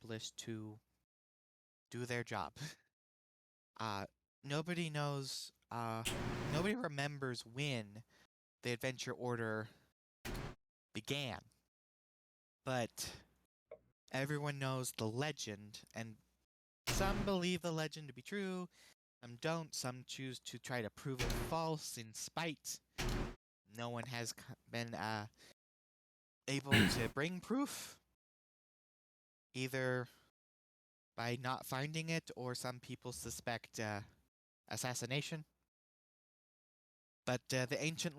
accomplished to do their job. Uh, nobody knows. Nobody remembers when the Adventure Order began, but everyone knows the legend, and some believe the legend to be true, some don't. Some choose to try to prove it false in spite. No one has been able to bring proof, either by not finding it or some people suspect assassination. But the ancient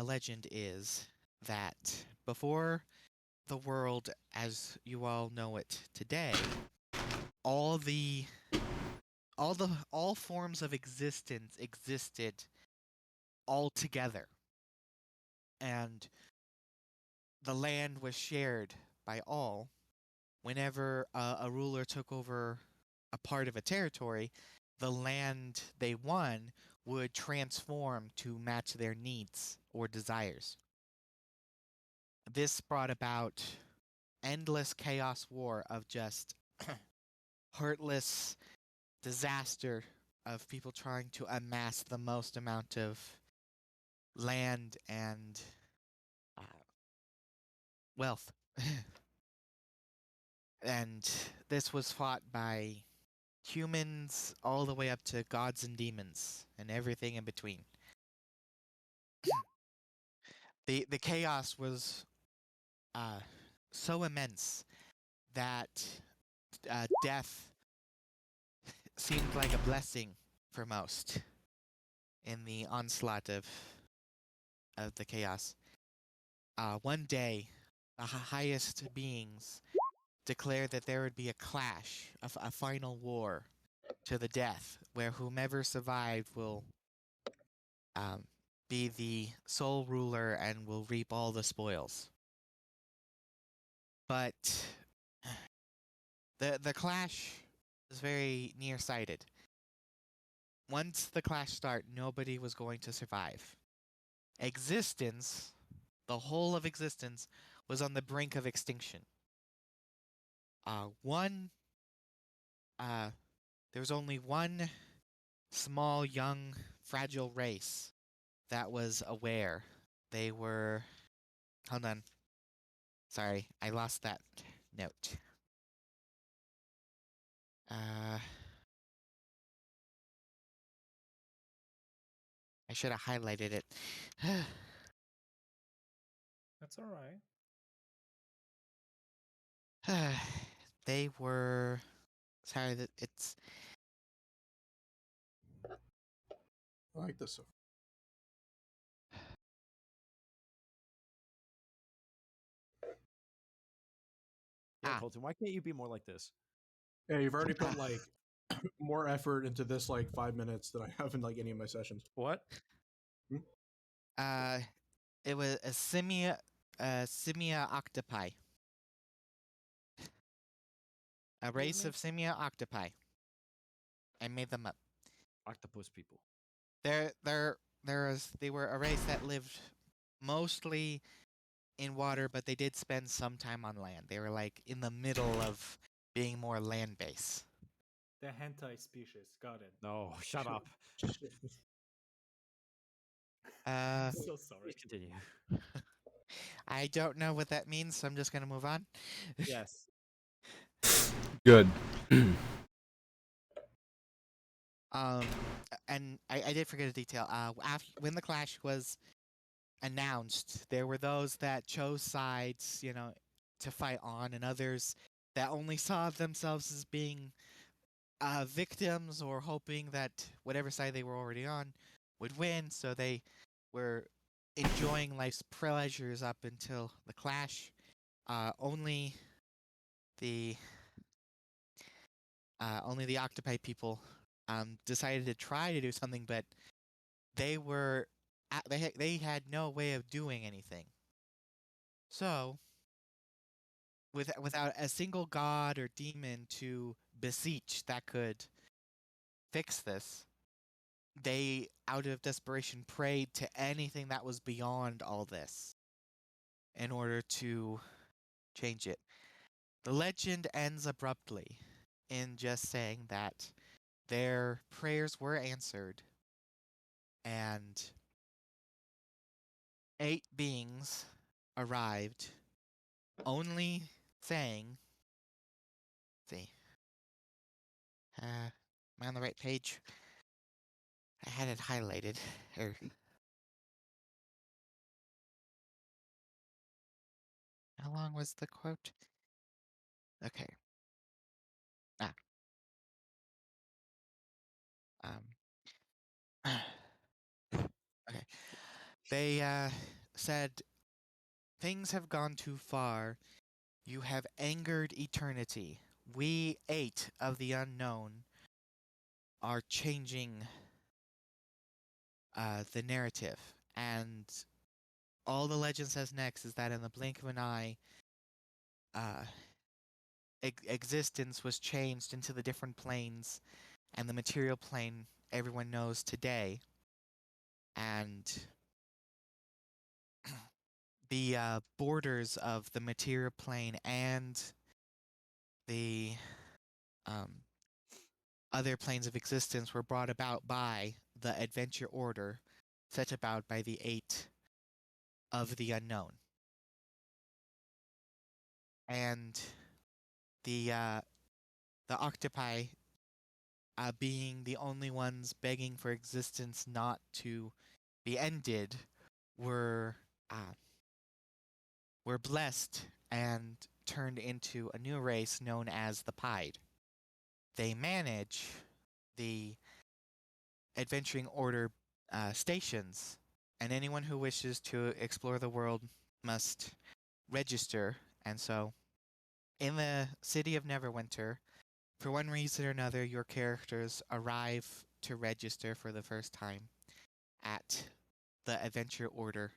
legend is that before the world as you all know it today, all the all forms of existence existed all together, and the land was shared by all. Whenever a ruler took over a part of a territory, the land they won would transform to match their needs or desires. This brought about endless chaos war of just heartless disaster of people trying to amass the most amount of land and uh, wealth. And this was fought by humans all the way up to gods and demons and everything in between. The chaos was so immense that death seemed like a blessing for most in the onslaught of the chaos. One day, the highest beings declared that there would be a clash, a final war to the death, where whomever survived will um, be the sole ruler and will reap all the spoils. But the clash is very nearsighted. Once the clash started, nobody was going to survive. Existence, the whole of existence, was on the brink of extinction. One, there was only one small, young, fragile race that was aware. They were. Hold on. Sorry, I lost that note. I should have highlighted it. That's all right. They were. Sorry, that it's. I like this. Yeah, Ah. Colton, why can't you be more like this? Yeah, you've already put like more effort into this like 5 minutes than I have in like any of my sessions. What? It was a simia octopi. A race of simia octopi. I made them up. Octopus people. They were a race that lived mostly in water, but they did spend some time on land. They were like in the middle of being more land based. The hentai species. Got it. No, shut up. So sorry. Please continue. I don't know what that means, so I'm just gonna move on. Yes. Good. And I did forget a detail. When the clash was announced, there were those that chose sides, to fight on, and others that only saw themselves as being victims or hoping that whatever side they were already on would win. So they were enjoying life's pleasures up until the clash. Only the octopi people decided to try to do something, but they had no way of doing anything. So, without a single god or demon to beseech that could fix this, they, out of desperation, prayed to anything that was beyond all this in order to change it. the legend ends abruptly in just saying that their prayers were answered and 8 beings arrived, only saying, let's see, am I on the right page? I had it highlighted. How long was the quote? Okay. Ah. Okay. They said, things have gone too far. You have angered eternity. We 8 of the unknown are changing the narrative. And all the legend says next is that in the blink of an eye, existence was changed into the different planes and the material plane everyone knows today. And the borders of the material plane and the other planes of existence were brought about by the adventure order set about by the 8 of the unknown. And the octopi, being the only ones begging for existence not to be ended, were blessed and turned into a new race known as the Pied. They manage the adventuring order stations, and anyone who wishes to explore the world must register. And so, in the city of Neverwinter, for one reason or another, your characters arrive to register for the first time at the adventure order.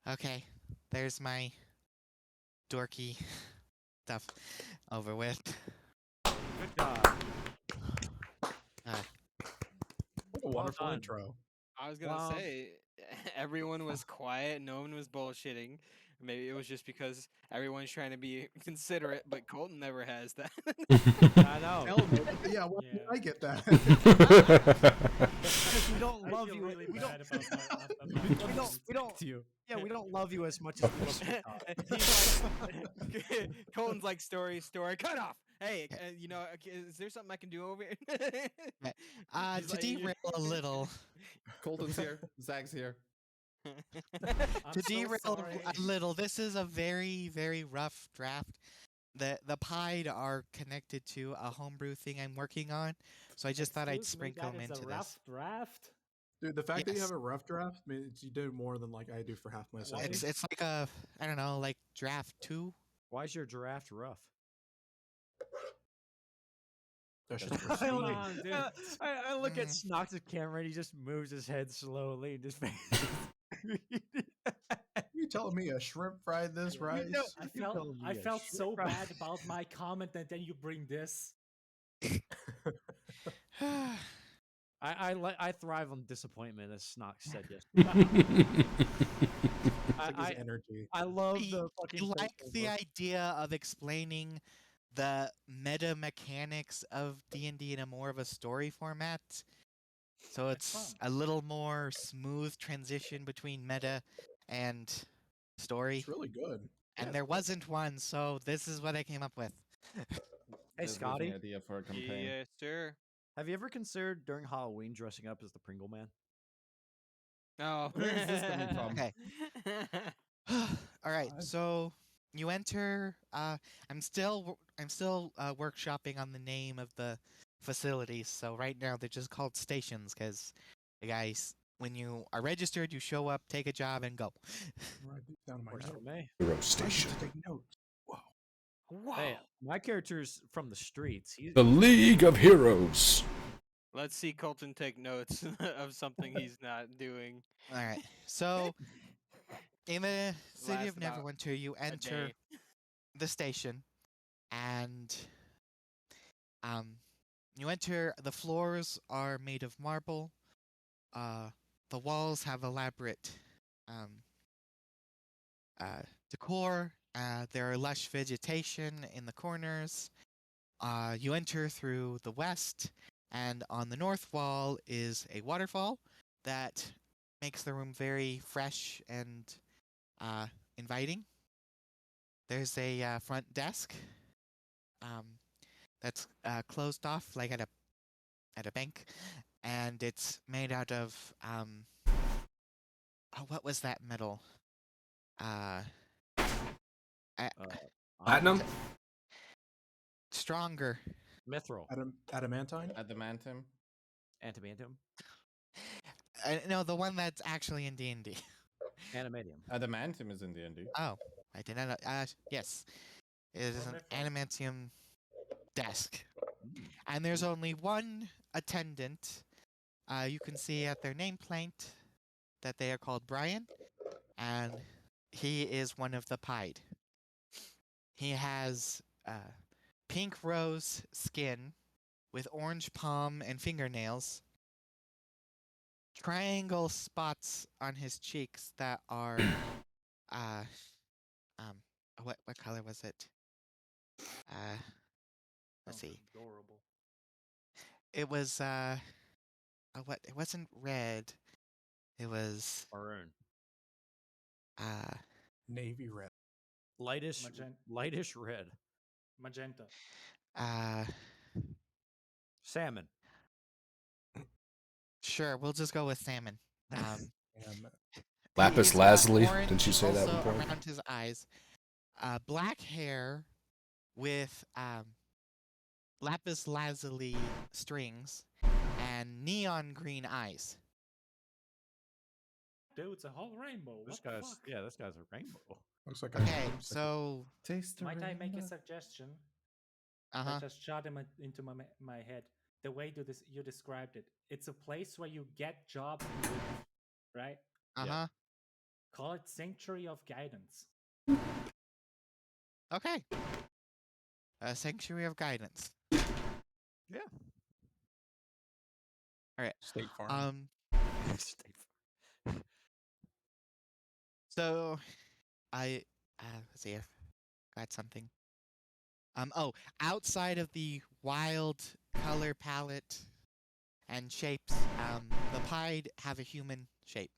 Okay, there's my dorky stuff over with. Good job. What a wonderful done. intro. I was gonna say, everyone was quiet, no one was bullshitting. Maybe it was just because everyone's trying to be considerate, but Colton never has that. I know. Tell me. Yeah, why did Yeah. I get that? Because we don't I love feel you. really we bad don't. about we don't. you. Yeah, we don't love you as much as we love TikTok. He's like, Colton's like, story, cut off. Hey, is there something I can do over here? He's To like- derail a little, Colton's here. Zach's here. I'm to so derail sorry. a little, this is a very, very rough draft. The Pied are connected to a homebrew thing I'm working on, so I just thought I'd Excuse me, sprinkle that them is into a rough this. draft. Dude, the fact that you Yes. have a rough draft means you do more than like I do for half my Why? session. It's like a, I don't know, like draft 2. Why is your draft rough? That's just I, Come pristine. on, dude. I look at Snox's camera and he just moves his head slowly and just You telling me a shrimp fried this rice? know- I You felt told me I a felt shit, so bro. bad about my comment, and then you bring this. I thrive on disappointment, as Snox said yesterday. It's like his I energy. I love I the fucking. like Facebook the book. idea of explaining the meta mechanics of D&D in a more of a story format. So That's it's fun. a little more smooth transition between meta and story. It's really good. And Yeah, there it's cool. wasn't one, so this is what I came up with. Hey, This gives me Scotty, idea for a campaign. Yes, sir. have you ever considered during Halloween dressing up as the Pringle Man? Oh, Where is this coming from? Okay. All right, I've- so you enter. I'm still workshopping on the name of the facilities. So right now they're just called stations because, guys, when you are registered, you show up, take a job, and go. Write these down in my Works for notes. me. Hero I Station. should take notes. Whoa. Whoa. Hey, my character's from the streets. He's The League of Heroes. Let's see Colton take notes of something he's not doing. All right, so in the city Last of about Neverwinter, you a enter day. the station, and you enter. The floors are made of marble. The walls have elaborate decor. There are lush vegetation in the corners. You enter through the west, and on the north wall is a waterfall that makes the room very fresh and inviting. There's a front desk that's closed off like at a bank, and it's made out of what was that metal? I, Platinum? stronger. Mithril. Adamantine? Adamantium. Antimantium. No, the one that's actually in D&D. Animadium. Adamantium is in D&D. Oh, I did not know. Yes, it is an Wonderful. adamantium desk, and there's only one attendant. You can see at their nameplate that they are called Brian, and he is one of the pied. He has pink rose skin with orange palm and fingernails, triangle spots on his cheeks that are what color was it? Let's see. Adorable. It was what? It wasn't red. It was Maroon. Navy red. Lightish. Lightish red. Magenta. Salmon. Sure, we'll just go with salmon. And Lapis He's got lazuli. orange Didn't you say that also before? around his eyes. Black hair with lapis lazuli strings and neon green eyes. Dude, it's a whole rainbow. This What the guy's fuck? this guy's a rainbow. looks like Okay, looks like so Taste Might I make a suggestion? uh-huh. That just shot into my head. The way you described it. It's a place where you get jobs to live, right? Uh-huh. Call it Sanctuary of Guidance. Okay. A sanctuary of guidance. Yeah. State Farm. So I let's see if I got something. Oh, outside of the wild color palette and shapes, the pied have a human shape.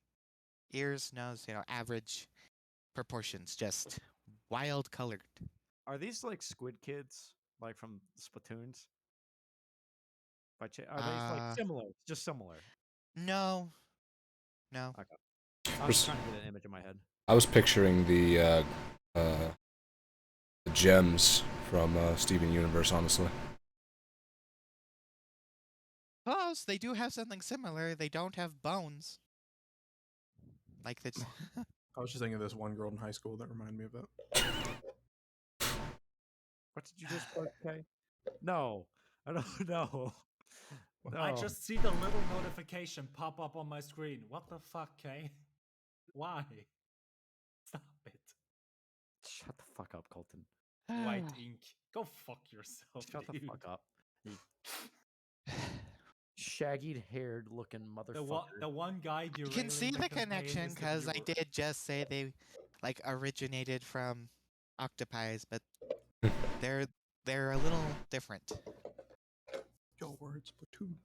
Ears, nose, average proportions, just wild colored. Are these like Squid Kids, like from Splatoons? Are they like similar? Just similar. No. I was Pers- trying to get an image in my head. I was picturing the gems from Steven Universe, honestly. Close. They do have something similar. They don't have bones. Like the. I was just thinking of this one girl in high school that reminded me of it. What did you just put, Kay? No, I don't know. No. I just see the little notification pop up on my screen. What the fuck, Kay? Why? Stop it. Shut the fuck up, Colton. White ink. Go fuck yourself. Shut the dude. fuck up. You shaggy haired looking motherfucker. The one guy You can see the connection because I did. did just say they originated from octopi, but they're a little different. Your words, platoon.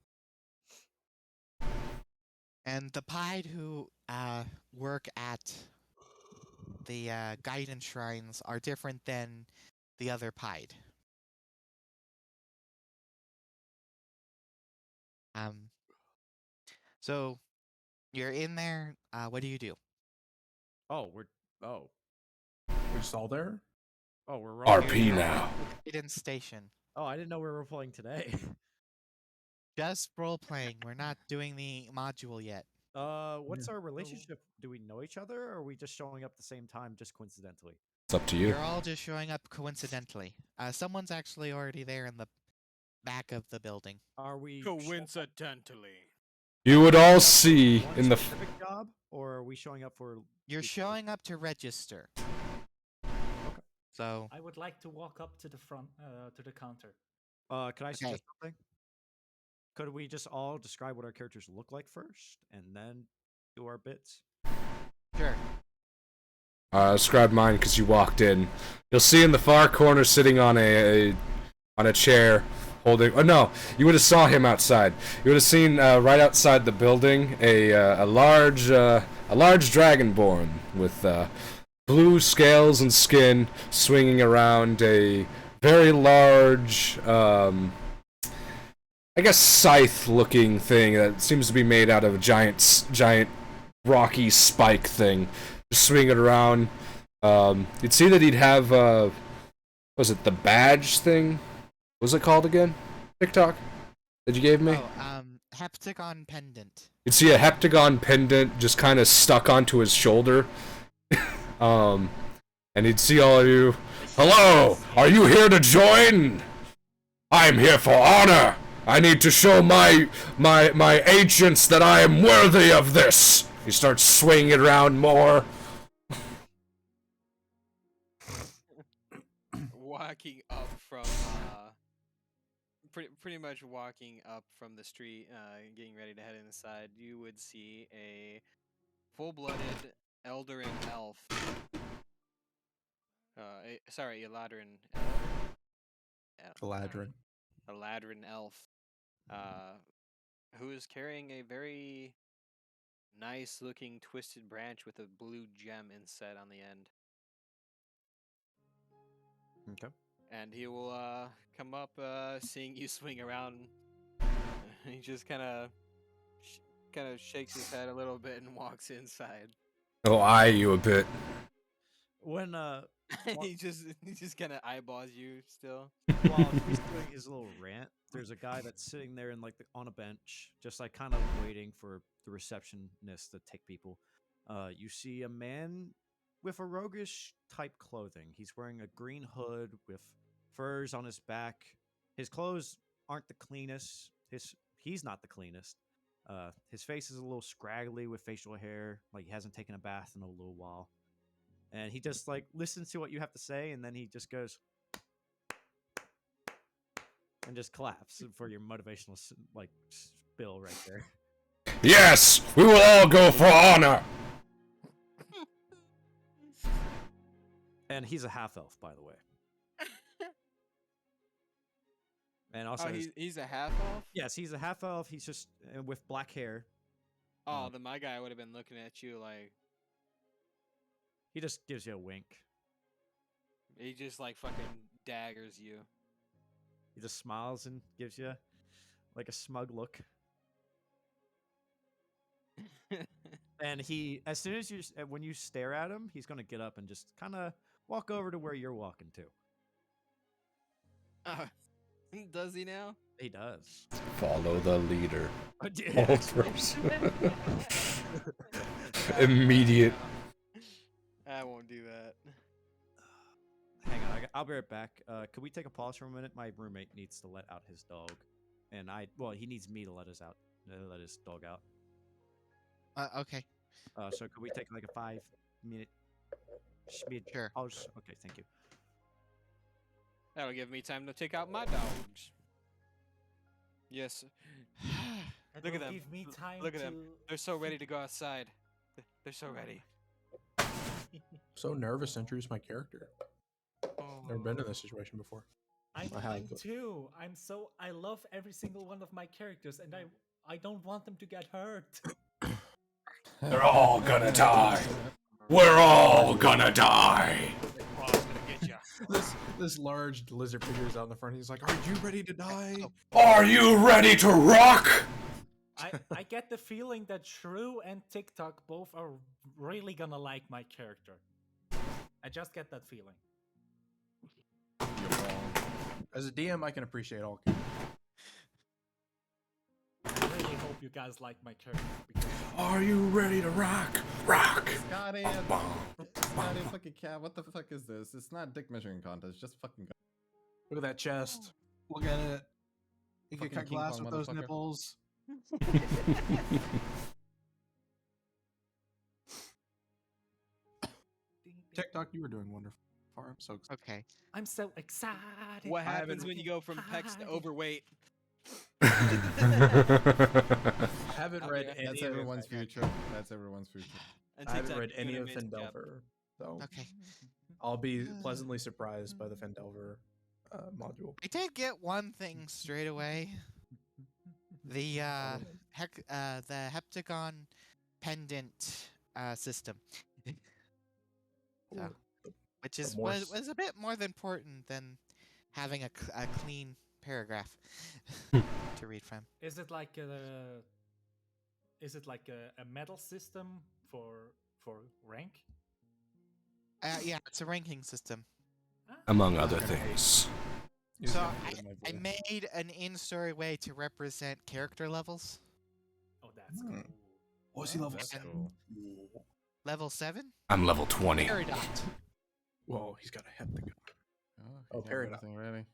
And the pied who work at the guidance shrines are different than the other pied. So you're in there. What do you do? We're just all there? we're rolling. RP now. Guidance station. Oh, I didn't know we were playing today. Just role playing. We're not doing the module yet. What's our relationship? Do we know each other, or are we just showing up at the same time, just coincidentally? It's up to you. You're all just showing up coincidentally. Someone's actually already there in the back of the building. Are we Coincidentally. You would all see one in the. specific job, or are we showing up for? You're each- showing up to register. So I would like to walk up to the front, to the counter. Can I suggest something? Could we just all describe what our characters look like first, and then do our bits? sure. describe mine because you walked in. You'll see in the far corner, sitting on a chair, holding. Oh no, you would have saw him outside. You would have seen right outside the building a large dragonborn with blue scales and skin, swinging around a very large, I guess scythe-looking thing that seems to be made out of a giant rocky spike thing. Just swing it around. You'd see that he'd have, was it the badge thing? What was it called again? Tik-Tok? That you gave me? Oh, heptagon pendant. You'd see a heptagon pendant just kind of stuck onto his shoulder. And he'd see all of you. Hello! Are you here to join? I'm here for honor! I need to show my ancients that I am worthy of this! He starts swinging it around more. Walking up from pretty much walking up from the street, getting ready to head inside, you would see a full-blooded Eldarin elf. Sorry, Eladrin. Eladrin. Eladrin elf. Who is carrying a very nice-looking twisted branch with a blue gem inset on the end. Okay. And he will come up, seeing you swing around. He just kind of shakes his head a little bit and walks inside. He'll eye you a bit. When he just kind of eyeballs you still. while he's doing his little rant, there's a guy that's sitting there in on a bench, just like kind of waiting for the receptionist to take people. You see a man with a roguish type clothing. He's wearing a green hood with furs on his back. His clothes aren't the cleanest. He's not the cleanest. His face is a little scraggly with facial hair, like he hasn't taken a bath in a little while. And he just listens to what you have to say, and then he just goes and just claps for your motivational spill right there. Yes, we will all go for honor. And he's a half elf, by the way. And also, he's a half elf. yes, he's a half elf. He's just with black hair. Oh, then my guy would have been looking at you like He just gives you a wink. he just fucking daggers you. He just smiles and gives you a smug look. And as soon as when you stare at him, he's gonna get up and just kind of walk over to where you're walking to. Does he now? He does. Follow the leader. Yeah. Old person. Immediate. I won't do that. Hang on, I'll be right back. Could we take a pause for a minute? My roommate needs to let out his dog, and he needs me to let his dog out. Okay. So could we take a 5-minute Sure. pause? Okay, thank you. That'll give me time to take out my dogs. Yes. Look at them. Give me time Look at them. They're so ready to go outside. They're so ready. So nervous to introduce my character. Oh. Never been in this situation before. I'm I have, mine but- too. I love every single one of my characters, and I don't want them to get hurt. They're all gonna die. We're all gonna die. This large lizard figure is out in the front. He's like, "Are you ready to die?" Are you ready to rock? I get the feeling that Shrew and Tik-Tok both are really gonna like my character. I just get that feeling. You're wrong. As a DM, I can appreciate all. I really hope you guys like my character. Because Are you ready to rock? Rock. Scotty, Bum. Scotty, fucking cat. What the fuck is this? It's not a dick measuring contest. Just fucking go. Look at that chest. Look at it. You can Fucking cut King glass Kong, with those motherfucker. nipples. TikTok, you were doing wonderful. I'm so excited. Okay. I'm so excited. What happens when you go from pecs to overweight? I haven't read Okay, any That's of everyone's future. That's everyone's future. And I haven't TikTok read is doing any an of amazing job. Phandelver. So Okay. I'll be pleasantly surprised by the Phandelver module. I did get one thing straight away. The the heptagon pendant system, so, Ooh, which the is more was a bit more than important than having a clean paragraph to read from. Is it like a medal system for rank? Yeah, it's a ranking system. Ah, Among He's other gonna hate. things. He's So gonna hate my I voice. made an in-story way to represent character levels. oh, that's Hmm. cool. Oh, is he Oh, level that's 7? cool. Level 7? I'm level 20. Peridot. Whoa, he's got a heptagon. Oh, Oh, yeah, Peridot. everything ready.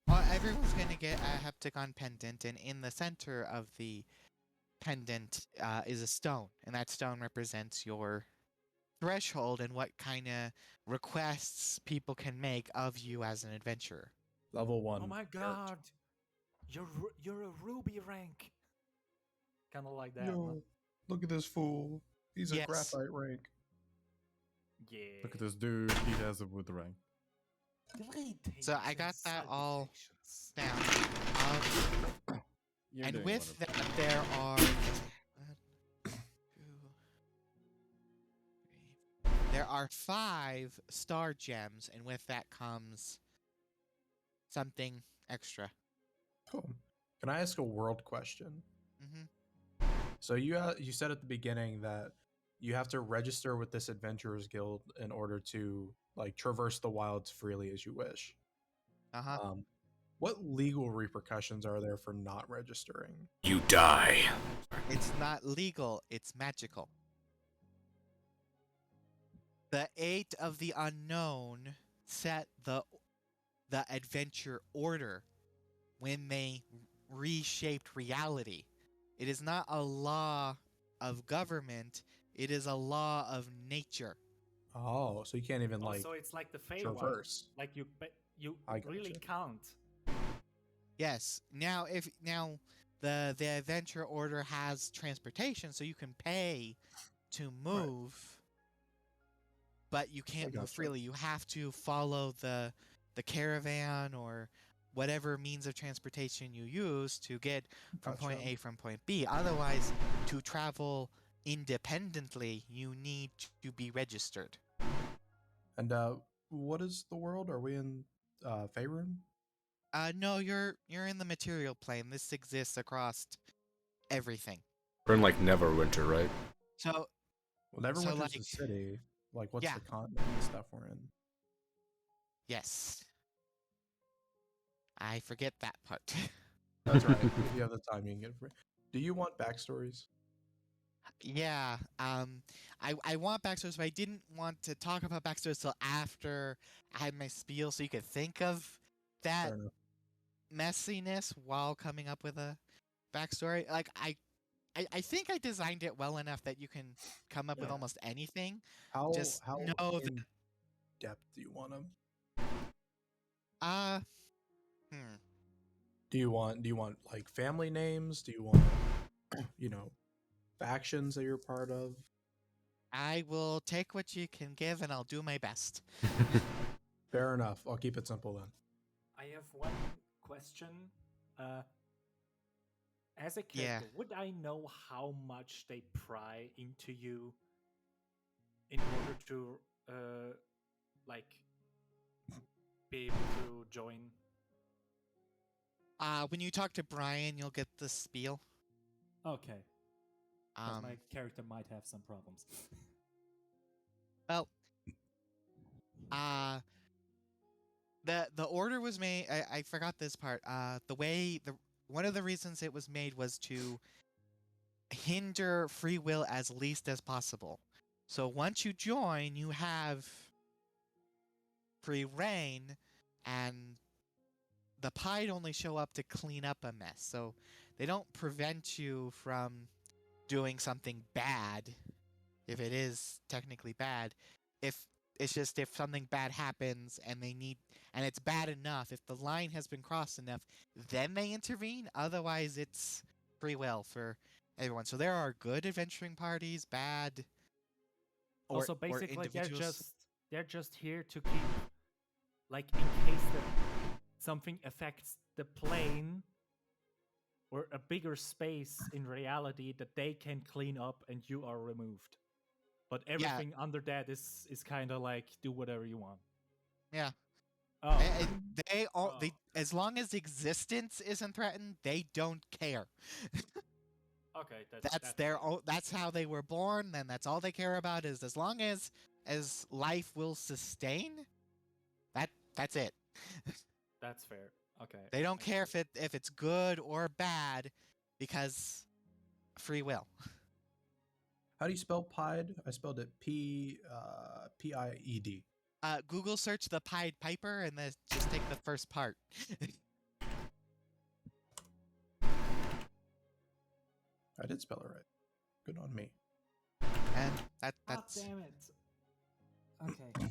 Well, everyone's going to get a heptagon pendant, and in the center of the pendant is a stone, and that stone represents your threshold and what kind of requests people can make of you as an adventurer. Level 1. Oh my character. god, you're a ruby rank. Kind of like that. Huh? Yo, look at this fool. He's a Yes. graphite rank. Yeah. Look at this dude. He has a wood rank. So I got that all down. You're And doing with wonderful. that, there are 1, 2, 3. There are 5 star gems, and with that comes something extra. Cool. Can I ask a world question? Hmm. So you said at the beginning that you have to register with this adventurers guild in order to like traverse the wilds freely as you wish. Uh-huh. What legal repercussions are there for not registering? You die. It's not legal, it's magical. The 8 of the unknown set the adventure order when they reshaped reality. It is not a law of government, it is a law of nature. Oh, so you can't even like so it's like the Feywild. traverse. Like you I really gotcha. can't. Yes. Now the adventure order has transportation, so you can pay to move, but you can't move gotcha. freely. You have to follow the caravan or whatever means of transportation you use to get from point Gotcha. A from point B. Otherwise, to travel independently, you need to be registered. And what is the world? Are we in Faerun? No, you're in the material plane. This exists across everything. We're in like Neverwinter, right? So Well, Neverwinter's like, the city. Like, what's yeah. the continent and stuff we're in? yes. I forget that part. That's right. If you have the time, you can get it free. Do you want backstories? Yeah. I want backstories, but I didn't want to talk about backstories till after I had my spiel, so you could think of that Fair enough. messiness while coming up with a backstory. Like I think I designed it well enough that you can come up with Yeah. almost anything. How Just know that in depth do you want them? uh Do you want like family names? Do you want factions that you're part of? I will take what you can give and I'll do my best. Fair enough. I'll keep it simple then. I have one question. As a Yeah. character, would I know how much they pry into you in order to like be able to join? When you talk to Brian, you'll get the spiel. Okay, but my Um, character might have some problems. well, the order was made. I forgot this part. One of the reasons it was made was to hinder free will as least as possible. So once you join, you have free reign, and the Pied only show up to clean up a mess. So they don't prevent you from doing something bad, if it is technically bad. If it's just if something bad happens and it's bad enough, if the line has been crossed enough, then they intervene. Otherwise, it's free will for everyone. So there are good adventuring parties, bad, Also, or basically, individuals. they're just here to keep, like, in case that something affects the plane or a bigger space in reality, that they can clean up and you are removed. But everything under that is kind of like do whatever you want. Yeah. Oh, They as long as existence isn't threatened, they don't care. okay. That's their own, that's how they were born, and that's all they care about is as long as life will sustain. That's it. That's fair. Okay. They don't I care see. if it's good or bad, because free will. How do you spell pied? I spelled it Pied. Google search the Pied Piper and then just take the first part. I did spell it right. Good on me. And God that's damn it. Okay.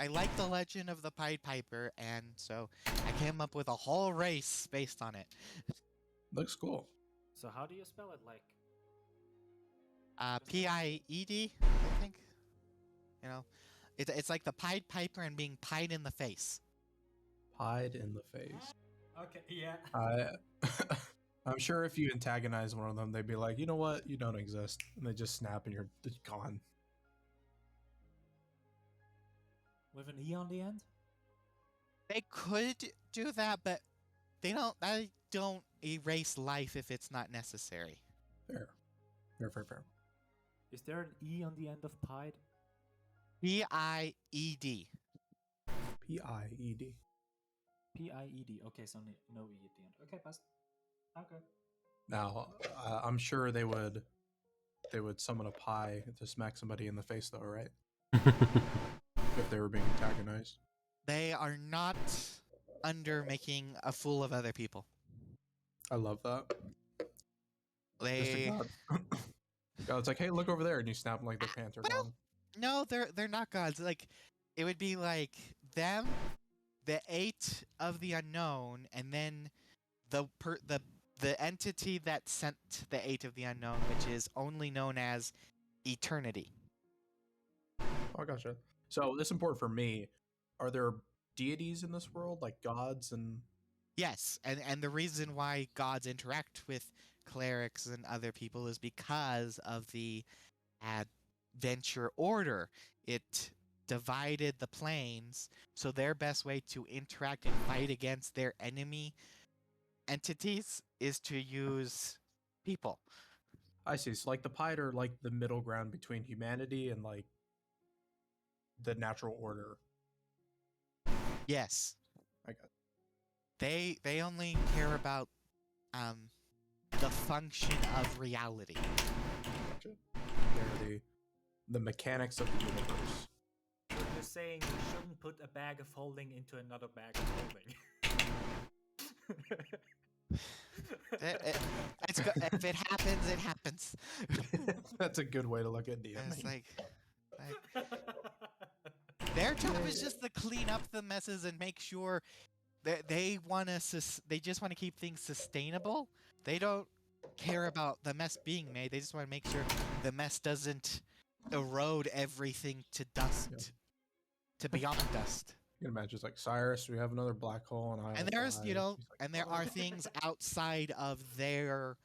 I like the legend of the Pied Piper, and so I came up with a whole race based on it. Looks cool. So how do you spell it? Like, Pied, I think. You know, it's like the Pied Piper and being pied in the face. Pied in the face. okay, yeah. I'm sure if you antagonize one of them, they'd be like, you know what, you don't exist, and they just snap and you're gone. With an E on the end? They could do that, but they don't erase life if it's not necessary. Fair. Fair. Is there an E on the end of pied? Pied. Pied. Pied. Okay, so no E at the end. Okay, pass. Okay. Now, I'm sure they would summon a pie to smack somebody in the face, though, right? If they were being antagonized. They are not under making a fool of other people. I love that. They God's like, hey, look over there, and you snap them like their pants are gone. no, they're not gods. Like it would be like them, the eight of the unknown, and then the entity that sent the eight of the unknown, which is only known as eternity. Oh, I gotcha. So this is important for me. Are there deities in this world, like gods and? Yes, and the reason why gods interact with clerics and other people is because of the adventure order. It divided the planes, so their best way to interact and fight against their enemy entities is to use people. I see. So like the Pied are like the middle ground between humanity and like the natural order. Yes. I got. They only care about the function of reality. Gotcha. They're the mechanics of the universe. So you're saying you shouldn't put a bag of holding into another bag of holding. If it happens, it happens. That's a good way to look at DMing. It's like their job is just to clean up the messes and make sure that they just want to keep things sustainable. They don't care about the mess being made. They just want to make sure the mess doesn't erode everything to dust, to beyond dust. You can imagine it's like, Cyrus, we have another black hole, and And there's, and there are things outside of their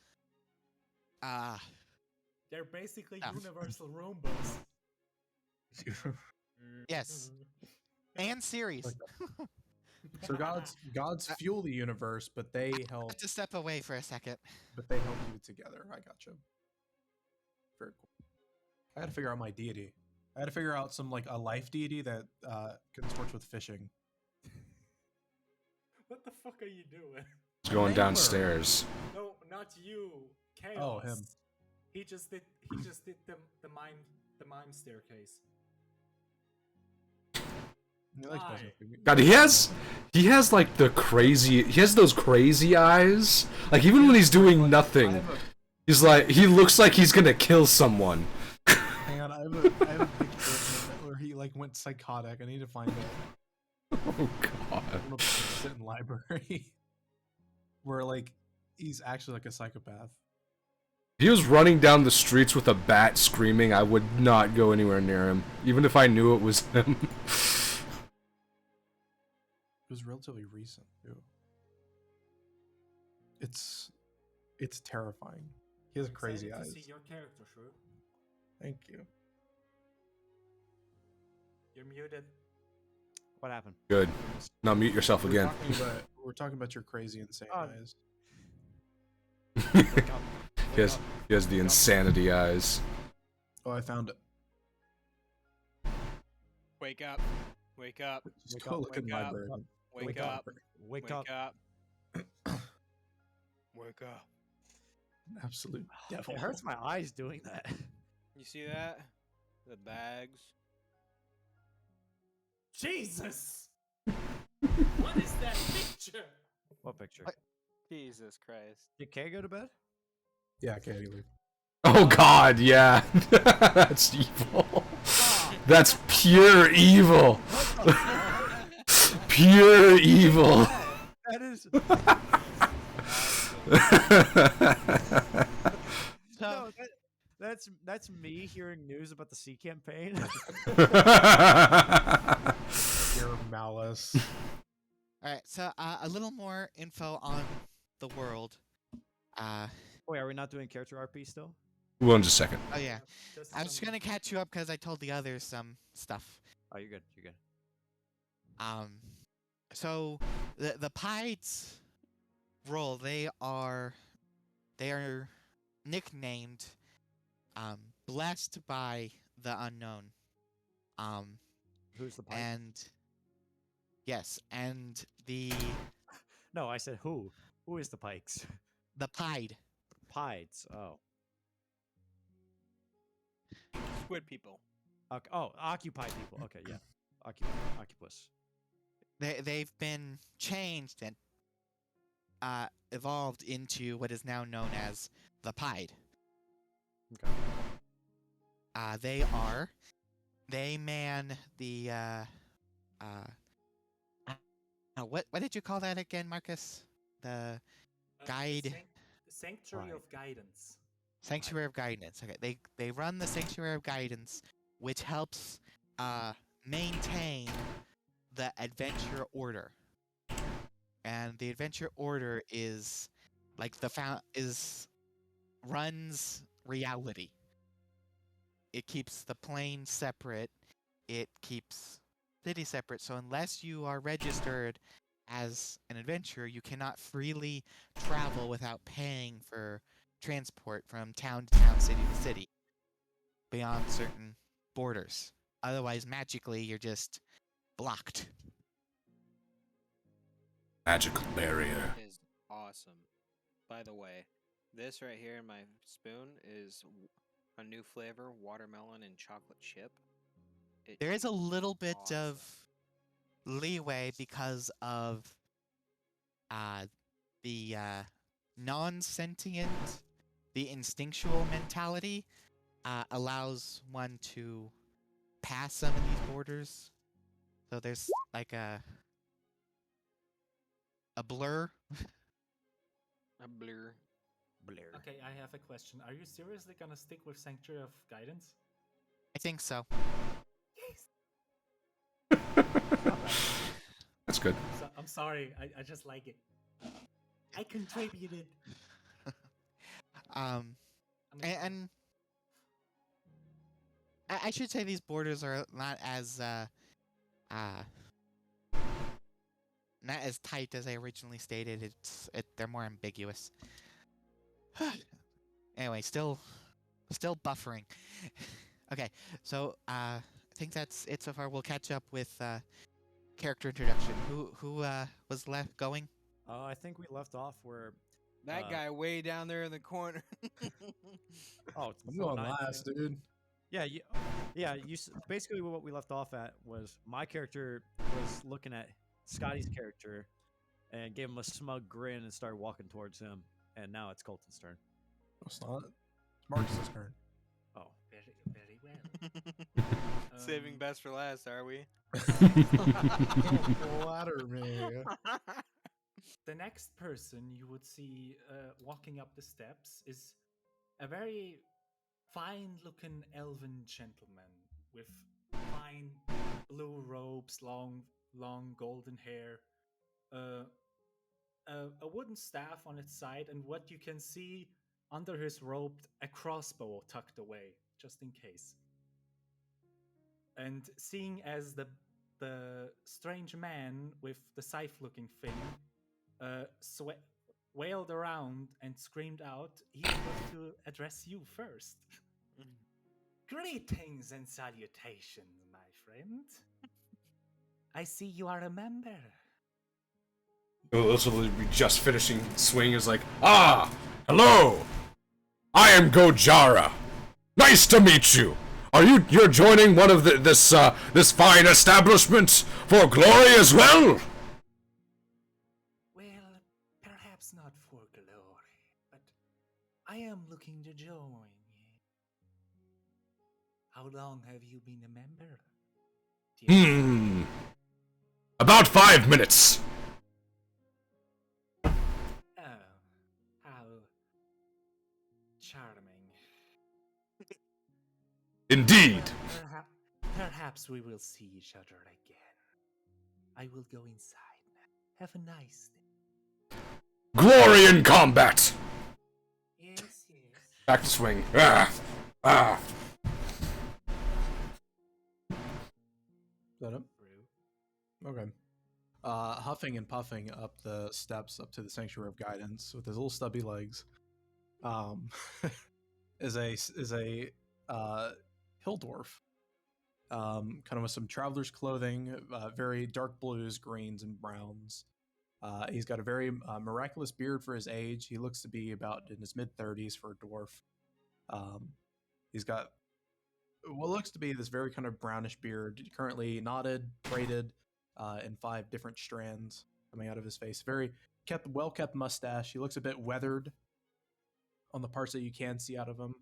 They're basically Yeah. universal Roombas. yes, and series. So gods fuel the universe, but they I help. have to step away for a second. But they help keep it together. I gotcha. Very cool. I gotta figure out my deity. I gotta figure out some like a life deity that consorts with fishing. What the fuck are you doing? He's going Phandelver. downstairs. No, not you. Chaos. Oh, him. He just did the mime staircase. He likes Why? messing with me. God, he has like he has those crazy eyes. Like even when he's doing nothing, he's like, he looks like he's gonna kill someone. Hang on, I have a picture of him where he like went psychotic. I need to find it. Oh God. I'm gonna sit in library where like he's actually like a psychopath. If he was running down the streets with a bat screaming, I would not go anywhere near him, even if I knew it was him. It was relatively recent too. It's terrifying. He has crazy Excited eyes. to see your character, Shrew. Thank you. You're muted. What happened? Good. Now mute yourself again. We're talking about your crazy, insane eyes. Wake up. He has the insanity eyes. Oh, I found it. Wake up. Wake up. Just Wake go up, look in wake the up. library. Wake up. Wake up. Wake up. Absolute devil. It hurts my eyes doing that. You see that? The bags. Jesus! What is that picture? What picture? What? Jesus Christ. Did Kay go to bed? Yeah, Katie, leave. Oh God, yeah. That's evil. That's pure evil. Pure evil. That is. No, that's me hearing news about the sea campaign. Your malice. All right, so a little more info on the world. Wait, are we not doing character RP still? One just a second. Oh yeah, Just I was just some- gonna catch you up because I told the others some stuff. Oh, you're good. You're good. So the Pied's role, they are nicknamed blessed by the unknown. Who's the pipe? And yes, and No, I said who. Who is the Pikes? the Pied. Pides. Oh. Squid people. Okay. Oh, occupied people. Okay, yeah. Occupus. They've been changed and evolved into what is now known as the Pied. Okay. They man the what did you call that again, Marcus? The guide. Sanctuary Right. of Guidance. Sanctuary of Guidance. Okay, they run the Sanctuary of Guidance, which helps maintain the Adventure Order. And the Adventure Order is like runs reality. It keeps the plane separate. It keeps city separate. So unless you are registered as an adventurer, you cannot freely travel without paying for transport from town to town, city to city, beyond certain borders. Otherwise, magically, you're just blocked. Magical barrier. Is awesome. By the way, this right here in my spoon is a new flavor, watermelon and chocolate chip. There is a little bit awesome. of leeway because of the non-sentient, the instinctual mentality allows one to pass some of these borders. So there's like a blur. A blur. Blair. Okay, I have a question. Are you seriously gonna stick with Sanctuary of Guidance? I think so. That's good. I'm sorry, I just like it. I contributed. Um, I'm sorry. and I should say these borders are not as tight as I originally stated. They're more ambiguous. Anyway, still buffering. Okay, so I think that's it so far. We'll catch up with character introduction. Who was left going? I think we left off where. That guy way down there in the corner. Oh, it's I'm going 4-9, last, too. dude. Yeah, basically what we left off at was my character was looking at Scotty's character and gave him a smug grin and started walking towards him. And now it's Colton's turn. No, it's not. It's Marcus's turn. Oh, Very well. Saving best for last, are we? Don't flatter me. The next person you would see walking up the steps is a very fine-looking elven gentleman with fine blue robes, long golden hair, uh, a wooden staff on its side, and what you can see under his robe, a crossbow tucked away, just in case. And seeing as the strange man with the scythe-looking thing wailed around and screamed out, he was to address you first. Greetings and salutations, my friend. I see you are a member. This will be just finishing swing is like, hello! I am Gojara. Nice to meet you. You're joining one of this fine establishment for glory as well? Well, perhaps not for glory, but I am looking to join. How long have you been a member? About 5 minutes. Oh, how charming. Indeed. Perhaps we will see each other again. I will go inside now. Have a nice day. Glory in combat. Yes. Back to swing. Is that it? Okay. Huffing and puffing up the steps up to the Sanctuary of Guidance with his little stubby legs, is a hill dwarf, kind of with some traveler's clothing, very dark blues, greens, and browns. He's got a very miraculous beard for his age. He looks to be about in his mid-30s for a dwarf. He's got what looks to be this very kind of brownish beard, currently knotted, braided, in 5 different strands coming out of his face. Very well-kept mustache. He looks a bit weathered on the parts that you can see out of him.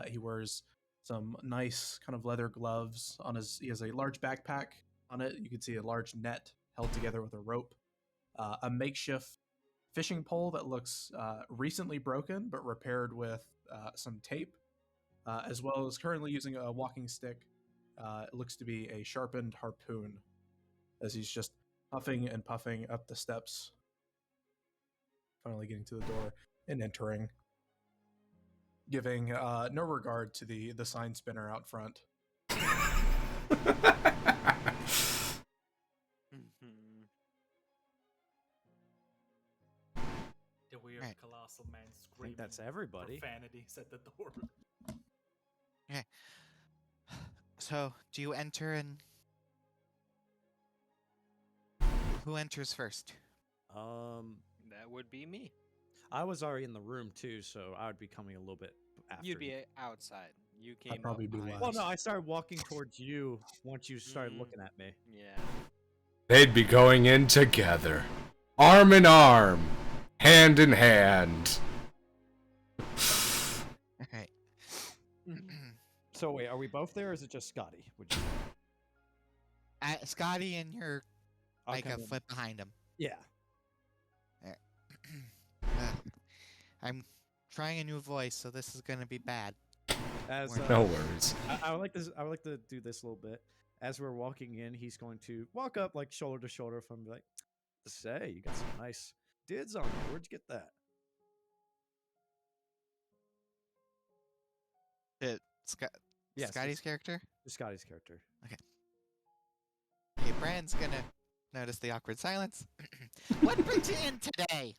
He wears some nice kind of leather gloves on his. He has a large backpack on it. You can see a large net held together with a rope. A makeshift fishing pole that looks recently broken but repaired with some tape, as well as currently using a walking stick. It looks to be a sharpened harpoon, as he's just puffing and puffing up the steps, finally getting to the door and entering, giving no regard to the sign spinner out front. The weird Right. colossal man I screaming think that's everybody. profanities at the door. Okay. So, do you enter and who enters first? That would be me. I was already in the room too, so I would be coming a little bit after. You'd be you. outside. You came probably up be behind last. Well, us. no, I started walking towards you once you started Mm. looking at me. Yeah. They'd be going in together. Arm in arm. Hand in hand. Okay. So wait, are we both there, or is it just Scotty? Would you? Scotty and you're like Okay, a then- foot behind him. Yeah. I'm trying a new voice, so this is gonna be bad. As No No worries. I would like this. I would like to do this a little bit. As we're walking in, he's going to walk up like shoulder to shoulder from me, like, "Say, you got some nice dids on you. Where'd you get that?" Yes, Scotty's it's- character? Scotty's character. Okay, Brand's gonna notice the awkward silence. What brings you in today?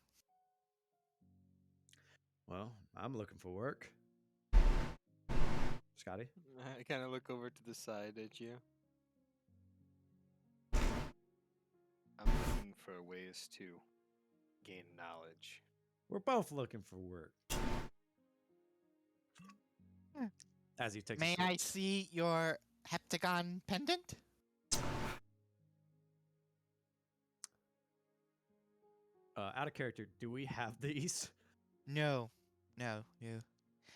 Well, I'm looking for work. Scotty. I kind of look over to the side at you. I'm looking for ways to gain knowledge. We're both looking for work. As he takes. a May sip. I see your heptagon pendant? Out of character, do we have these? No. No, you.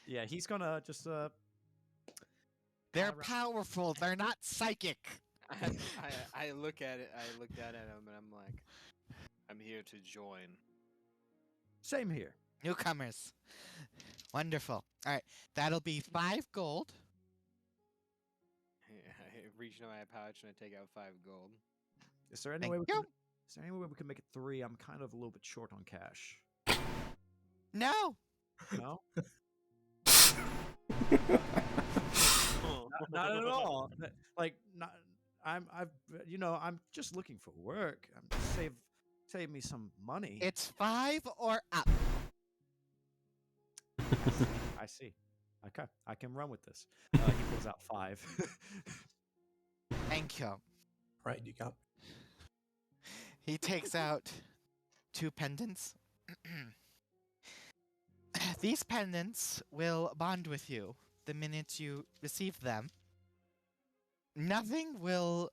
Yeah, he's gonna just They're Alright. powerful, they're not psychic. I look at it. I looked at him and I'm like, I'm here to join. same here. Newcomers. Wonderful. All right, that'll be 5 gold. I reach into my pouch and I take out 5 gold. Is there any Thank way we you. can? Is there any way we can make it 3? I'm kind of a little bit short on cash. No. No. Not at all. Like, not. I'm just looking for work. Save me some money. It's 5 or up. I see. Okay, I can run with this. He pulls out 5. Thank you. Right, you got. He takes out 2 pendants. These pendants will bond with you the minute you receive them. Nothing will...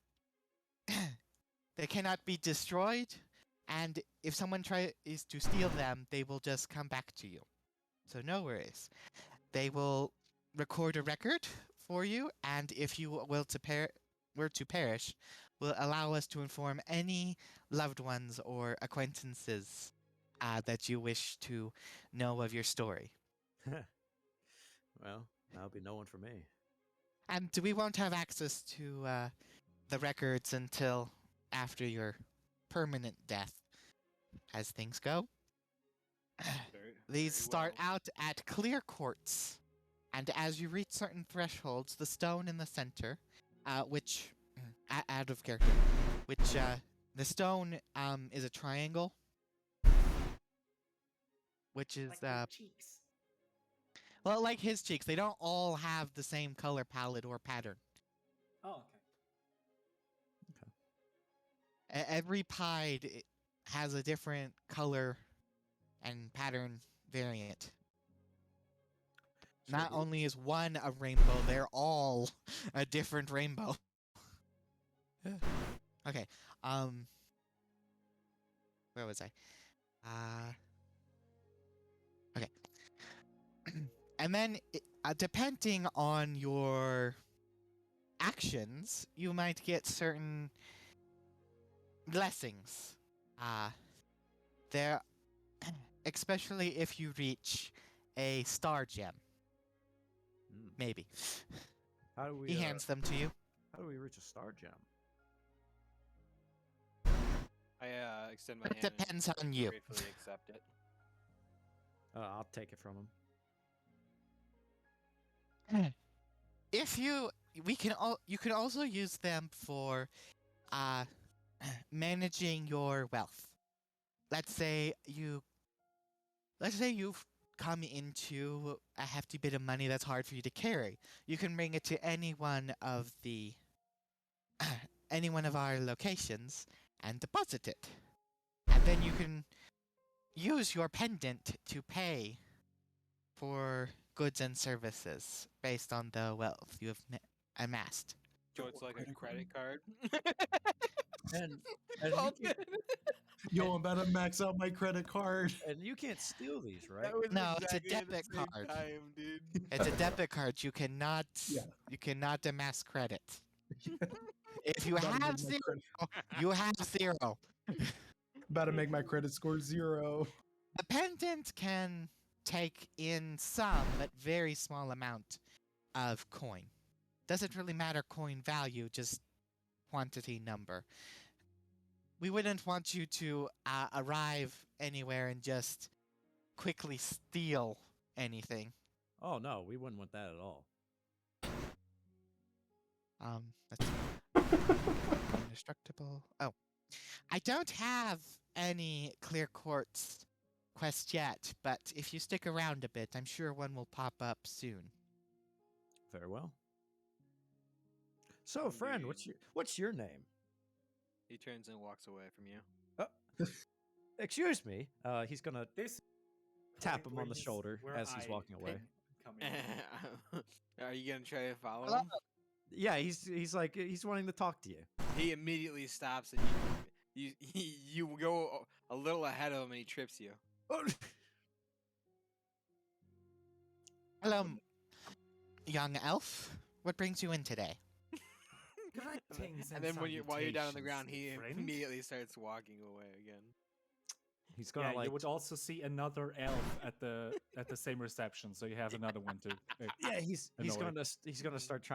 They cannot be destroyed, and if someone tries to steal them, they will just come back to you. So no worries. They will record a record for you, and if you were to perish, will allow us to inform any loved ones or acquaintances that you wish to know of your story. Well, that'll be no one for me. And we won't have access to the records until after your permanent death, as things go. These start out at clear quartz, and as you reach certain thresholds, the stone in the center, which out of character, which the stone is a triangle, which is Like your cheeks. well, like his cheeks. They don't all have the same color palette or pattern. Oh, okay. Every pied has a different color and pattern variant. Not only is one a rainbow, they're all a different rainbow. Okay. Where was I? Okay. And then, depending on your actions, you might get certain blessings. There, especially if you reach a star gem. Maybe. How do we? He hands them to you. How do we reach a star gem? I extend my It hand. and depends on you. Gratefully accept it. I'll take it from him. If you can also use them for managing your wealth. Let's say you've come into a hefty bit of money that's hard for you to carry. You can bring it to any one of our locations and deposit it. And then you can use your pendant to pay for goods and services based on the wealth you have amassed. So it's like a credit card. And Well, Yo, I'm about to max out my credit card. and you can't steal these, right? that was No, it's a exactly at the debit same card. time, dude. It's a debit card. You cannot Yeah. you cannot amass credit. If you About to have make my 0, credit- you have 0. About to make my credit score 0. The pendant can take in some, but very small amount of coin. Doesn't really matter coin value, just quantity number. We wouldn't want you to arrive anywhere and just quickly steal anything. Oh no, we wouldn't want that at all. That's indestructible. Oh, I don't have any clear quartz quest yet, but if you stick around a bit, I'm sure one will pop up soon. Very well. So, friend, what's your name? He turns and walks away from you. Excuse me. He's gonna This tap point him where on the he's- shoulder where as he's I walking away. pick coming in. Are you gonna try to follow Hello? him? Yeah, he's like he's wanting to talk to you. He immediately stops and you go a little ahead of him and he trips you. Hello, young elf. What brings you in today? Greetings And then while you're down on the ground, salutations, he friend. immediately starts walking away again. He's gonna Yeah, you would also see another elf at the same reception, so you have another one to. Yeah, he's annoy. gonna start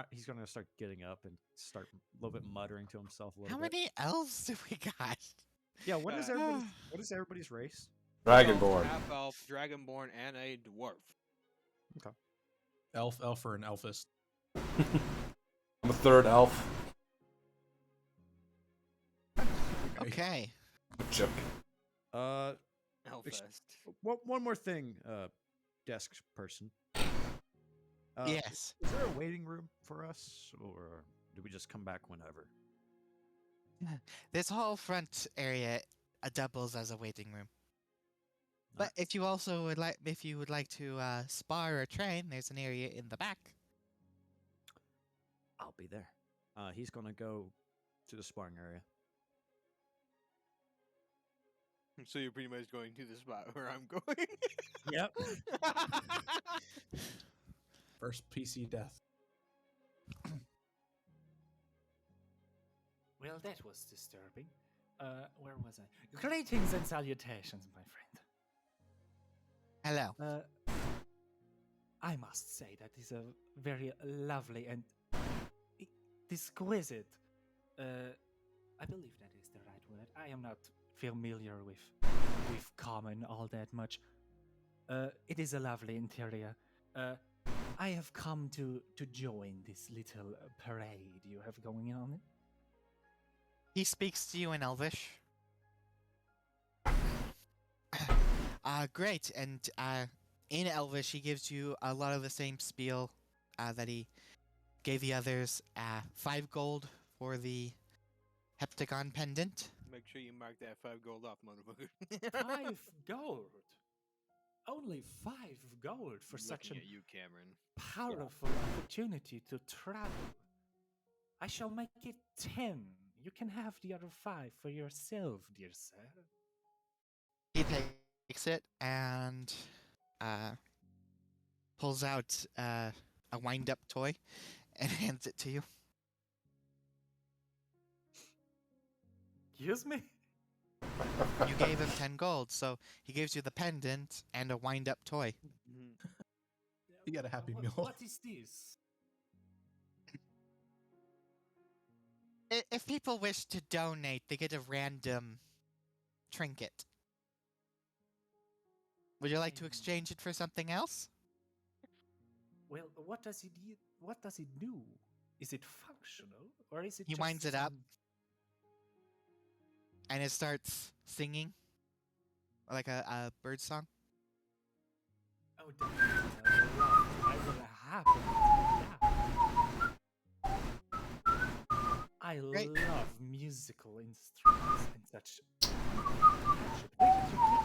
getting up and start a little bit muttering to himself a little How bit. many elves do we got? Yeah, what is everybody's race? Dragonborn. Half elf, dragonborn, and a dwarf. Elfer, and Elfist. I'm a third elf. Okay. Joke. Hellfest. One more thing, desk person. Yes. Is there a waiting room for us, or do we just come back whenever? This whole front area doubles as a waiting room. But if you also would like, to spar or train, there's an area in the back. I'll be there. He's gonna go to the sparring area. So you're pretty much going to the spot where I'm going. Yep. First PC death. Well, that was disturbing. Where was I? Greetings and salutations, my friend. Hello. I must say that is a very lovely and exquisite. I believe that is the right word. I am not familiar with common all that much. It is a lovely interior. I have come to join this little parade you have going on. He speaks to you in Elvish. Great, and in Elvish he gives you a lot of the same spiel that he gave the others. 5 gold for the heptagon pendant. Make sure you mark that 5 gold off, motherfucker. 5 gold. Only 5 gold for such Looking a at you, Cameron. powerful opportunity to travel. I shall make it 10. You can have the other 5 for yourself, dear sir. He takes it and pulls out a wind-up toy and hands it to you. Excuse me? You gave him 10 gold, so he gives you the pendant and a wind-up toy. You got a Happy Meal. What is this? If people wish to donate, they get a random trinket. Would you like to exchange it for something else? Well, what does it do? Is it functional, or is it? He just winds it up. some- And it starts singing like a bird song. Oh, that is lovely. I will happily do that. I Great. love musical instruments and such. Where did you get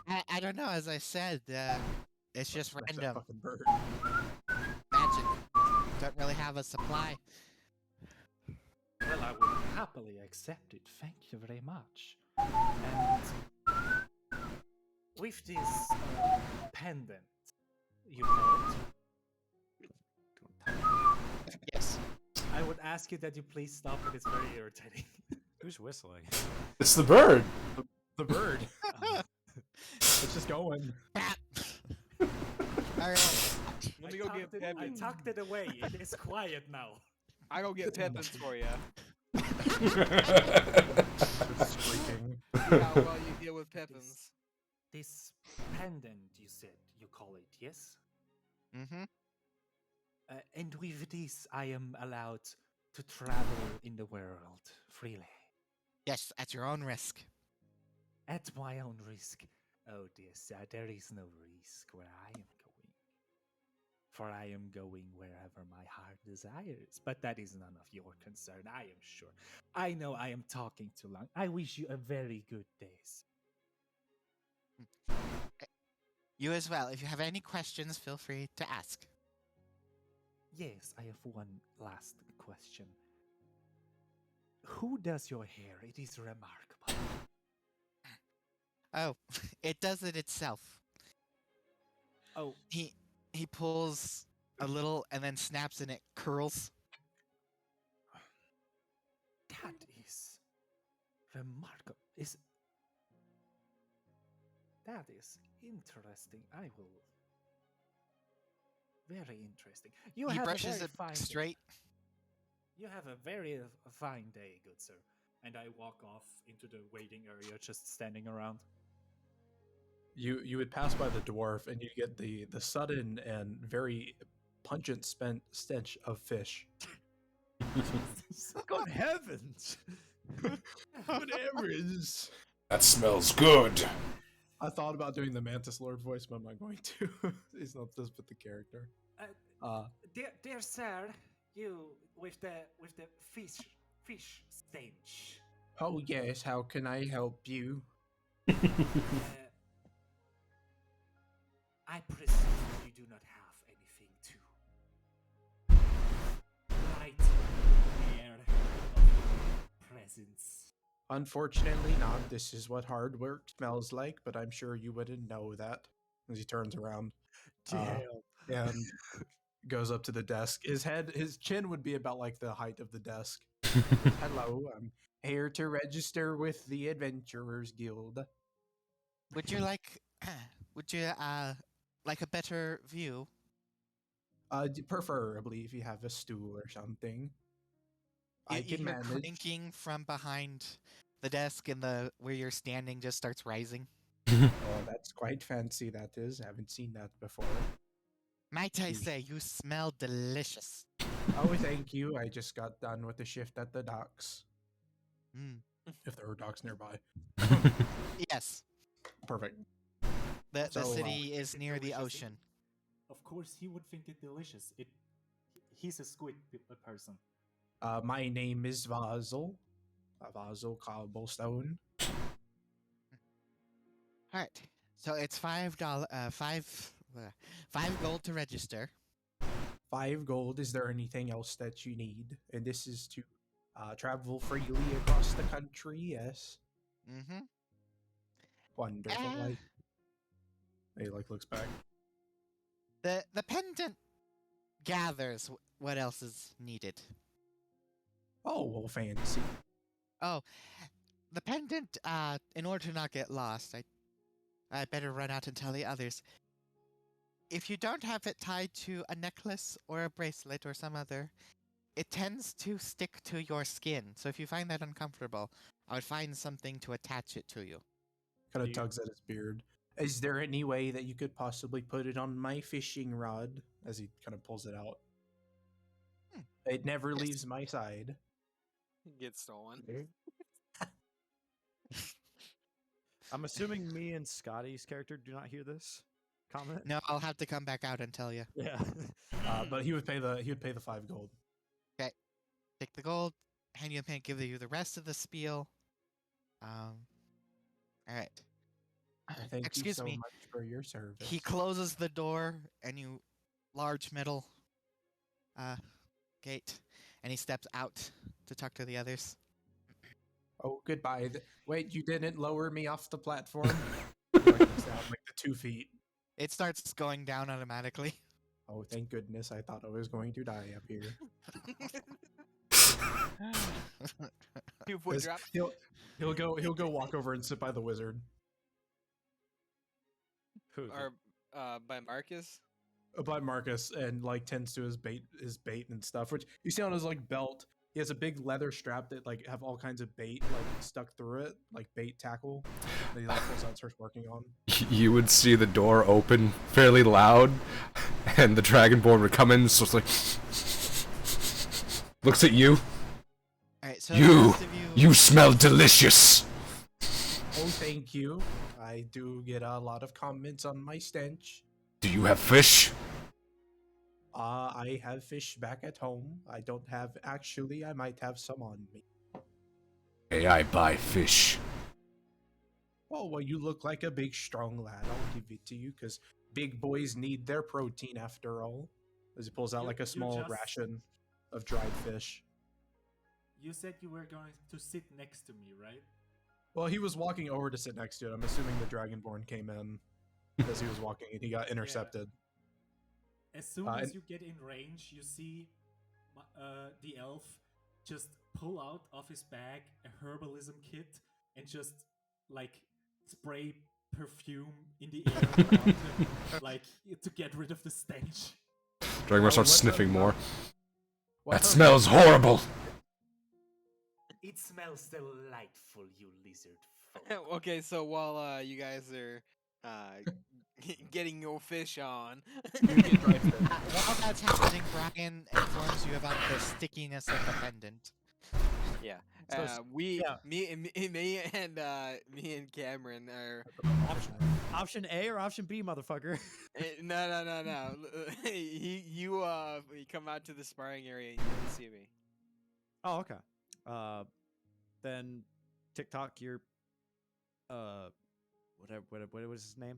that? I don't know, as I said, it's just Smash that random. fucking bird. Magic. Don't really have a supply. Well, I will happily accept it. Thank you very much. And with this pendant, you call it, Yes. I would ask you that you please stop. It is very irritating. Who's whistling? It's the bird. The bird. It's just going. Alright. Let me go get I Pepins. tucked it away. It is quiet now. I go get Pepins for you. Just squeaking. How well you deal with Pepins. This pendant, you said you call it, yes? Mm-hmm. And with this, I am allowed to travel in the world freely. Yes, at your own risk. At my own risk. Oh dear sir, there is no risk where I am going. For I am going wherever my heart desires. But that is none of your concern, I am sure. I know I am talking too long. I wish you a very good day, sir. You as well. If you have any questions, feel free to ask. Yes, I have one last question. Who does your hair? It is remarkable. Oh, it does it itself. Oh, He pulls a little and then snaps and it curls. that is remarkable. That is interesting. I will. Very interesting. You He have a brushes very it fine straight. You have a very fine day, good sir. And I walk off into the waiting area, just standing around. You would pass by the dwarf and you get the sudden and very pungent stench of fish. Good heavens! Whatever it is. That smells good. I thought about doing the Mantis Lord voice, but I'm not going to. It's not this, but the character. Dear sir, you with the fish stench. Oh yes, how can I help you? I presume you do not have anything to light the air of your presence. Unfortunately not. This is what hard work smells like, but I'm sure you wouldn't know that. As he turns around. And goes up to the desk. His chin would be about like the height of the desk. Hello, I'm here to register with the Adventurers Guild. Would you like like a better view? Preferably if you have a stool or something. You, I you can hear manage. clinking from behind the desk, and the where you're standing just starts rising. Oh, that's quite fancy, that is. Haven't seen that before. Might I say, you smell delicious. Oh, thank you. I just got done with the shift at the docks. Mm. If there were docks nearby. Yes, Perfect. the So, city is near the delicious? ocean. Of course, he would think it delicious. He's a squid person. My name is Vazel. Vazel Cobblestone. All right, so it's $5, five gold to register. 5 gold. Is there anything else that you need? And this is to travel freely across the country, yes. Mm-hmm. Wonderful. He looks back. The pendant gathers what else is needed. Oh, well, fancy. Oh, the pendant. In order to not get lost, I better run out and tell the others. If you don't have it tied to a necklace or a bracelet or some other, it tends to stick to your skin. So if you find that uncomfortable, I would find something to attach it to you. Kind of You- tugs at his beard. Is there any way that you could possibly put it on my fishing rod? As he kind of pulls it out. It never Yes. leaves my side. Gets stolen. I'm assuming me and Scotty's character do not hear this comment. No, I'll have to come back out and tell you. Yeah. But he would pay the 5 gold. Take the gold, hand you a pen, give you the rest of the spiel. All right. Thank Excuse you so me. much for your service. He closes the door, and you large metal gate, and he steps out to talk to the others. Oh, goodbye. Wait, you didn't lower me off the platform? He looks down like the 2 feet. It starts going down automatically. Oh, thank goodness. I thought I was going to die up here. 2-foot As drop. He'll go walk over and sit by the wizard. Who? Or by Marcus. By Marcus, and like tends to his bait and stuff, which you see on his like belt. He has a big leather strap that like have all kinds of bait like stuck through it, like bait tackle that he like pulls out and starts working on. You would see the door open fairly loud, and the Dragonborn would come in, so it's like looks at you. All right, so the You, rest of you smell delicious. Oh, thank you. I do get a lot of comments on my stench. Do you have fish? I have fish back at home. I don't have actually. I might have some on me. May I buy fish? Oh, well, you look like a big, strong lad. I'll give it to you, because big boys need their protein after all. As he pulls out You- like a you small just- ration of dried fish. You said you were going to sit next to me, right? Well, he was walking over to sit next to it. I'm assuming the Dragonborn came in as he was walking and he got intercepted. As soon and- as you get in range, you see the elf just pull out of his bag a herbalism kit and just like spray perfume in the air around him, like to get rid of the stench. Dragmar starts what sniffing the- more. What That the- smells horrible. It smells delightful, you lizard folk. Okay, so while you guys are getting your fish on, While that's happening, Brian informs you about the stickiness of the pendant. yeah, So s- we, yeah. me and Cameron are. Option A or option B, motherfucker. No. You come out to the sparring area and you don't see me. Oh, okay. Then TikTok, you're what was his name?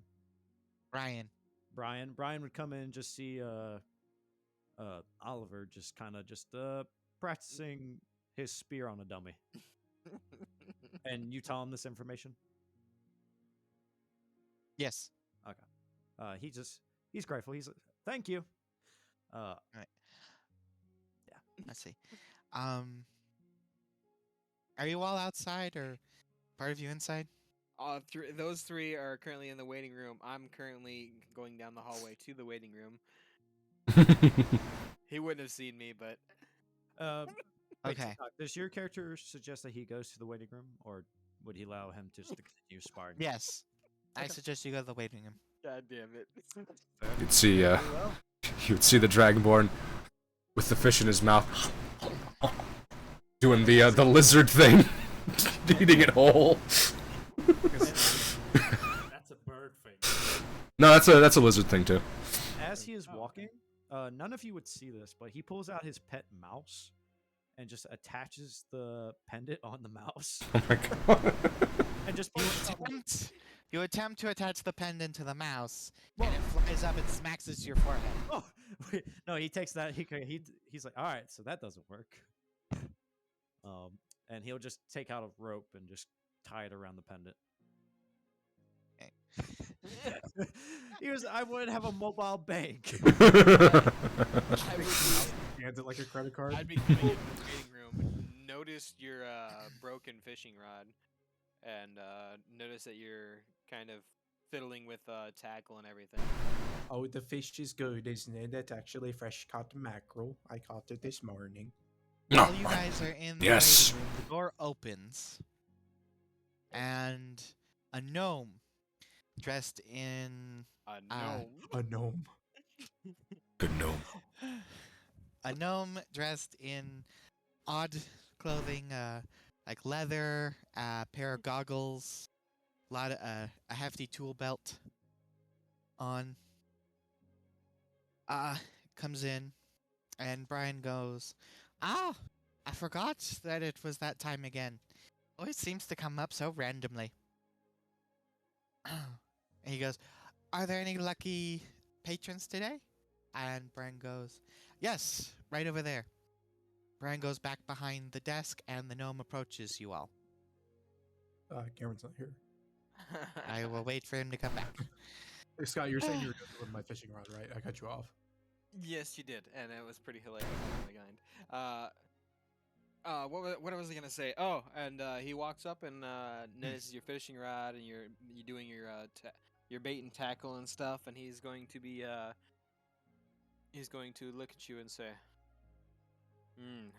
Brian. Brian. Brian would come in and just see Oliver just kind of just practicing his spear on a dummy. And you tell him this information? Yes. He's grateful. He's thank you. Let's see. Are you all outside or part of you inside? Those three are currently in the waiting room. I'm currently going down the hallway to the waiting room. He wouldn't have seen me, but Wait, Okay. TikTok, does your character suggest that he goes to the waiting room, or would he allow him just to continue sparring? Yes. I Okay. suggest you go to the waiting room. God damn it. You'd see, you would see the Dragonborn with the fish in his mouth, doing the lizard thing, eating it whole. That's a bird thing. No, that's a lizard thing too. As he is Oh, okay. walking, none of you would see this, but he pulls out his pet mouse and just attaches the pendant on the mouse Oh my god. and just You attempt to attach the pendant to the mouse, and it flies up and smacks it to your forehead. Oh, wait, no, he takes that. He's like, all right, so that doesn't work. And he'll just take out a rope and just tie it around the pendant. I would have a mobile bank. I would Hands it like a credit card. I'd be coming into the waiting room, noticed your broken fishing rod, and noticed that you're kind of fiddling with tackle and everything. Oh, the fish is good, isn't it? That's actually fresh caught mackerel. I caught it this morning. No. While you guys are in the Yes. waiting room, the door opens, and a gnome dressed in No. A gnome. Good gnome. a gnome dressed in odd clothing, like leather, a pair of goggles, a hefty tool belt on. Comes in, and Brian goes, "Ah, I forgot that it was that time again. Always seems to come up so randomly." And he goes, "Are there any lucky patrons today?" And Brian goes, "Yes, right over there." Brian goes back behind the desk, and the gnome approaches you all. Cameron's not here. I will wait for him to come back. Hey, Scott, you're saying you were doing my fishing rod, right? I cut you off. Yes, you did, and it was pretty hilarious on the kind. What was I gonna say? Oh, and he walks up and notices your fishing rod, and you're doing your bait and tackle and stuff, and he's going to look at you and say,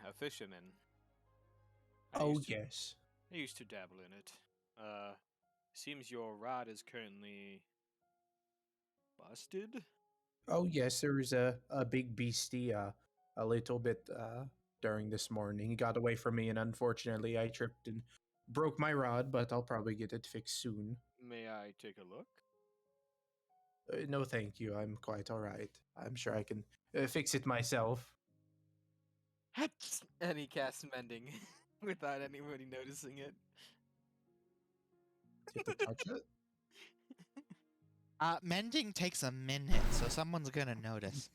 a fisherman. Oh, yes. I used to dabble in it. Seems your rod is currently busted. Oh, yes, there was a big beastie a little bit during this morning. He got away from me, and unfortunately, I tripped and broke my rod, but I'll probably get it fixed soon. May I take a look? No, thank you. I'm quite all right. I'm sure I can fix it myself. And he casts mending without anybody noticing it. You have to touch it? Mending takes a minute, so someone's gonna notice.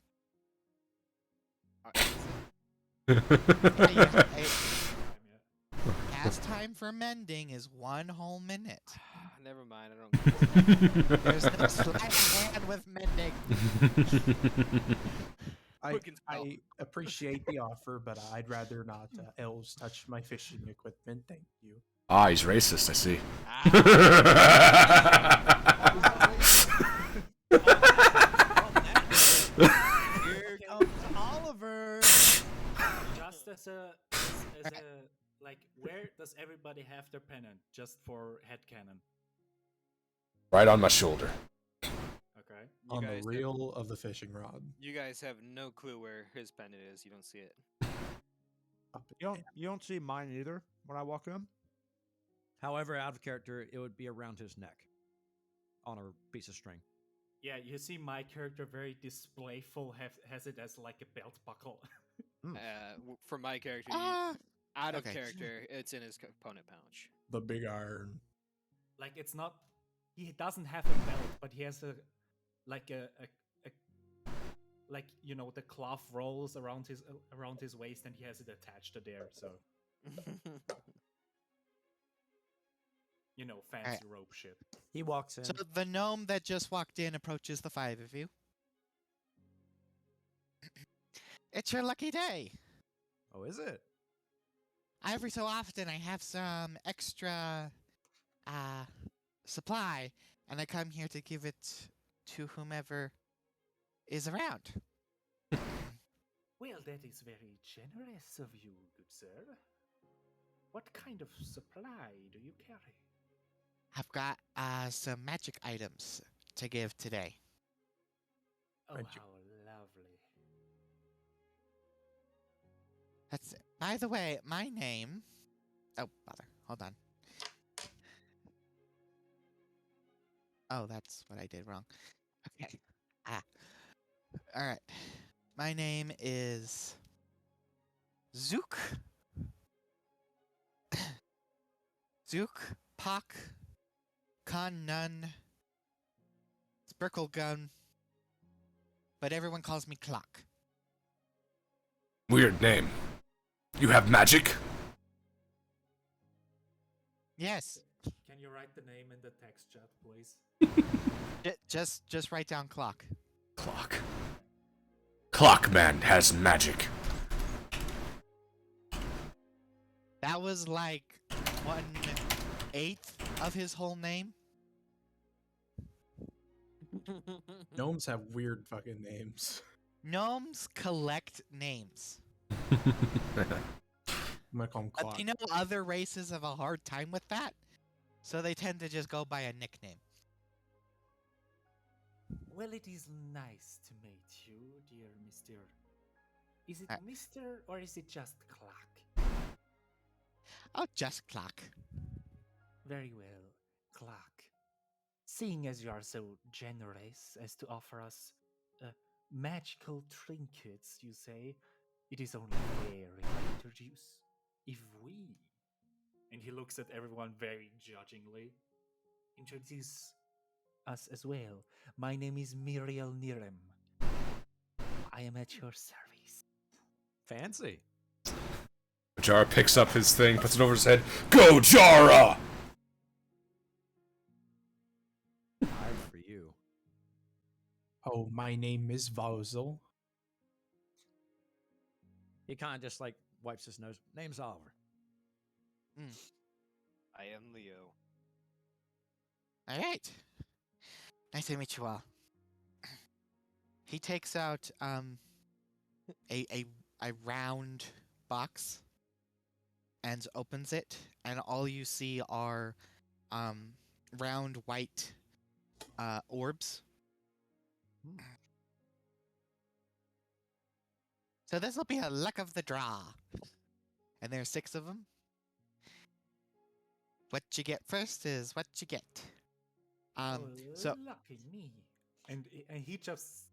Yeah, cast time for mending is 1 whole minute. Never mind, I don't. There's no sleight of hand with mending. Quick and spell. I appreciate the offer, but I'd rather not elves touch my fishing equipment. Thank you. Ah, he's racist, I see. Here comes Oliver. Just as a like, where does everybody have their pennant? Just for headcanon. Right on my shoulder. Okay. You On the guys reel of the fishing rod. You guys have no clue where his pendant is. You don't see it. Up You don't see mine either when I walk in. However, out of character, it would be around his neck, on a piece of string. Yeah, you see my character very displayful has it as like a belt buckle. For my character, out of okay. character, it's in his component pouch. the big iron. Like, it's not, he doesn't have a belt, but he has a like like, you know, the cloth rolls around his waist and he has it attached to there, so you know, fancy rope shit. He walks in. So the gnome that just walked in approaches the five of you. It's your lucky day. Oh, is it? Every so often I have some extra supply, and I come here to give it to whomever is around. Well, that is very generous of you, good sir. What kind of supply do you carry? I've got some magic items to give today. Oh, Magic. how lovely. That's it. By the way, my name. Oh, bother. Hold on. Oh, that's what I did wrong. Okay. All right. My name is Zook. Zook Pak Kan Nun Sprickle Gun. But everyone calls me Clock. Weird name. You have magic? Yes. Can you write the name in the text chat, please? Just write down Clock. Clock. Clockman has magic. That was like 1/8 of his whole name. Gnomes have weird fucking names. Gnomes collect names. I'm gonna call him But Clock. you know other races have a hard time with that, so they tend to just go by a nickname. Well, it is nice to meet you, dear Mr. Is it Uh, Mr. or is it just Clark? Oh, just Clock. Very well, Clark. Seeing as you are so generous as to offer us magical trinkets, you say, it is only fair if I introduce. If we, and he looks at everyone very judgingly, introduce us as well. My name is Miriel Nirem. I am at your service. Fancy. Jara picks up his thing, puts it over his head. Go, Jara! I remember you. Oh, my name is Vausel. He kind of just like wipes his nose. Name's Oliver. I am Leo. All right. Nice to meet you all. He takes out a round box and opens it, and all you see are round white orbs. So this will be a luck of the draw. And there's 6 of them. What you get first is what you get. So lucky me. And he just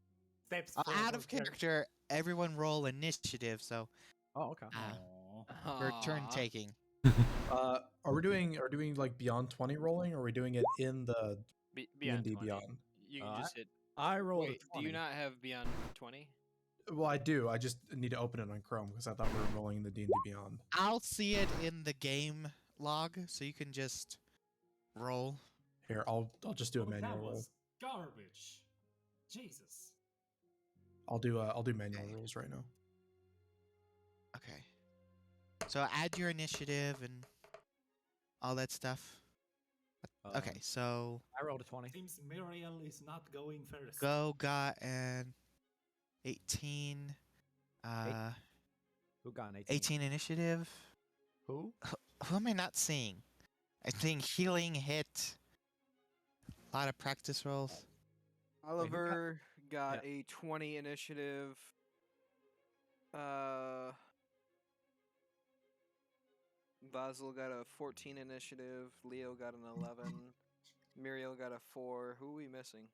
steps out forward of very- character, everyone roll initiative. So Oh, okay. Aw. for turn Aw. taking. Are we doing like beyond 20 rolling, or are we doing it in the Beyond D&D 20. Beyond? You can Uh, just hit. I rolled Wait, a do 20. you not have Beyond 20? Well, I do. I just need to open it on Chrome because I thought we were rolling the D&D Beyond. I'll see it in the game log, so you can just roll. Here, I'll just do a Oh, manual that roll. was garbage. Jesus. I'll do manual Okay. rules right now. Okay. So add your initiative and all that stuff. Okay, so I rolled a 20. Seems Muriel is not going first. Go got an 18. Who got an 18? 18 initiative. Who? Who am I not seeing? I think healing hit. A lot of practice rolls. Oliver got Yeah. a 20 initiative. Basil got a 14 initiative. Leo got an 11. Muriel got a 4. Who are we missing?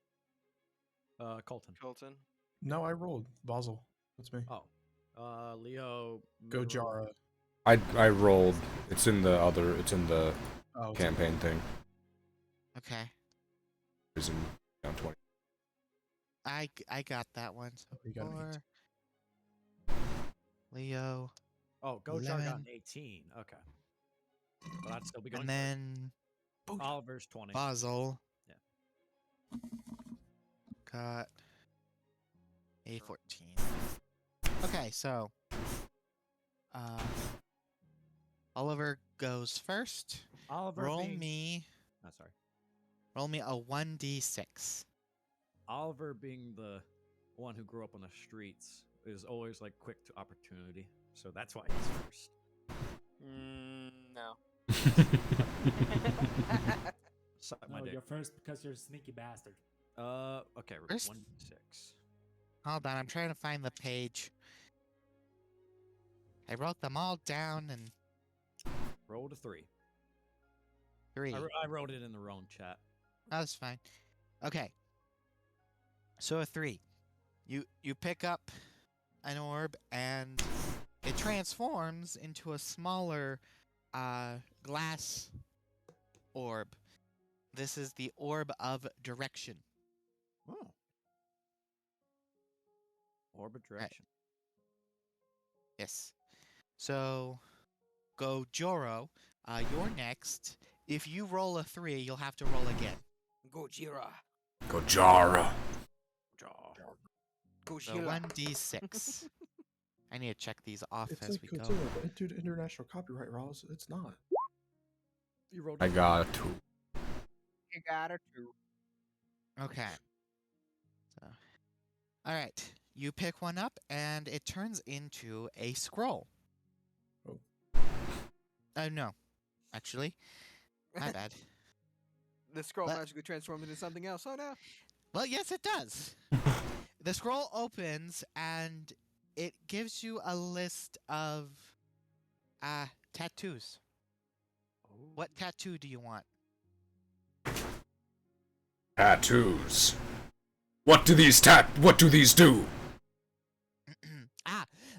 Colton. Colton. No, I rolled Basel. That's me. Oh. Leo. Go Miro- Jara. I rolled. It's in the Oh, it's campaign thing. Okay. It's in down 20. I got that one. So You got an 4. Leo. Oh, Gojar got 11. an 18. Okay. But I'd still be going And then Oliver's 20. Basil. Yeah. Got a 14. Okay, so Oliver goes first. Oliver Roll being... me Oh, sorry. a 1d6. Oliver being the one who grew up on the streets is always like quick to opportunity. So that's why he's first. No. Suck my No, dick. you're first because you're a sneaky bastard. Okay, First- 1d6. Hold on, I'm trying to find the page. I wrote them all down and Rolled a 3. 3. I wrote it in the wrong chat. That's fine. Okay. So a 3. You pick up an orb and it transforms into a smaller glass orb. This is the orb of direction. Oh. Orbit direction. Yes. So go Joro. You're next. If you roll a 3, you'll have to roll again. Gojira. Gojara. So Gojira. 1d6. I need to check these off It's as like we go. Godzilla, dude, international copyright, Ross. It's not. You rolled I got a 2. You got her too. Okay. So, all right. You pick one up, and it turns into a scroll. Oh. No. Actually, my bad. The scroll Let- magically transformed into something else. Oh no. Well, yes, it does. The scroll opens, and it gives you a list of tattoos. What tattoo do you want? Tattoos. What do these do?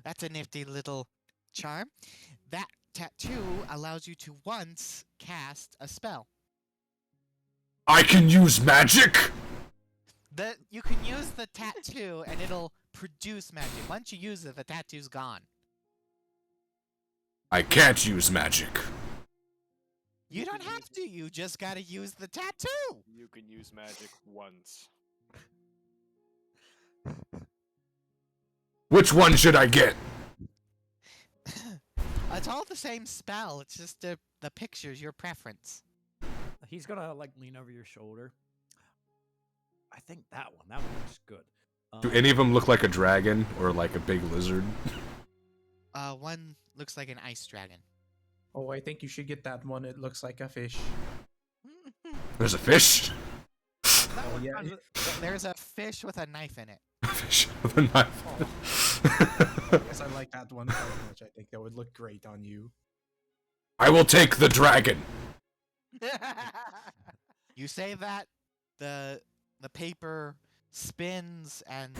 That's a nifty little charm. That tattoo allows you to once cast a spell. I can use magic? You can use the tattoo and it'll produce magic. Once you use it, the tattoo's gone. I can't use magic. You don't have to. You just gotta use the tattoo. You can use magic once. Which one should I get? It's all the same spell. It's just the picture's your preference. He's gonna like lean over your shoulder. I think that one looks good. Do any of them look like a dragon or like a big lizard? One looks like an ice dragon. Oh, I think you should get that one. It looks like a fish. There's a fish? Oh, yeah. There's a fish with a knife in it. A fish with a knife. I guess I like that one very much. I think that would look great on you. I will take the dragon. You say that, the paper spins and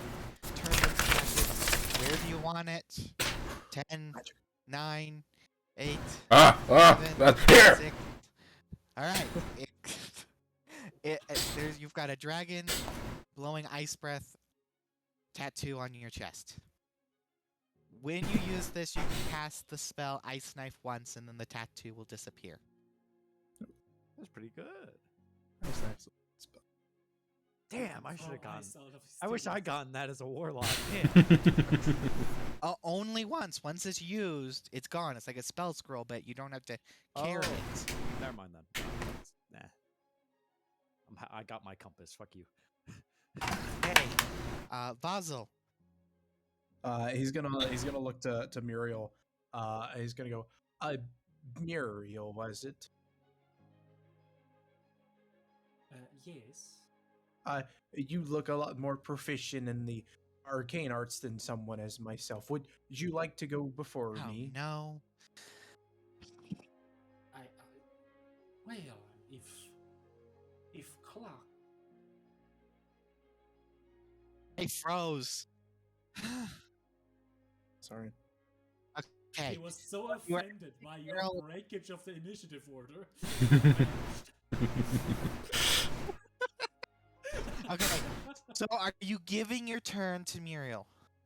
turns into magic. Where do you want it? 10, 9, 8, 7, Here! 6. All right. You've got a dragon blowing ice breath tattoo on your chest. When you use this, you can cast the spell Ice Knife once, and then the tattoo will disappear. That's pretty good. That's nice. Damn, I should have From gotten. ice out of his I wish I teeth. gotten that as a warlock. Damn. Only once. Once it's used, it's gone. It's like a spell scroll, but you don't have to carry Oh. it. Never mind then. Nah. I got my compass. Fuck you. Hey, Basil. He's gonna look to Muriel. He's gonna go. Muriel, was it? Yes. You look a lot more proficient in the arcane arts than someone as myself. Would you like to go before Oh me? no. Well, if Clark. He froze. Sorry. Okay. He was so You are- offended by your Girl. breakage of the initiative order. Okay. So are you giving your turn to Muriel?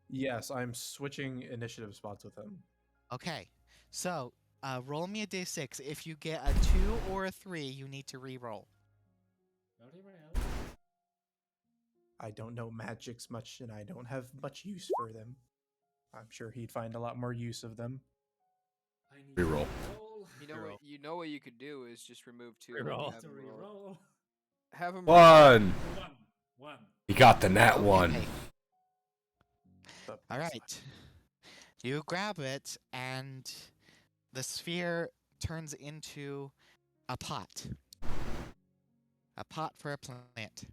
Yes, I'm switching initiative spots with him. Okay. So roll me a d6. If you get a 2 or a 3, you need to re-roll. Very well. I don't know magics much, and I don't have much use for them. I'm sure he'd find a lot more use of them. I need Reroll. to roll. You know what you could do is just remove 2. and Reroll. have To him roll. reroll. Have him One. One. He got the nat one. Okay. But All right. You grab it, and the sphere turns into a pot. A pot for a plant.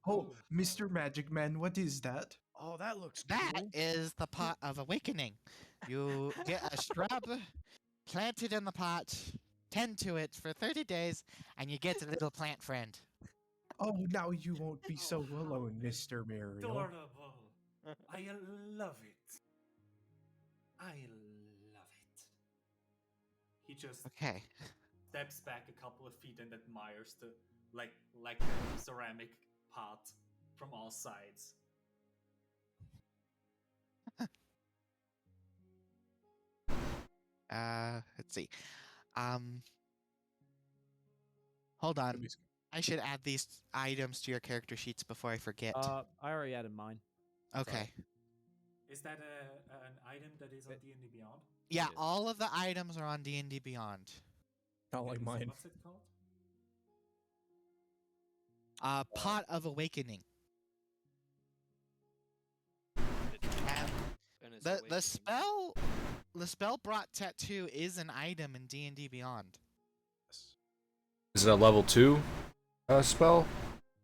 Oh, Mr. Magic Man, what is that? Oh, that looks That cool. is the pot of awakening. You get a shrub, plant it in the pot, tend to it for 30 days, and you get a little plant friend. Oh, now you won't be so Oh, how alone, Mr. Muriel. Adorable. I love it. I love it. He just Okay. steps back a couple of feet and admires the like a ceramic pot from all sides. Let's see. Hold on. I should add these items to your character sheets before I forget. I already added mine. Okay. Is that an item that is on D&D Beyond? Yeah, Yes. all of the items are on D&D Beyond. Not like Okay, so mine. what's it called? Pot of Awakening. and it's The awakening. spell brought tattoo is an item in D&D Beyond. Is it a level 2 spell?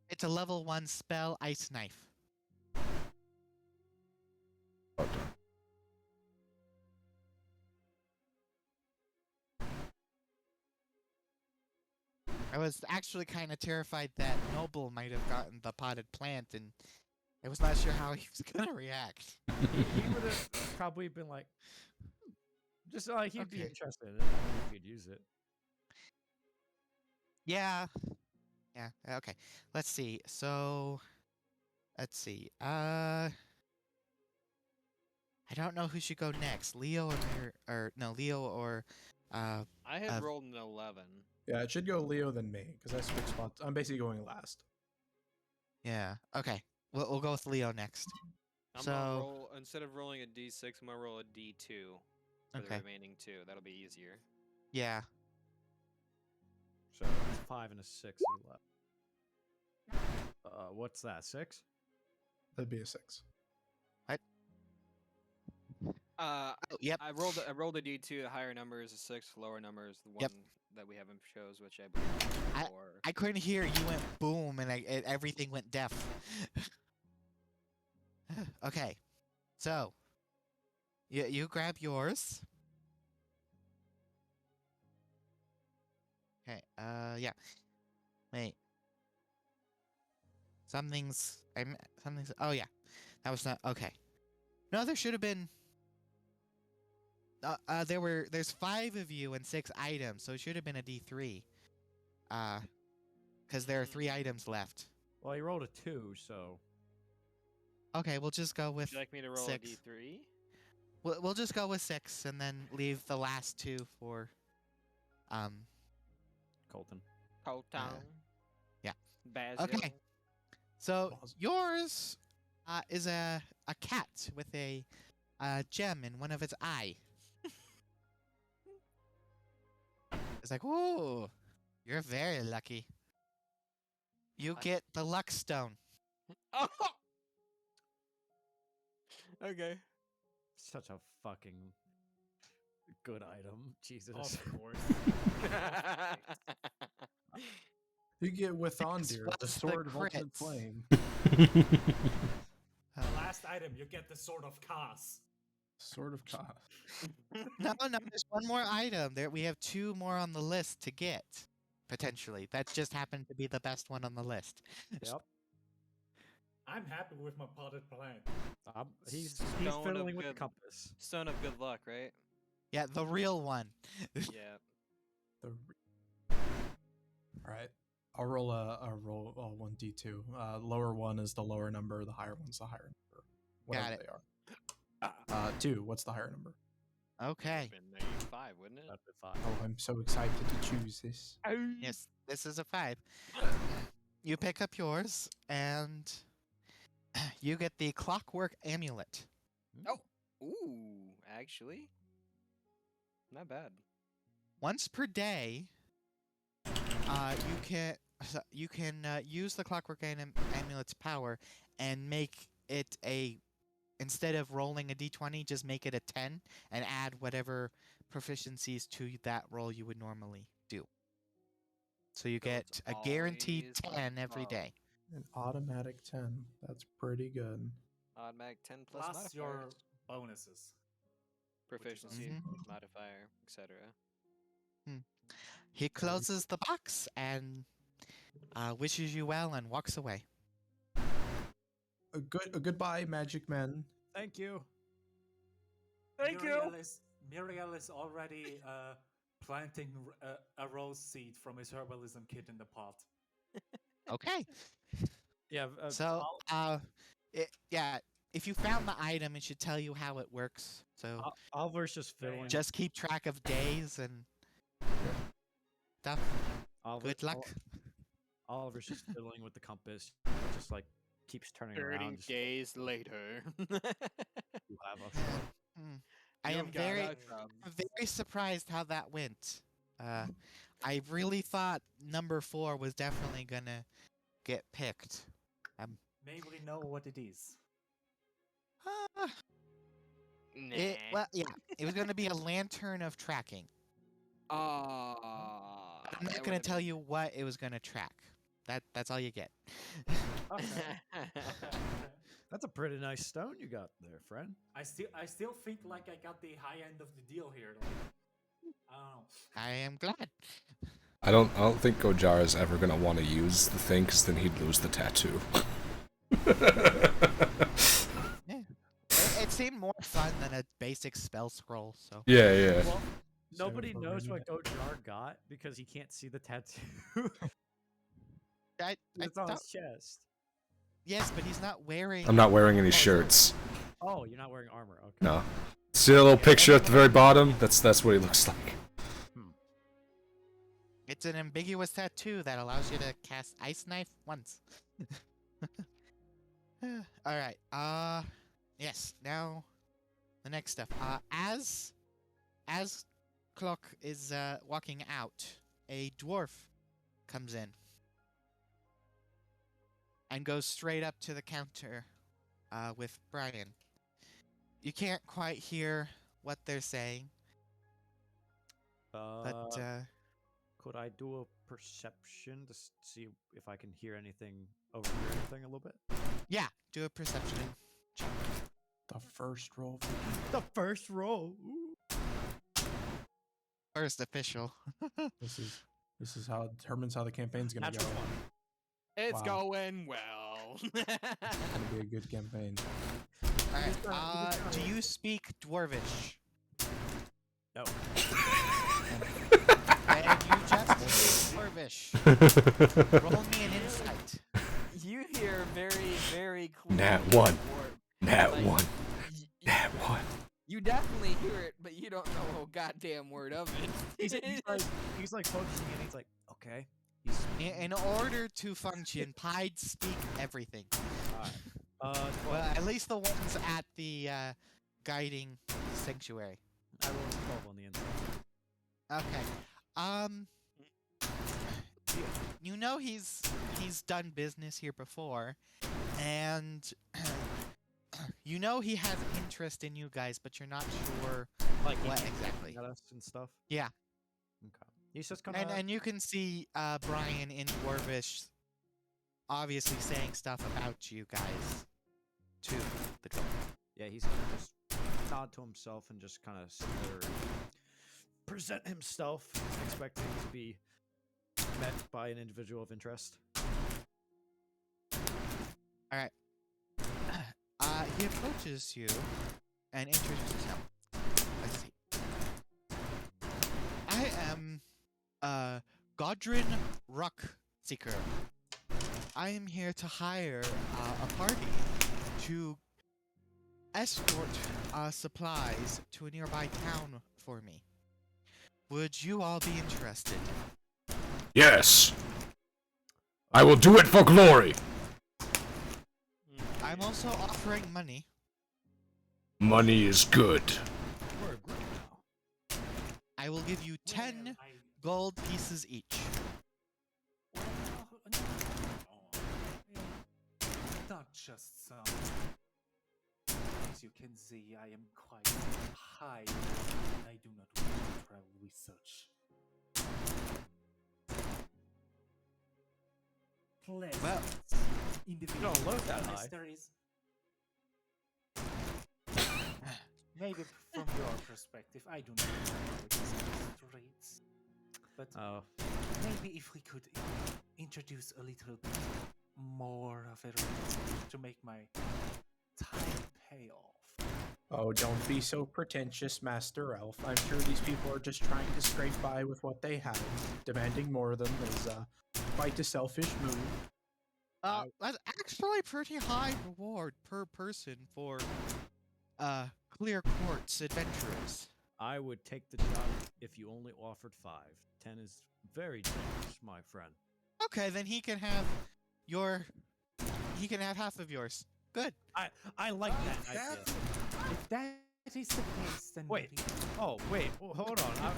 It's a level 1 spell, Ice Knife. I was actually kind of terrified that Noble might have gotten the potted plant, and I was not sure how he was gonna react. He would have probably been like, just like he'd be Okay. interested in it. I don't know if he'd use it. Yeah. Yeah. Okay. Let's see. So, let's see. I don't know who should go next, Leo or no, Leo or I had Uh, rolled an 11. Yeah, it should go Leo than me, because I switched spots. I'm basically going last. yeah. Okay. We'll go with Leo next. I'm So- gonna roll instead of rolling a D6. I'm gonna roll a D2 for the Okay. remaining 2. That'll be easier. Yeah. So that's 5 and a 6 are left. What's that? 6? That'd be a 6. Uh, Oh, yep. I rolled a D2. The higher number is a 6. Lower number is the one Yep. that we haven't chose, which I believe is 4. I couldn't hear. You went boom, and everything went deaf. Okay. So, you grab yours. Okay. Yeah. Wait. Something's. Something's. Oh yeah. That was not okay. No, there should have been. There's 5 of you and 6 items, so it should have been a D3. Because there are 3 items left. Well, he rolled a 2, so Okay, we'll just go with Would you like me to roll 6. a D3? We'll just go with 6 and then leave the last 2 for Colton. Colton. Basil. Okay. So Awesome. yours is a cat with a gem in one of its eye. It's like, whoa, you're very lucky. You What? get the luck stone. Oh. Okay. Such a fucking good item. Jesus. Of course. You get with Ondir, the plus the sword of ultimate crits. flame. The last item, you get the Sword of Kas. Sword of Ka. No, there's one more item. There, we have 2 more on the list to get potentially. That just happened to be the best one on the list. Yep. I'm happy with my potted plant. He's Stone of fiddling with the good- compass. Stone of good luck, right? Yeah, the real one. Yeah. All right. I'll roll a 1d2. Lower one is the lower number. The higher one's the higher number. Whatever it. they are. 2. What's the higher number? Okay. Been a 5, wouldn't it? That'd be fine. Oh, I'm so excited to choose this. Yes, this is a 5. You pick up yours, and you get the clockwork amulet. Ooh, actually, not bad. Once per day, you can use the clockwork amulet's power and make it instead of rolling a d20, just make it a 10 and add whatever proficiencies to that roll you would normally do. So you So get it's a guaranteed always 10 every above. day. An automatic 10. That's pretty good. Automatic 10 plus Plus modifiers. your bonuses. Proficiency, Mhm. modifier, etc. He closes the box and wishes you well and walks away. A goodbye, magic men. Thank you. Muriel is already planting a rose seed from his herbalism kit in the pot. Okay. Yeah. So, if you found the item, it should tell you how it works. So Oliver's just fiddling. just keep track of days and stuff. Good luck. Oliver's just fiddling with the compass. Just like keeps turning 30 around. Just, days later. you have a Hmm. I You am got very, that job. very surprised how that went. I really thought number 4 was definitely gonna get picked. May we know what it is? Nah. It was gonna be a lantern of tracking. I'm not gonna tell you what it was gonna track. That's all you get. That's a pretty nice stone you got there, friend. I still think like I got the high end of the deal here. Like, I don't know. I am glad. I don't think Gojar is ever gonna want to use the thing, because then he'd lose the tattoo. Yeah. It seemed more fun than a basic spell scroll. So Yeah. Well, So nobody for knows Renee- what Gojar got because he can't see the tattoo. It's on his chest. yes, but he's not wearing. I'm not wearing any shirts. Oh, you're not wearing armor. Okay. No. See a little picture at the very bottom? That's what he looks like. It's an ambiguous tattoo that allows you to cast Ice Knife once. All right. Yes. Now, the next stuff. As Clock is walking out, a dwarf comes in and goes straight up to the counter with Brian. You can't quite hear what they're saying, but Could I do a perception to see if I can hear anything, overhear anything a little bit? yeah, do a perception check. The first roll. The first roll. Ooh. First official. This is how it determines how the campaign's gonna Natural go. one. It's Wow. going well. It's gonna be a good campaign. All right. Do you speak Dwarvish? No. And you just speak Dwarvish. Roll me an insight. You hear very, very clearly. Nat 1. or- Nat like, 1. y- y- Nat 1. You definitely hear it, but you don't know a goddamn word of it. He's like focusing and he's like, okay, he's In order to function, pies speak everything. Alright. Well, at least the ones at the guiding sanctuary. I rolled a 12 on the inside. Okay. You know he's done business here before, and you know he has interest in you guys, but you're not sure Like what exactly. at us and stuff. Yeah. Okay. He's just kind of. And you can see Brian in Dwarvish obviously saying stuff about you guys to the dwarf. Yeah, he's gonna just nod to himself and just kind of sit there and present himself, expecting to be met by an individual of interest. Alright. He approaches you and introduces himself. Let's see. I am Godrin Ruckseeker. I am here to hire a party to escort supplies to a nearby town for me. Would you all be interested? Yes. I will do it for glory. I'm also offering money. Money is good. We're a group now. I will give you 10 gold pieces each. Not just some. As you can see, I am quite high, and I do not want to travel with such. Pleasant Well, individual. don't look that Unless high. there is. Maybe from your perspective, I do not know these streets. But Oh, maybe if we could introduce a little bit more of it to make my time pay off. Oh, don't be so pretentious, Master Elf. I'm sure these people are just trying to scrape by with what they have. Demanding more of them is quite a selfish move. That's actually pretty high reward per person for Clear Quartz adventurers. I would take the job if you only offered 5. 10 is very generous, my friend. Okay, then he can have half of yours. Good. I like that idea. If that is the case, then Wait. maybe- Oh, wait. Hold on.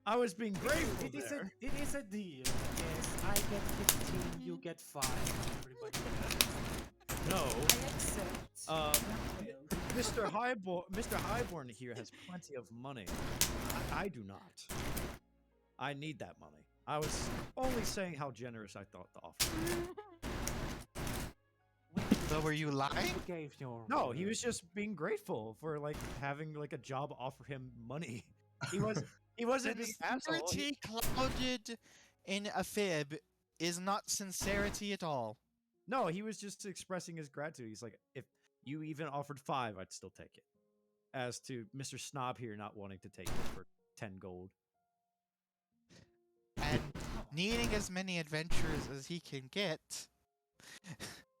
I was being grateful It is there. it is a deal. Yes, I get 15, you get 5. Everybody. No. I accept. Uh, Well, Mr. Highborn here has plenty of money. I do not. I need that money. I was only saying how generous I thought the offer was. So were you lying? you gave your No, he word. was just being grateful for like having like a job offer him money. He wasn't being asshole. Sincerity clouded in a fib is not sincerity at all. No, he was just expressing his gratitude. He's like, if you even offered 5, I'd still take it. As to Mr. Snob here not wanting to take it for 10 gold. And needing as many adventures as he can get,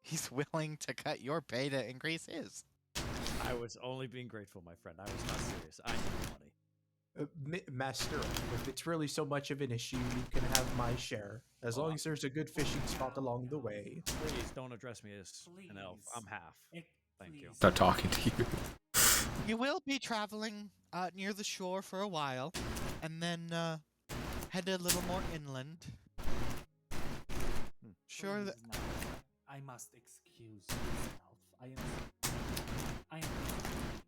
he's willing to cut your pay to increase his. I was only being grateful, my friend. I was not serious. I need money. Master Elf, if it's really so much of an issue, you can have my share. As long as there's a good fishing spot along the way. Please don't address me as an elf. I'm half. Thank you. Start talking to you. You will be traveling near the shore for a while, and then head a little more inland. Sure that. Please, now, I must excuse myself. I am not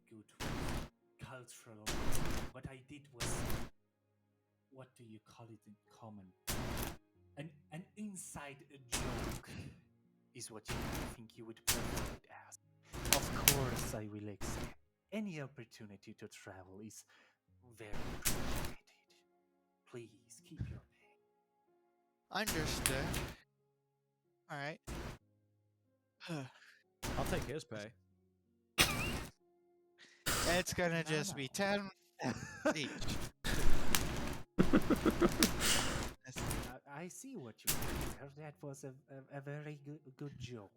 good with cultural. What I did was, what do you call it in common? An inside joke is what you think you would prefer it as. Of course, I will accept. Any opportunity to travel is very appreciated. Please keep your pay. Understood. Alright. I'll take his pay. It's gonna just be 10 each. I see what you did there. That was a very good joke.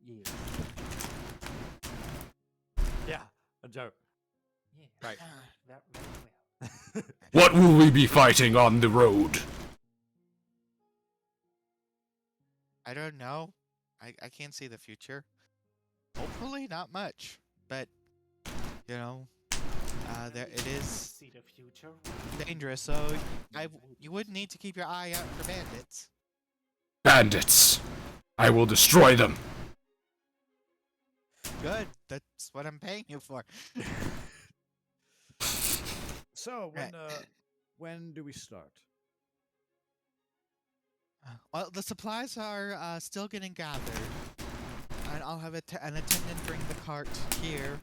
Yes. Yeah, a joke. Yeah. Right. Very well. What will we be fighting on the road? I don't know. I can't see the future. Hopefully not much, but you know, there it is See the future. dangerous. So you would need to keep your eye out for bandits. Bandits! I will destroy them! Good. That's what I'm paying you for. So Right. when do we start? Well, the supplies are still getting gathered, and I'll have an attendant bring the cart here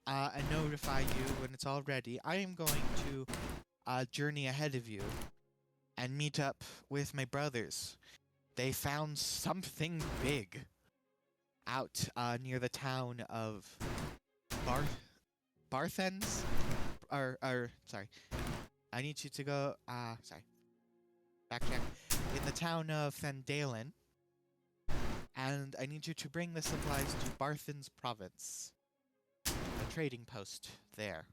and notify you when it's all ready. I am going to journey ahead of you and meet up with my brothers. They found something big out near the town of Barthens. Sorry. I need you to go. Sorry. Backtrack. In the town of Phandelver, and I need you to bring the supplies to Barthen's province, a trading post there.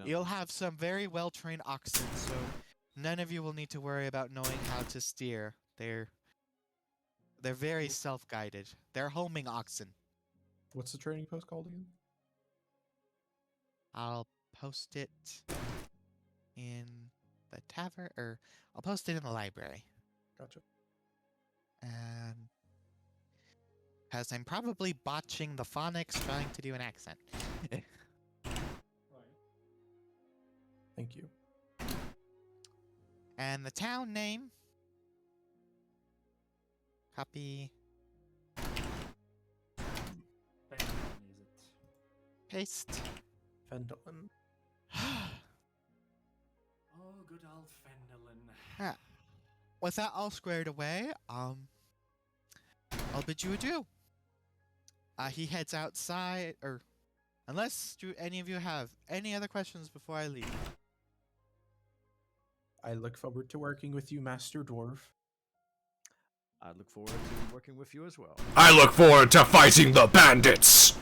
You'll have some very well-trained oxen, so none of you will need to worry about knowing how to steer. They're very self-guided. They're homing oxen. What's the trading post called again? I'll post it in the tavern, or I'll post it in the library. Gotcha. And because I'm probably botching the phonics trying to do an accent. Thank you. And the town name. Copy. Phandelver, is it? Paste. Phandelver. Oh, good old Phandelver. With that all squared away, I'll bid you adieu. He heads outside, or unless any of you have any other questions before I leave. I look forward to working with you, Master Dwarf. I look forward to working with you as well. I look forward to fighting the bandits!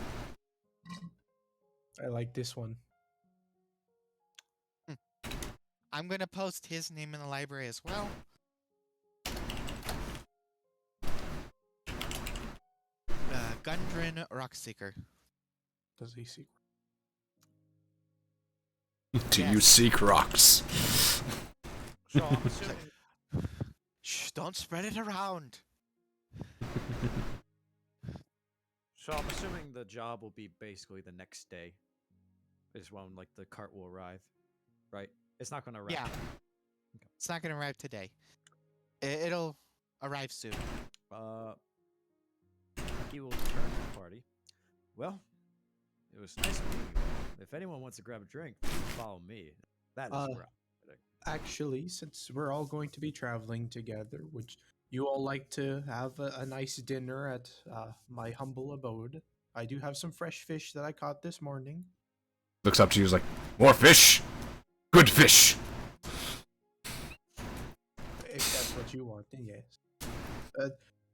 I like this one. I'm gonna post his name in the library as well. Gundren Rockseeker. Does he seek? Do you Yes. seek rocks? So I'm assuming Shh! Don't spread it around. the job will be basically the next day. Is when like the cart will arrive, right? It's not going to arrive. Yeah. It's not gonna arrive today. It'll arrive soon. He will return to the party. Well, it was nice meeting you. If anyone wants to grab a drink, follow me. That is where I'm heading. Actually, since we're all going to be traveling together, would you all like to have a nice dinner at my humble abode? I do have some fresh fish that I caught this morning. Looks up to you, is like, more fish? Good fish! If that's what you want, then yes.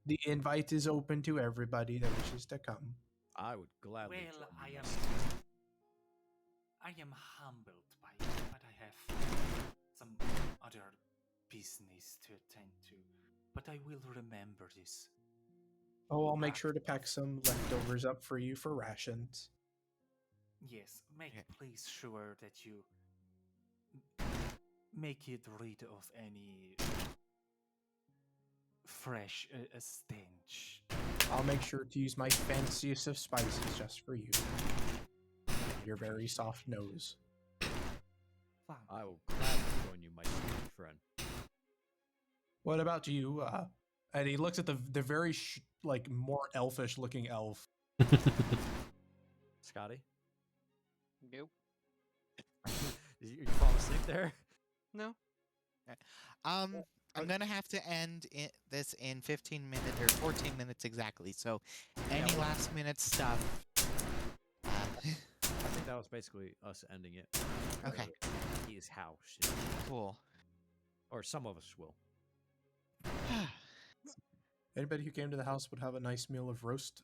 The invite is open to everybody that wishes to come. I would gladly. Well, join I you am. myself. I am humbled by it, but I have some other business to attend to. But I will remember this. Oh, I'll make Ah, sure to pack some leftovers up for you for rations. Yes, make Okay. please sure that you make it rid of any fresh stench. I'll make sure to use my fanciest of spices just for you. Your very soft nose. Fine. I will gladly join you, my sweet friend. What about you? And he looks at the very more elfish looking elf. Scotty, Nope. you fall asleep there? No. I'm gonna have to end this in 15 minutes or 14 minutes exactly. So, any well- last minute stuff. I think that was basically us ending it. Okay. His house, Cool. or some of us will. Anybody who came to the house would have a nice meal of roast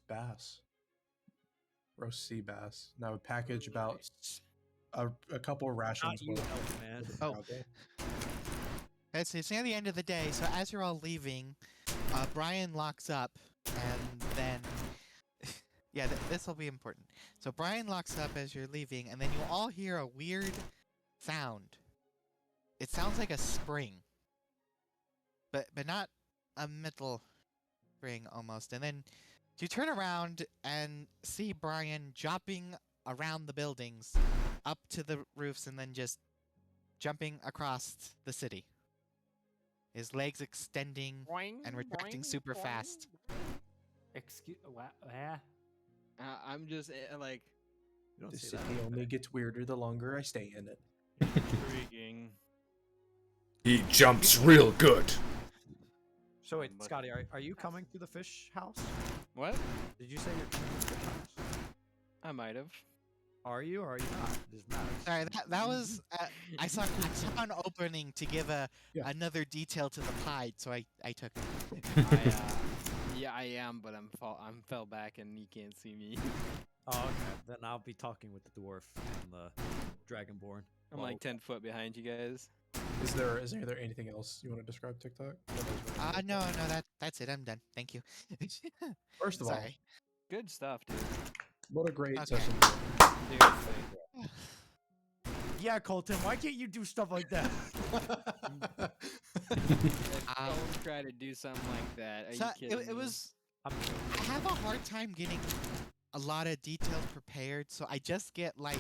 bass. Roast sea bass. And I would package about a couple of rations. Not you, worth elf man. for the Oh. travel. It's near the end of the day, so as you're all leaving, Brian locks up, and then yeah, this will be important. So Brian locks up as you're leaving, and then you all hear a weird sound. It sounds like a spring, but not a metal spring almost. And then you turn around and see Brian jumping around the buildings, up to the roofs, and then just jumping across the city. His legs extending and retracting super fast. Excuse. I'm just like You don't The say city that. only gets weirder the longer I stay in it. intriguing. He jumps real good. So wait, But- Scotty, are you coming to the fish house? What? Did you say you're coming to the fish house? I might have. Are you or are you not? This matters. Sorry, that was I saw an opening to give Yeah. another detail to the pied, so I took it. Yeah, I am, but I'm fell back and you can't see me. Oh, okay. Then I'll be talking with the dwarf and the dragonborn. I'm like 10 foot behind you guys. Is there anything else you want to describe TikTok? No, that's it. I'm done. Thank you. First of all, Sorry. Good stuff, dude. what a great Okay. session. Seriously. Yeah, Colton, why can't you do stuff like that? Don't try to do something like that. Are So you kidding it me? was. I'm I have a hard time getting a lot of details prepared, so I just get like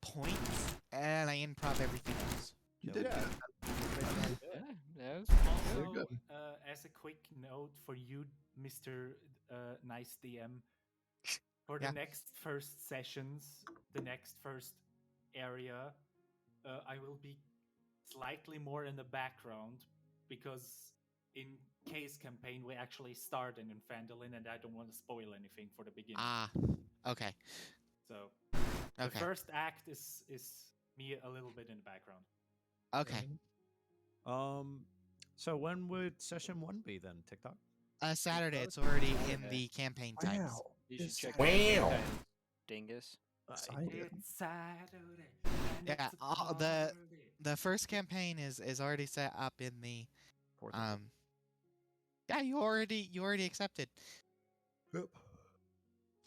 points and I improv everything else. You did Yeah. good. Yeah, that was Very Also, good. as a quick note for you, Mr. Nice DM, for the Yeah. next first sessions, the next first area, I will be slightly more in the background because in case campaign we actually start in Phandelver, and I don't want to spoil anything for the beginning. Ah, okay, So the okay, first act is me a little bit in the background. okay. So when would session 1 be then, TikTok? Saturday. It's already in Saturday. the campaign times. Wow. You should It's check Saturday. that Wow. out, dingus. Excited. It's Saturday. And Yeah, it's a all party. The first campaign is already set up in the Yeah, you already accepted, Yep.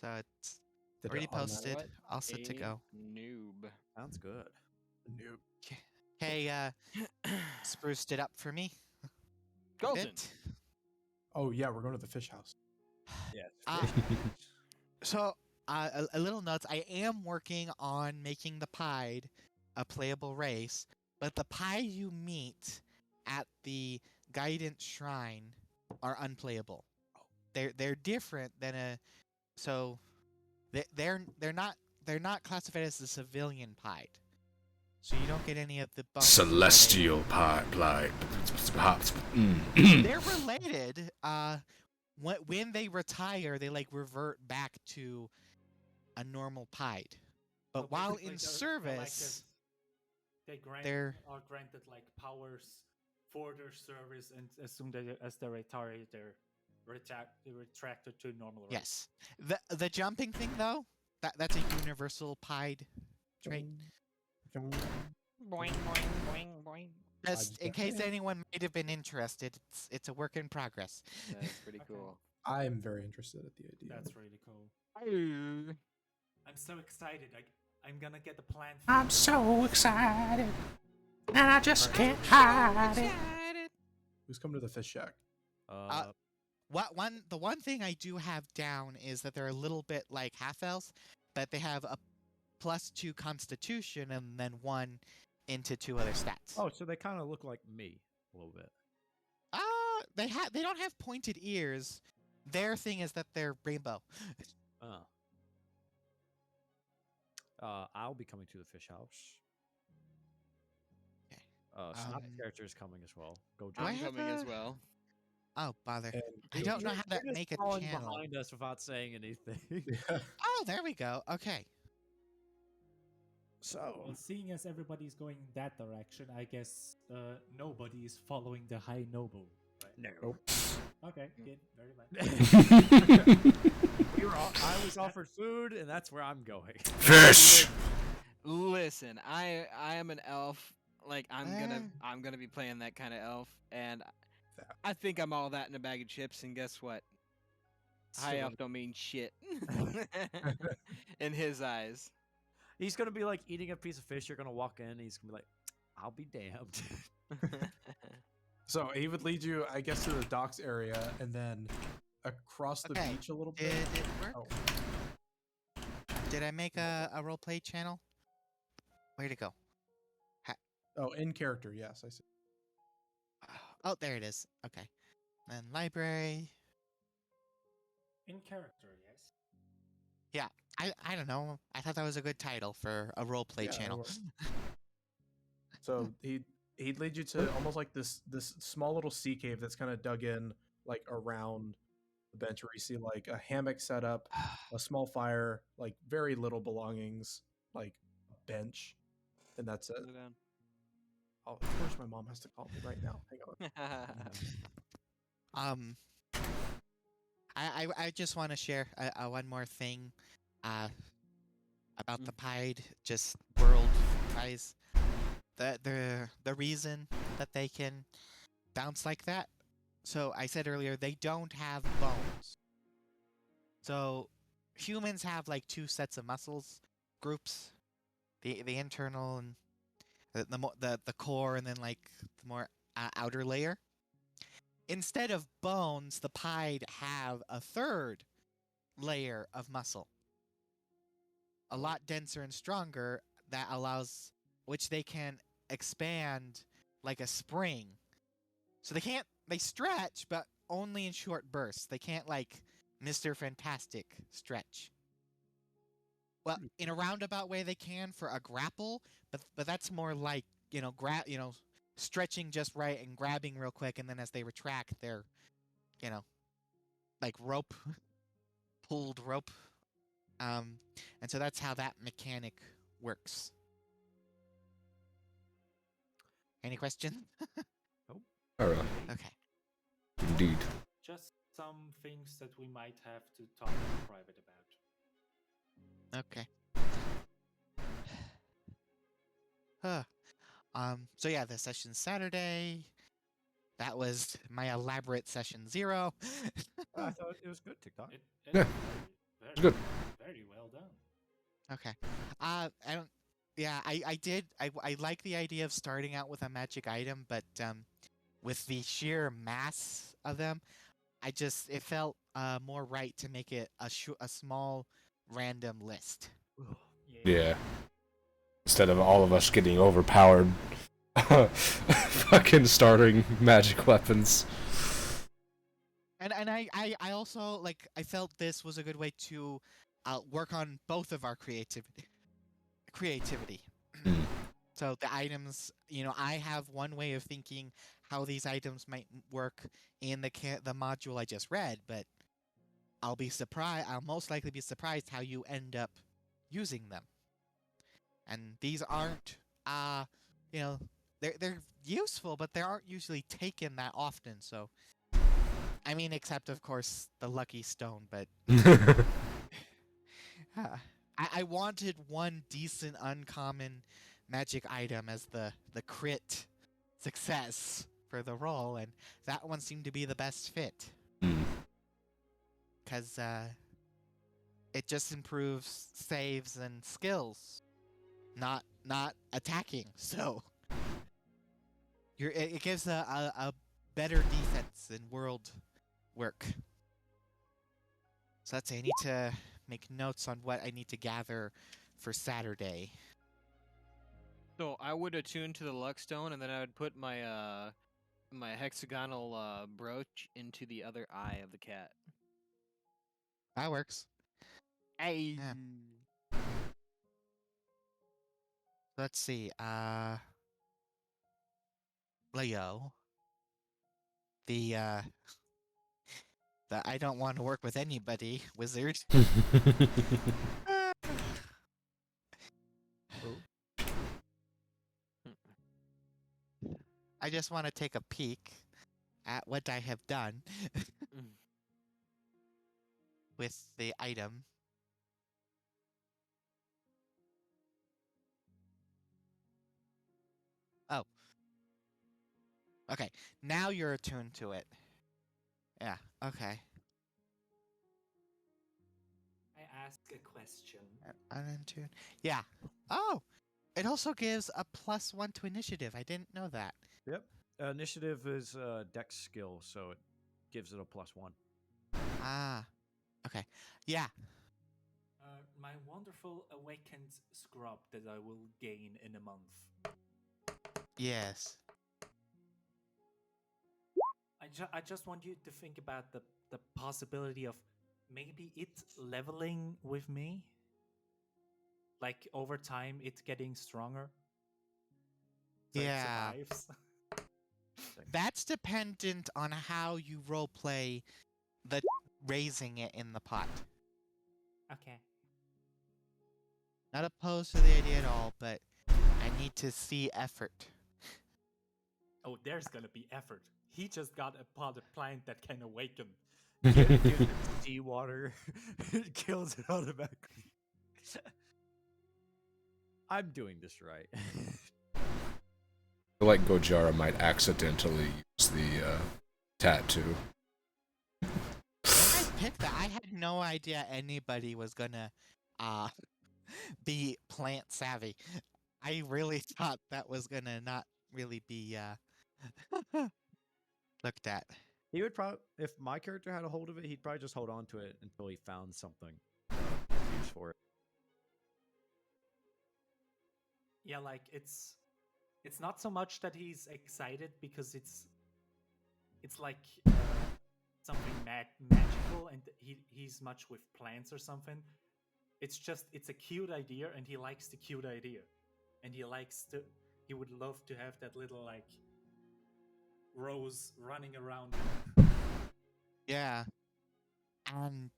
so it's Did it already automatic? posted, What all set to a go. noob. Sounds good. Nope. Hey, spruced it up for me. a Colton. bit. Oh yeah, we're going to the fish house. Yeah. Ah. So, a little notes. I am working on making the pied a playable race, but the pied you meet at the guidance shrine are unplayable. They're different than so they're not classified as the civilian pied. So you don't get any of the bonuses where Celestial pipeline. They're related. When they retire, they like revert back to a normal pied. But So while basically in they're like service, they're they're granted like powers for their service, and as soon as they retire, they're retracted to normal. rank. yes. The jumping thing though, that's a universal pied trait. Boing, boing, boing, boing. Just in case yeah. anyone might have been interested, it's a work in progress. That's pretty Okay. cool. I'm very interested at the idea. That's really cool. Ooh. I'm so excited. I'm gonna get the plan. I'm so excited, and I just can't hide it. Who's coming to the fish shack? The one thing I do have down is that they're a little bit like half elves, but they have a +2 Constitution and then 1 into 2 other stats. Oh, so they kind of look like me a little bit. They don't have pointed ears. Their thing is that they're rainbow. I'll be coming to the fish house. Okay. Snot's Um, character is coming as well. Go Do I I'm join. have coming as a- well. Oh bother! And I don't know how to You're just make a following channel. behind us without saying anything. Yeah. Oh, there we go. Okay. So Well, seeing as everybody's going that direction, I guess nobody is following the high noble. Right? no. Nope. Okay, good, very much. I was offered food, and that's where I'm going. Fish. Listen, I am an elf. Like I'm gonna be playing that kind of elf, and That- I think I'm all that in a bag of chips. And guess what? High elf don't mean shit in his eyes. He's gonna be like eating a piece of fish. You're gonna walk in, and he's gonna be like, "I'll be damned." So he would lead you, I guess, to the docks area and then across the Okay, beach a little bit. Did it work? Oh, Did I make a roleplay channel? Where'd it go? oh, in character, yes, I see. Oh, there it is. Okay. Then library. In character, yes. Yeah, I don't know. I thought that was a good title for a roleplay Yeah, it channel. works. So he'd lead you to almost like this small little sea cave that's kind of dug in like around the bench, where you see like a hammock set up, a small fire, like very little belongings, like a bench, and that's it. Slow down. Oh, of course, my mom has to call me right now. Hang on. Um, I just want to share one more thing, about the Pied, just world wise. The reason that they can bounce like that. So I said earlier they don't have bones. So humans have like two sets of muscles groups, the internal and the core, and then like the more outer layer. Instead of bones, the Pied have a third layer of muscle, a lot denser and stronger, that allows which they can expand like a spring. So they stretch, but only in short bursts. They can't like Mr. Fantastic stretch. Well, in a roundabout way they can for a grapple, but that's more like, stretching just right and grabbing real quick, and then as they retract they're, like rope pulled rope. And so that's how that mechanic works. Any questions? All right. Okay. Indeed. Just some things that we might have to talk in private about. Okay. So yeah, the session's Saturday. That was my elaborate session 0. I thought it was good, TikTok. Yeah. Very, Good. very well done. Okay. I don't. Yeah, I did. I like the idea of starting out with a magic item, but with the sheer mass of them, it felt more right to make it a small random list. Yeah. Instead of all of us getting overpowered, fucking starting magic weapons. And I also like, I felt this was a good way to work on both of our creativity. So the items, I have one way of thinking how these items might work in the module I just read, but I'll most likely be surprised how you end up using them. And these aren't, they're useful, but they aren't usually taken that often. So, I mean, except of course the lucky stone. But I wanted one decent uncommon magic item as the crit success for the roll, and that one seemed to be the best fit. Because it just improves saves and skills, not attacking. So it gives a better defense in world work. So that's it. I need to make notes on what I need to gather for Saturday. So I would attune to the luck stone, and then I would put my my hexagonal brooch into the other eye of the cat. That works. Hey. Yeah. Let's see. Leo. The I don't want to work with anybody, wizard. I just want to take a peek at what I have done with the item. Oh. Okay, now you're attuned to it. Yeah, okay. I ask a question. Unattuned. Yeah. Oh! It also gives a +1 to initiative. I didn't know that. Yep. Initiative is dex skill, so it gives it a +1. Ah. Okay. Yeah. My wonderful awakened scrub that I will gain in a month. Yes. I just want you to think about the possibility of maybe it leveling with me. Like over time, it getting stronger. So it Yeah. survives. That's dependent on how you roleplay the raising it in the pot. Okay. Not opposed to the idea at all, but I need to see effort. Oh, there's gonna be effort. He just got a potted plant that can awaken. Give it seawater. It kills it automatically. I'm doing this right. I feel like Gojara might accidentally use the tattoo. I picked that. I had no idea anybody was gonna be plant savvy. I really thought that was gonna not really be looked at. He would probably, if my character had a hold of it, he'd probably just hold on to it until he found something use for it. Yeah, like it's not so much that he's excited because it's like something magical and he's much with plants or something. It's just it's a cute idea and he likes the cute idea. And he would love to have that little like rose running around him. Yeah. And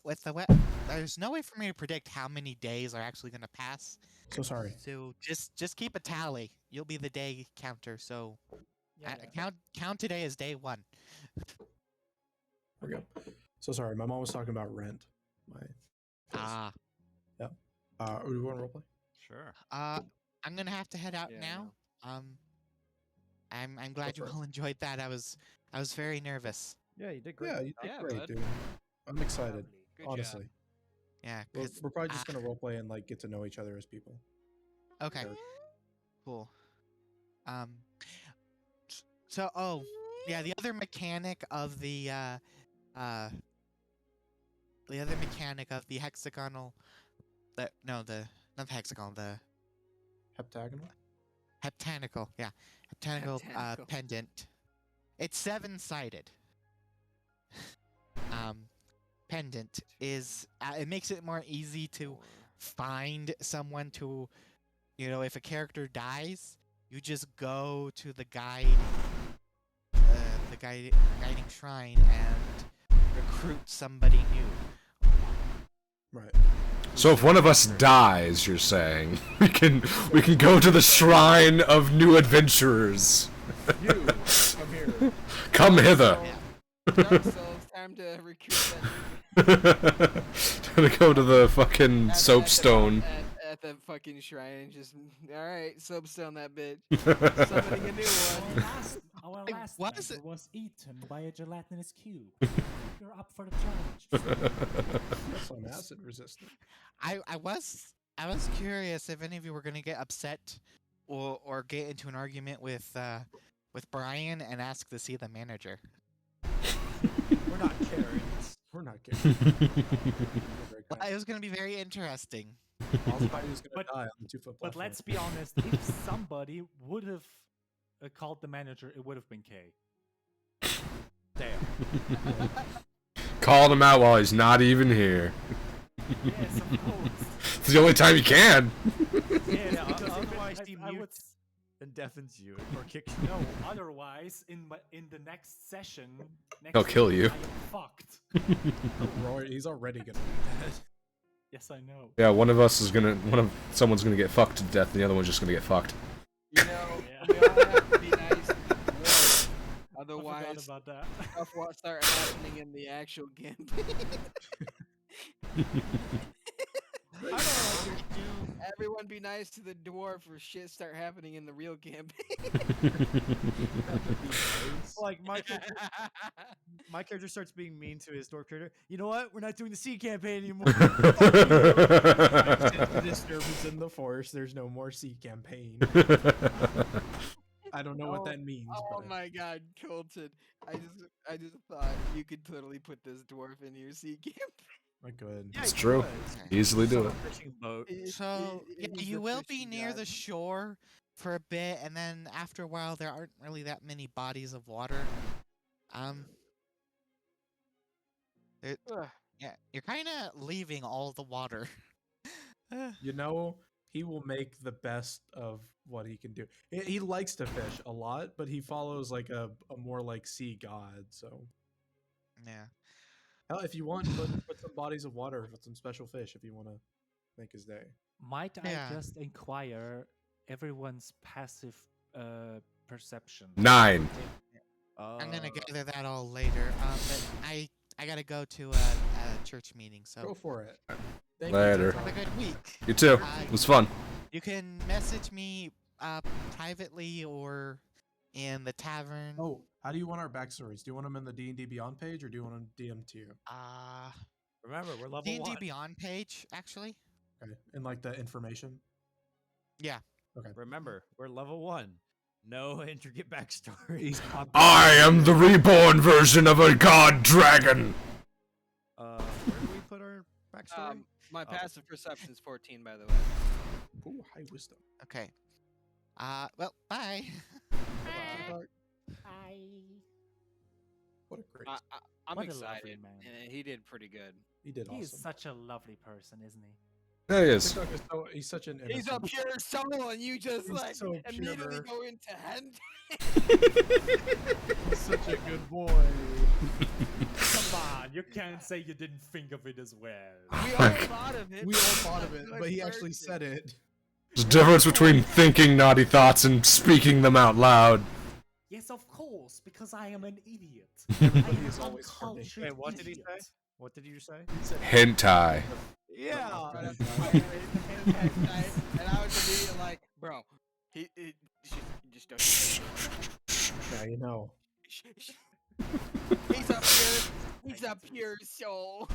with the wet, there's no way for me to predict how many days are actually gonna pass. So sorry. So just keep a tally. You'll be the day counter. So Yeah, yeah. count today as day 1. There we go. So sorry, my mom was talking about rent. My Ah. we want to roleplay? Sure. I'm gonna have to head out Yeah, now. I'm glad you for it. all enjoyed that. I was very nervous. Yeah, you did great. Yeah, you did Yeah, great, bud. dude. I'm excited. Lovely. Good honestly, job. Yeah. we're, 'Cause, we're probably just gonna roleplay and like get to know each other as people. okay. Character. Cool. So yeah, the other mechanic of the hexagonal, not the hexagonal, the Heptagonal. heptanical, yeah, heptanical Heptanical. pendant. It's 7-sided. Pendant is it makes it more easy to find someone to, if a character dies, you just go to the guiding shrine and recruit somebody new. Right. So if one of us dies, you're saying we can go to the shrine of new adventurers. You come here. Come hither. Dark Souls, time to recruit that Gonna go to the fucking at soapstone. at the fucking shrine and just alright, soapstone that bitch. Summoning a new one. Our Hey, last what is member it? was eaten by a gelatinous cube. You're up for the challenge. That's on acid resistant. I was curious if any of you were gonna get upset or get into an argument with Brian and ask to see the manager. We're not Karens. We're not kidding. It was gonna be very interesting. Somebody's gonna But- die on the 2-foot But platform. let's be honest, if somebody would have called the manager, it would have been Kay. Damn. Called him out while he's not even here. Yes, of course. It's the only time you can. Yeah, Otherwise, he I would mutes and deafens you or kicks you. no. Otherwise, in the next session, He'll kill you. I am fucked. He's already gonna be dead. Yes, I know. Yeah, someone's gonna get fucked to death, and the other one's just gonna get fucked. You know, Yeah. we all have to be nice and warm. I Otherwise, forgot about that. stuff will start happening in the actual gameplay. I don't understand Everyone be nice to the dwarf or shit start happening in the real campaign. Like my character starts being mean to his dwarf character. You know what? We're not doing the sea campaign anymore. The disturbance in the forest. There's no more sea campaign. I don't know what that means. Oh but my god, Colton. I just thought you could totally put this dwarf in your sea campaign. I could. Yeah, It's he true. was. Easily do On it. a fishing boat. So yeah, He's you a will be fishing near god. the shore for a bit, and then after a while, there aren't really that many bodies of water. Ugh. Yeah, you're kind of leaving all the water. You know, he will make the best of what he can do. He likes to fish a lot, but he follows like a more like sea god. So Yeah. hell, if you want, put some bodies of water with some special fish if you want to make his day. Might Yeah. I just inquire everyone's passive perception? 9. I'm gonna gather that all later. But I gotta go to a church meeting, so Go for it. Thank Later. You, have a good week. You too. It was fun. You can message me privately or in the tavern. Oh, how do you want our backstories? Do you want them in the D&D Beyond page, or do you want them DM to you? Remember, we're level D&D 1. Beyond page, actually. Okay, and like the information. Yeah. Okay. Remember, we're level 1. No intricate backstory. He's not I am the reborn version of a god dragon. Where do we put our backstory? My Oh. passive perception is 14, by the way. Ooh, high wisdom. Okay. Well, bye. What a great. I'm What a lovely excited. man. He did pretty good. He did He is awesome. such a lovely person, isn't he? There he is. TikTok is he's such an He's a innocent- pure soul, and you just He's like so immediately pure. go into hand. He's such a good boy. Come on, you can't say you didn't think of it as well. We all thought of it. We all thought of He's it, a good but he actually person. said it. There's a difference between thinking naughty thoughts and speaking them out loud. Yes, of course, because I am an idiot. Everybody I am is always funny. uncultured Wait, what did he idiot. say? What did you say? He said, Hentai. Yeah. Right after I read the night, and I was immediately like, bro, he just don't. yeah, you know. He's a pure soul.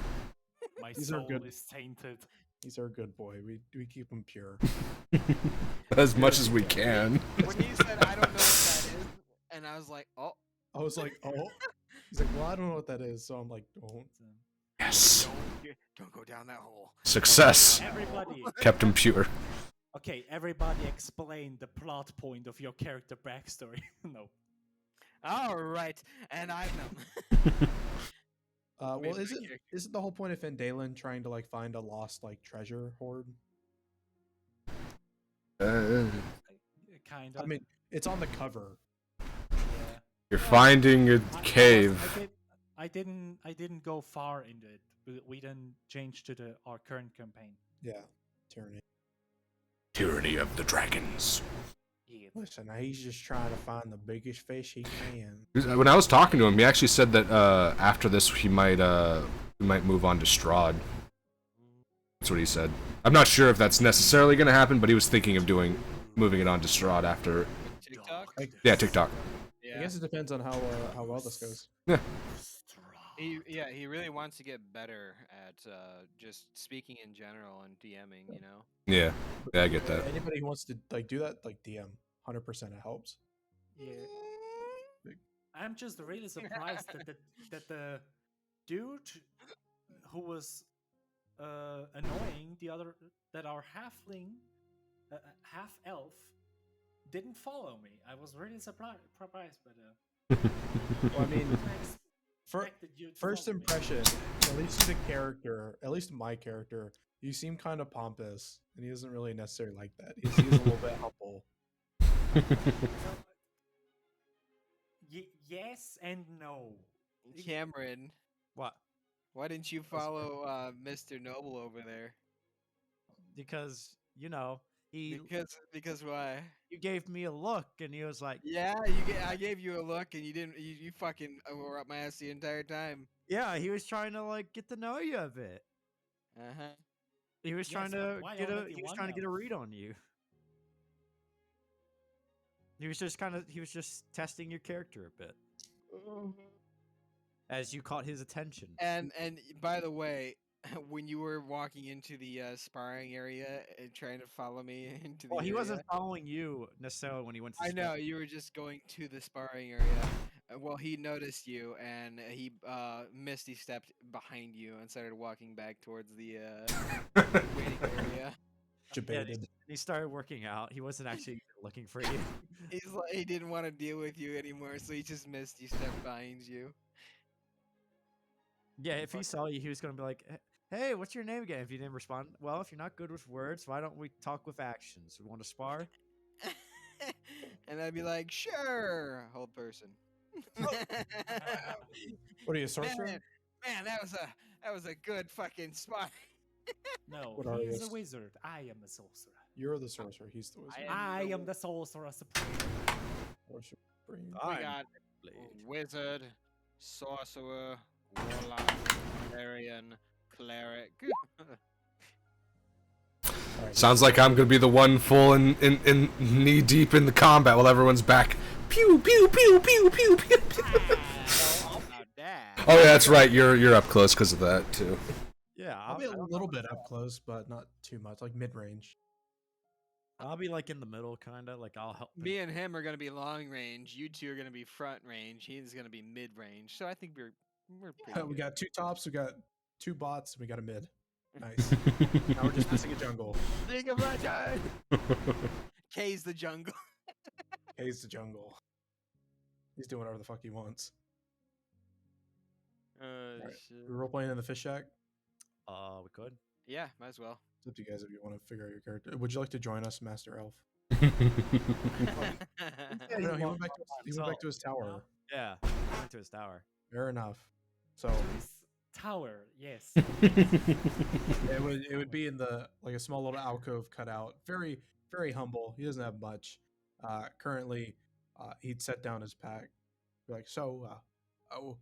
My These are soul good. is tainted. He's our good boy. We keep him pure. As much as we can. When he said, I don't know what that is, and I was like, oh, I was like, oh. He's like, well, I don't know what that is, so I'm like, don't. Yes. don't go down that hole. Success. Everybody, Kept him pure. okay, everybody explain the plot point of your character backstory. No. All right, and I know. Well, Wait, isn't the whole point of Phandelver trying to like find a lost like treasure hoard? Kind I of. mean, it's on the cover. yeah. You're finding a I cave. didn't go far into it. We then changed to our current campaign. Yeah, tyranny. Tyranny of the dragons. Yeah. Listen, he's just trying to find the biggest fish he can. When I was talking to him, he actually said that after this he might move on to Strahd. That's what he said. I'm not sure if that's necessarily going to happen, but he was thinking of moving it on to Strahd after. TikTok? Yeah, TikTok. Yeah. I guess it depends on how well this goes. He really wants to get better at just speaking in general and DMing, you know? Yeah, I get that. Anybody who wants to like do that, like DM, 100% it helps. Yeah. I'm just really surprised that the dude who was annoying that our halfling, half elf, didn't follow me. I was really surprised, but Well, I mean, for first impression, at least the character, at least my character, you seem kind of pompous, and he isn't really necessarily like that. He's a little bit humble. Yes and no. Cameron, What? why didn't you follow Mr. Noble over there? Because he Because why? you gave me a look and he was like, Yeah, I gave you a look and you didn't. You fucking were up my ass the entire time. yeah, he was trying to like get to know you a bit. Uh huh. He was trying Yes, but to why get a already he was one trying to get a elf? read on you. He was just testing your character a bit as you caught his attention. And by the way, when you were walking into the sparring area and trying to follow me into the Well, he area, wasn't following you necessarily when he went to. I know you were just going to the sparring area. Well, he noticed you and he misty stepped behind you and started walking back towards the waiting area. Yeah, Debated. he started working out. He wasn't actually looking for you. He's like he didn't want to deal with you anymore, so he just misty stepped behind you. Yeah, if he saw you, he was gonna be like, "Hey, what's your name again?" If you didn't respond, well, if you're not good with words, why don't we talk with actions? We want to spar. And I'd be like, sure, hold person. What are you, a sorcerer? Man, that was a good fucking spot. No, What are he you? is a wizard. I am a sorcerer. You're the sorcerer. He's the wizard. I am the sorcerer supreme. Sorcerer supreme. We I'm got Blade. wizard, sorcerer, warlock, barbarian, cleric. Alright, Sounds like I'm gonna be the one full in knee deep in the combat while everyone's back. Pew pew pew pew pew pew. pew. How about that? Oh yeah, that's right. You're up close because of that too. Yeah, I'll be a little bit up close, but not too much, like mid range. I'll be like in the middle, kind of like I'll help. Me and him are gonna be long range. You two are gonna be front range. He's gonna be mid range. So I think we're pretty. We good. got 2 tops, we got 2 bots, and we got a mid. Nice. Now we're just missing a jungle. League of Legends. K's the jungle. Hayes the jungle. He's doing whatever the fuck he wants. Alright, Shit. we role playing in the fish shack. We could. Yeah, might as well. It's up to you guys if you want to figure out your character. Would you like to join us, Master Elf? Yeah, No, he went back to his tower. Yeah, he went to his tower. Fair enough. So This tower, yes. it would be in the like a small little alcove cut out. Very very humble. He doesn't have much. Currently, he'd set down his pack. Be like, so, oh,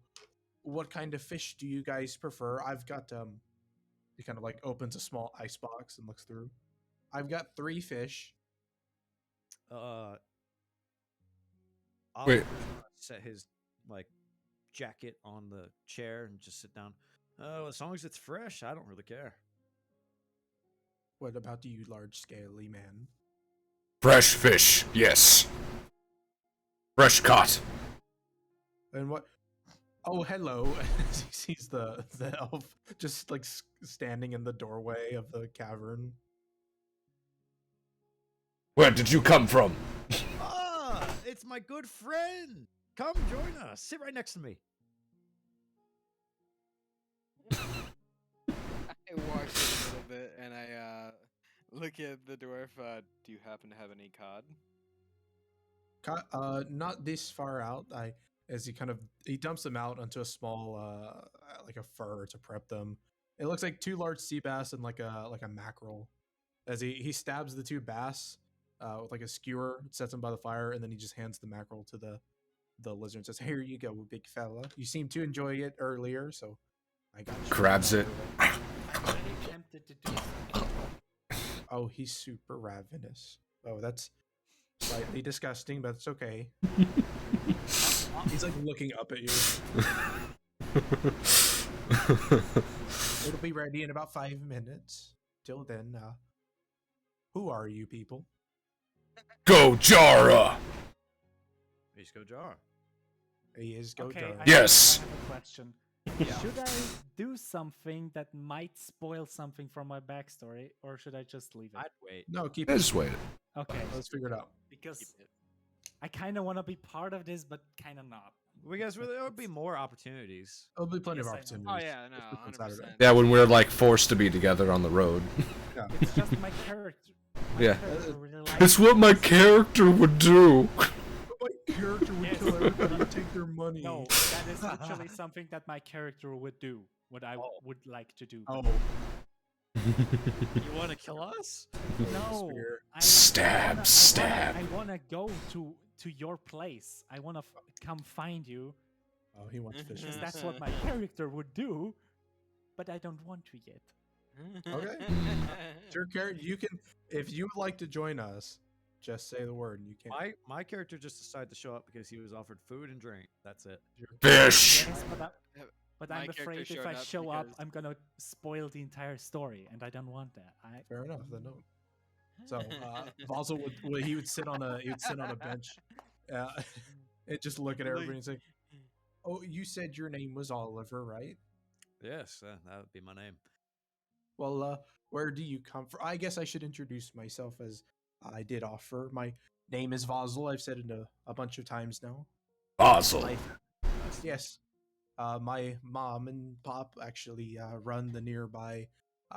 what kind of fish do you guys prefer? I've got He kind of like opens a small ice box and looks through. I've got 3 fish. I'll Wait. set his like jacket on the chair and just sit down. Oh, as long as it's fresh, I don't really care. What about you, large scaly man? Fresh fish, yes. Fresh caught. And what? Oh, hello. He sees the elf just like standing in the doorway of the cavern. Where did you come from? Ah, it's my good friend. Come join us. Sit right next to me. I watch it a little bit and I look at the dwarf. Do you happen to have any cod? Not this far out. As he dumps them out onto a small like a fur to prep them. It looks like 2 large sea bass and like a mackerel. As he stabs the 2 bass with like a skewer, sets them by the fire, and then he just hands the mackerel to the lizard and says, "Here you go, big fella. You seemed to enjoy it earlier, so I got you." Grabs it. I'm very tempted to do something. Oh, he's super ravenous. Oh, that's slightly disgusting, but it's okay. He's like looking up at you. It'll be ready in about 5 minutes. Till then, who are you people? Go Jara! Please go jar. He is Go Okay, Jar. Yes. I have a question. Yeah. Should I do something that might spoil something from my backstory, or should I just leave it? I'd wait. No, keep I it. just waited. Okay, Let's figure it out. because Keep it. I kind of want to be part of this, but kind of not. Because there would be more opportunities. There'll be plenty Yes, of I know. opportunities. Oh yeah, no, Especially on 100%. Saturday. Yeah, when we're like forced to be together on the road. Yeah. It's just my character. My Yeah. character really likes It's what my this. character would do. My character would Yes. kill everybody and take their money. No, that is literally something that my character would do. What I would like to do. Oh, You want to kill us? No, Spear. Stab, stab. I wanna go to your place. I wanna come find you, Oh, he wants fish. because that's what my character would do. But I don't want to yet. Okay. Your character, you can, if you would like to join us, just say the word and you can. My character just decided to show up because he was offered food and drink. That's it. Fish. Yes, but My I'm character afraid if showed I up show up, because- I'm gonna spoil the entire story, and I don't want that. Fair enough. Then no. So Vazel he would sit on a bench, and just look at everybody and say, "Oh, you said your name was Oliver, right? Yes, that would be my name. Well, where do you come from? I guess I should introduce myself as I did offer. My name is Vazel. I've said it a bunch of times now. Basel. Yes. My mom and pop actually run the nearby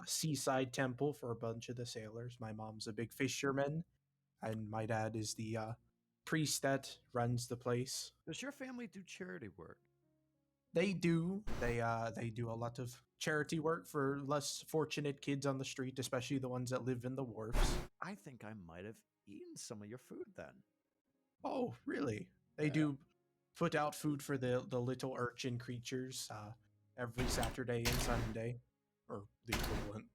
seaside temple for a bunch of the sailors. My mom's a big fisherman, and my dad is the priest that runs the place. Does your family do charity work? They do. They do a lot of charity work for less fortunate kids on the street, especially the ones that live in the wharfs. I think I might have eaten some of your food then. Oh, really? They Yeah. do put out food for the little urchin creatures every Saturday and Sunday, or the equivalent.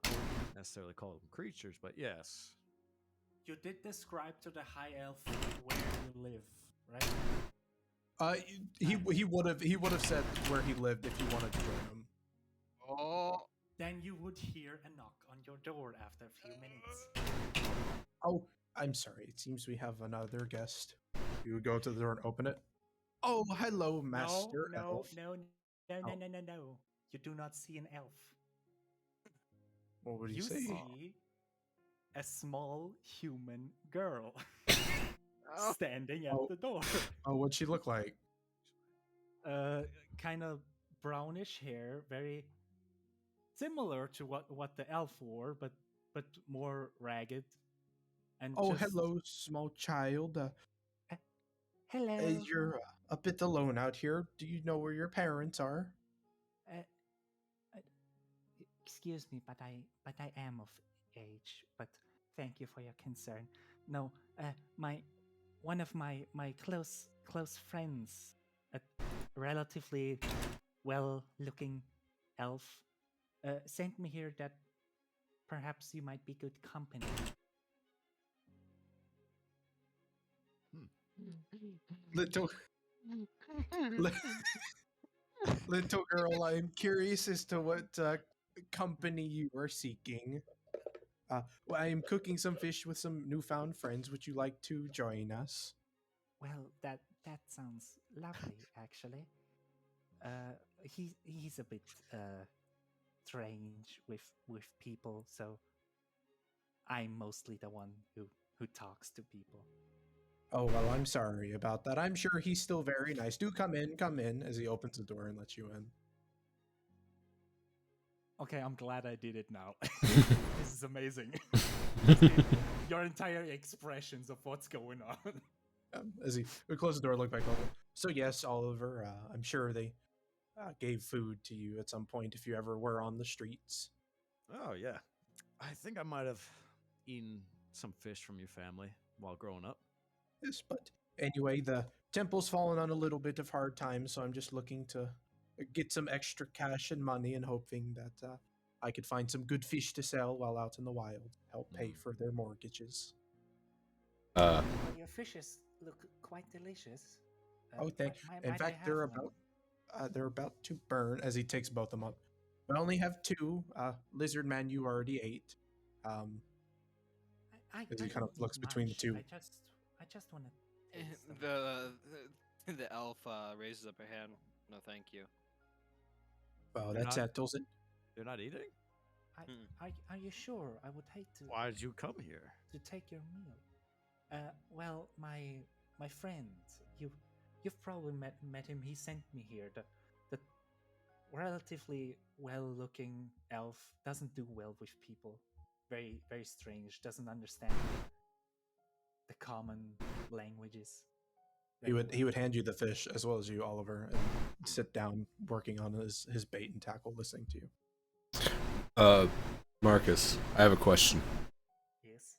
I wouldn't necessarily call them creatures, but yes. You did describe to the high elf where you live, right? He would have said where he lived if you wanted to join him. Oh, Then you would hear a knock on your door after a few minutes. Oh, I'm sorry. It seems we have another guest. You would go to the door and open it. Oh, hello, Master Elf. No. Oh. You do not see an elf. What would You say? see a small human girl Oh. standing at Oh. the door. Oh, what'd she look like? Kind of brownish hair, very similar to what the elf wore, but more ragged. And Oh, just- hello, small child. Hello. You're a bit alone out here. Do you know where your parents are? Excuse me, but I am of age. But thank you for your concern. No, one of my close friends, a relatively well-looking elf, sent me here that perhaps you might be good company. Little little girl, I'm curious as to what company you are seeking. Well, I am cooking some fish with some newfound friends. Would you like to join us? Well, that sounds lovely, actually. He's a bit strange with people, so I'm mostly the one who talks to people. Oh, well, I'm sorry about that. I'm sure he's still very nice. Do come in, as he opens the door and lets you in. Okay, I'm glad I did it now. This is amazing. Your entire expressions of what's going on. As he would close the door, look back over. So yes, Oliver, I'm sure they gave food to you at some point if you ever were on the streets. Oh, yeah. I think I might have eaten some fish from your family while growing up. Yes, but anyway, the temple's fallen on a little bit of hard times, so I'm just looking to get some extra cash and money and hoping that I could find some good fish to sell while out in the wild, help pay for their mortgages. Well, your fishes look quite delicious. Oh, thank. In fact, they're about to burn as he takes both of them up. I only have two. Lizard man, you already ate. As he kind of looks between the two. I just want to taste them. The elf raises up her hand. No, thank you. Well, You're that not- settles it. You're not eating? Are you sure? I would hate to Why did you come here? to take your meal. Well, my friend, you've probably met him. He sent me here. The relatively well-looking elf doesn't do well with people. Very very strange. Doesn't understand the common languages. He would hand you the fish as well as you, Oliver, and sit down working on his bait and tackle, listening to you. Marcus, I have a question. Yes.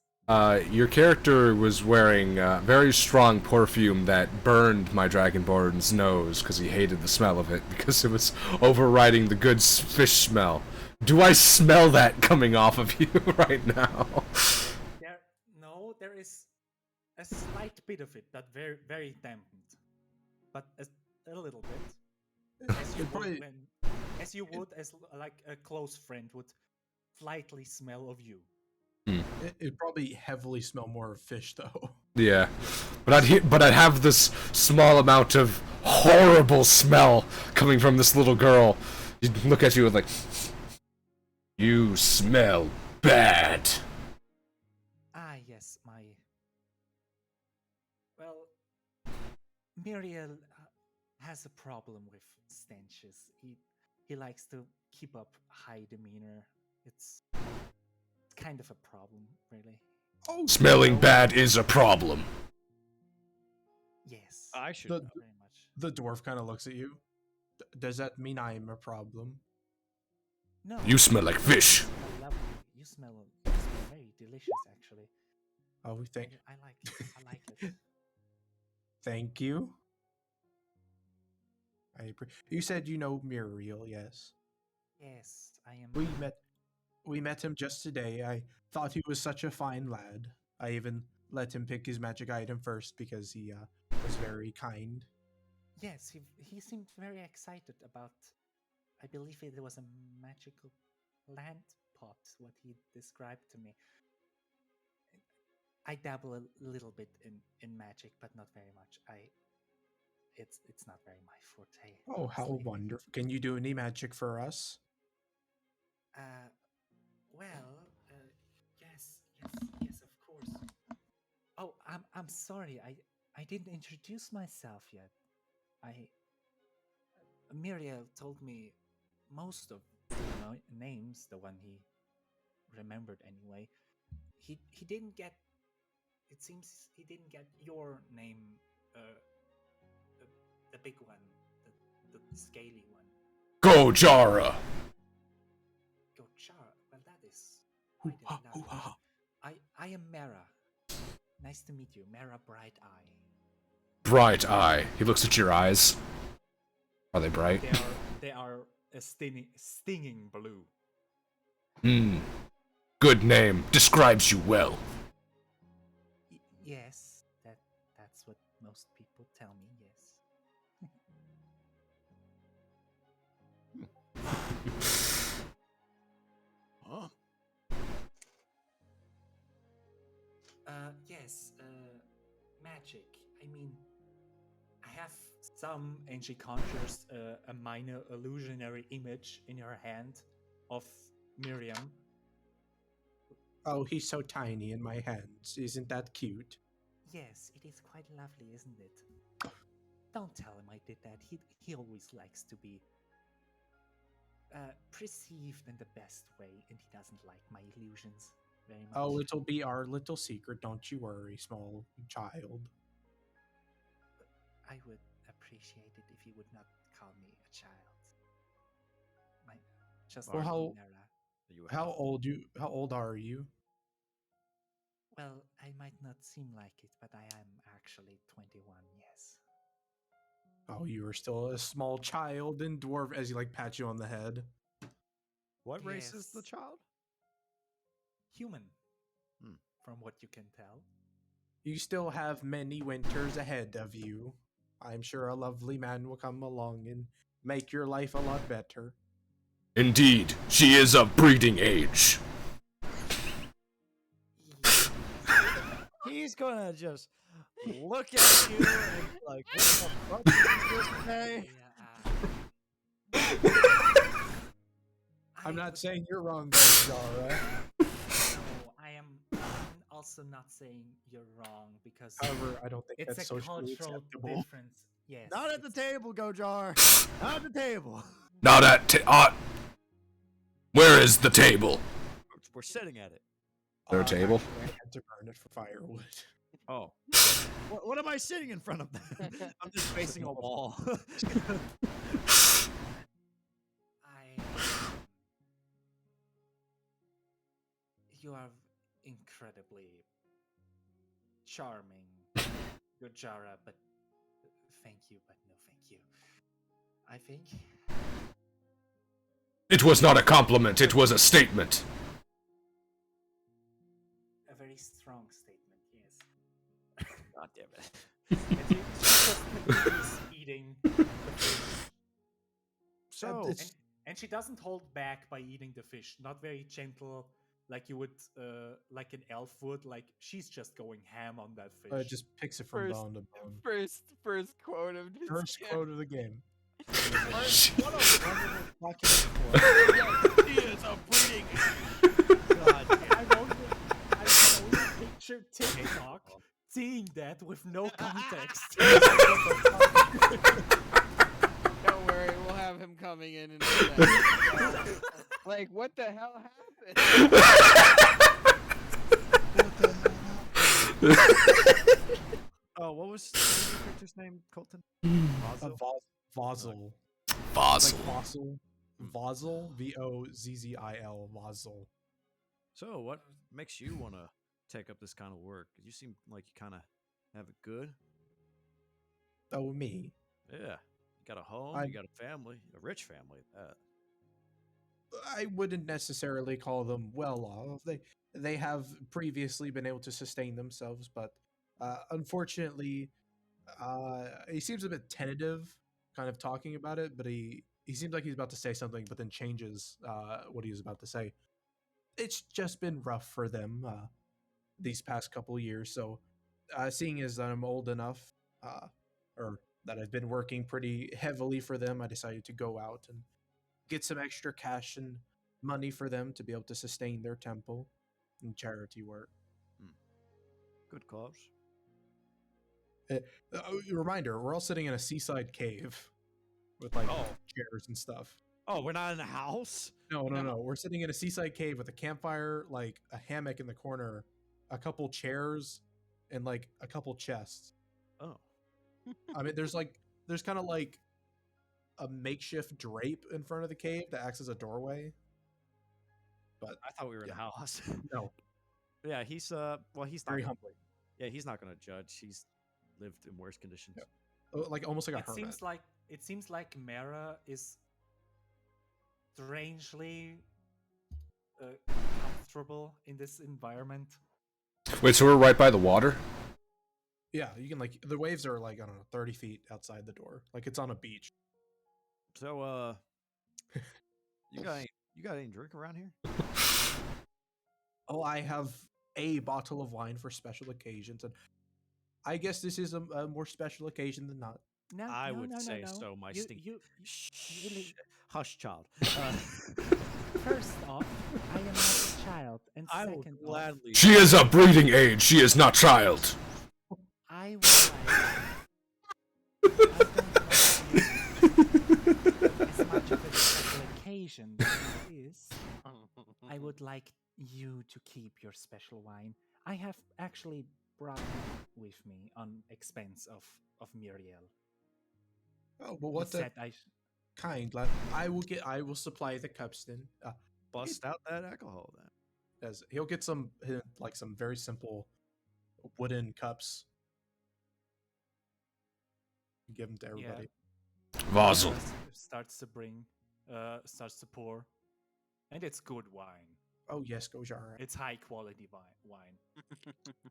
Your character was wearing very strong perfume that burned my Dragonborn's nose because he hated the smell of it because it was overriding the good fish smell. Do I smell that coming off of you right now? There is a slight bit of it, but very, very dampened. But a little bit. As you would, as like a close friend would slightly smell of you. It'd probably heavily smell more of fish, though. Yeah, but I'd have this small amount of horrible smell coming from this little girl. You'd look at you and like, you smell bad. Ah, yes, well, Muriel has a problem with stenches. He likes to keep up high demeanor. It's kind of a problem, really. Oh, Smelling bad is a problem. Yes. I should The- know. very much. The dwarf kind of looks at you. Does that mean I'm a problem? No. You smell like fish. You smell lovely. You smell very delicious, actually. Oh, we think. I like it. I like it. Thank you. You said you know Muriel, yes? Yes, I am. We met him just today. I thought he was such a fine lad. I even let him pick his magic item first because he was very kind. Yes, he seemed very excited about. I believe it was a magical plant pot. What he described to me. I dabble a little bit in magic, but not very much. It's not very my forte. Oh, how honestly. wonderful. Can you do any magic for us? Well, yes, of course. Oh, I'm sorry. I didn't introduce myself yet. Muriel told me most of the names, the one he remembered anyway. He didn't get. It seems he didn't get your name, the big one, the scaly one. Gojara. Gochara. Well, that is quite a lovely. I am Mara. Nice to meet you, Mara Bright Eye. Bright eye. He looks at your eyes. Are they bright? They are a stinging blue. Good name. Describes you well. Yes, that's what most people tell me. Yes. Huh? Yes. Magic. I mean, I have some, and she conjures a minor illusionary image in her hand of Miriam. Oh, he's so tiny in my hands. Isn't that cute? Yes, it is quite lovely, isn't it? Don't tell him I did that. He always likes to be perceived in the best way, and he doesn't like my illusions very much. Oh, it'll be our little secret. Don't you worry, small child. I would appreciate it if you would not call me a child. Just Well, call me how- Nara. How old are you? Well, I might not seem like it, but I am actually 21. Yes. Oh, you are still a small child in dwarf as he like pats you on the head. What race is the Yes. child? Human. Hmm. From what you can tell. You still have many winters ahead of you. I'm sure a lovely man will come along and make your life a lot better. Indeed, she is of breeding age. He's gonna just look at you and be like, what the fuck did you just say? I'm not saying you're wrong, Zara. No, I'm also not saying you're wrong because However, I don't think it's that's a socially cultural acceptable. difference. Yes. Not at the table, Gojar. Not at the table. Not at where is the table? We're sitting at it. Their table? Actually, I had to burn it for firewood. Oh. What am I sitting in front of? I'm just facing a wall. You are incredibly charming, Gojara, but thank you, but no thank you. I think. It was not a compliment, it was a statement. A very strong statement, yes. God damn it. And she just continues eating the fish. So, And she doesn't hold back by eating the fish. Not very gentle, like you would, like an elf would. Like she's just going ham on that fish. Just picks it from First- bone to bone. First quote of this. First quote of the game. what a wonderful fucking He is a breeding. God damn. I can only picture TikTok seeing that with no context. Don't worry, we'll have him coming in a second. Like, what the hell happened? Oh, what was your character's name, Colton? Vazo? Vozzle. Fossil. Like fossil. Vozzle. Vozzil. Vozzle. So, what makes you want to take up this kind of work? You seem like you kind of have it good. Oh, me. Yeah. You got a home, I- you got a family, a rich family at that. I wouldn't necessarily call them well off. They have previously been able to sustain themselves, but unfortunately, he seems a bit tentative, kind of talking about it. But he seems like he's about to say something, but then changes what he was about to say. It's just been rough for them these past couple years. So, seeing as that I'm old enough, or that I've been working pretty heavily for them, I decided to go out and get some extra cash and money for them to be able to sustain their temple and charity work. Good cause. Reminder: we're all sitting in a seaside cave with like Oh. chairs and stuff. Oh, we're not in a house? No. We're sitting in a seaside cave with a campfire, like a hammock in the corner, a couple chairs, and like a couple chests. Oh. I mean, there's kind of like a makeshift drape in front of the cave that acts as a doorway. But I thought we were in Yeah. a house. no, Yeah, he's well, he's not very gonna, humbling. yeah, he's not gonna judge. He's lived in worse conditions. Yeah. Like almost like a It hermit. seems like Mara is strangely comfortable in this environment. Wait, so we're right by the water? Yeah, you can like the waves are like I don't know 30 feet outside the door, like it's on a beach. So, you got any drink around here? Oh, I have a bottle of wine for special occasions, and I guess this is a more special occasion than not. No, I no, would no, no, say no. so, my You- stink. you- Shh, really- hush, child. First off, I am not a child, and I will second off, gladly. She is of breeding age, she is not child. I would like. I don't want you as much of a special occasion as it is. I would like you to keep your special wine. I have actually brought it with me on expense of Muriel. Oh, well, He what the said I kind lad? I will supply the cups then. Bust out that alcohol then. As he'll get some like some very simple wooden cups. Give them to everybody. Vazel. starts to bring, starts to pour, and it's good wine. Oh yes, Gojar. It's high quality wine.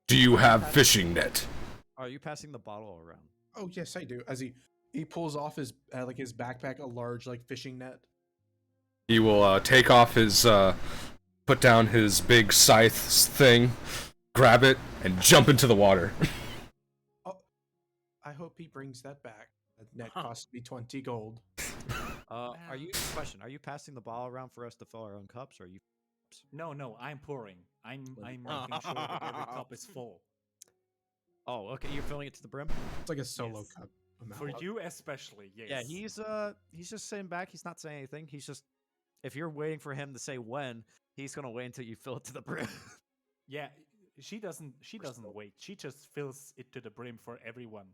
Do you have fishing net? Are you passing the bottle around? Oh yes, I do. As he pulls off his like his backpack, a large like fishing net. He will take off his, put down his big scythe thing, grab it, and jump into the water. I hope he brings that back. That net cost me 20 gold. Are you question? Are you passing the bottle around for us to fill our own cups, or are you? No, I'm pouring. I'm making sure that every cup is full. Oh, okay. You're filling it to the brim. It's like a solo Yes. cup amount. For you especially, yes. Yeah, he's just sitting back. He's not saying anything. He's just, if you're waiting for him to say when, he's gonna wait until you fill it to the brim. Yeah, she doesn't wait. She just fills it to the brim for everyone.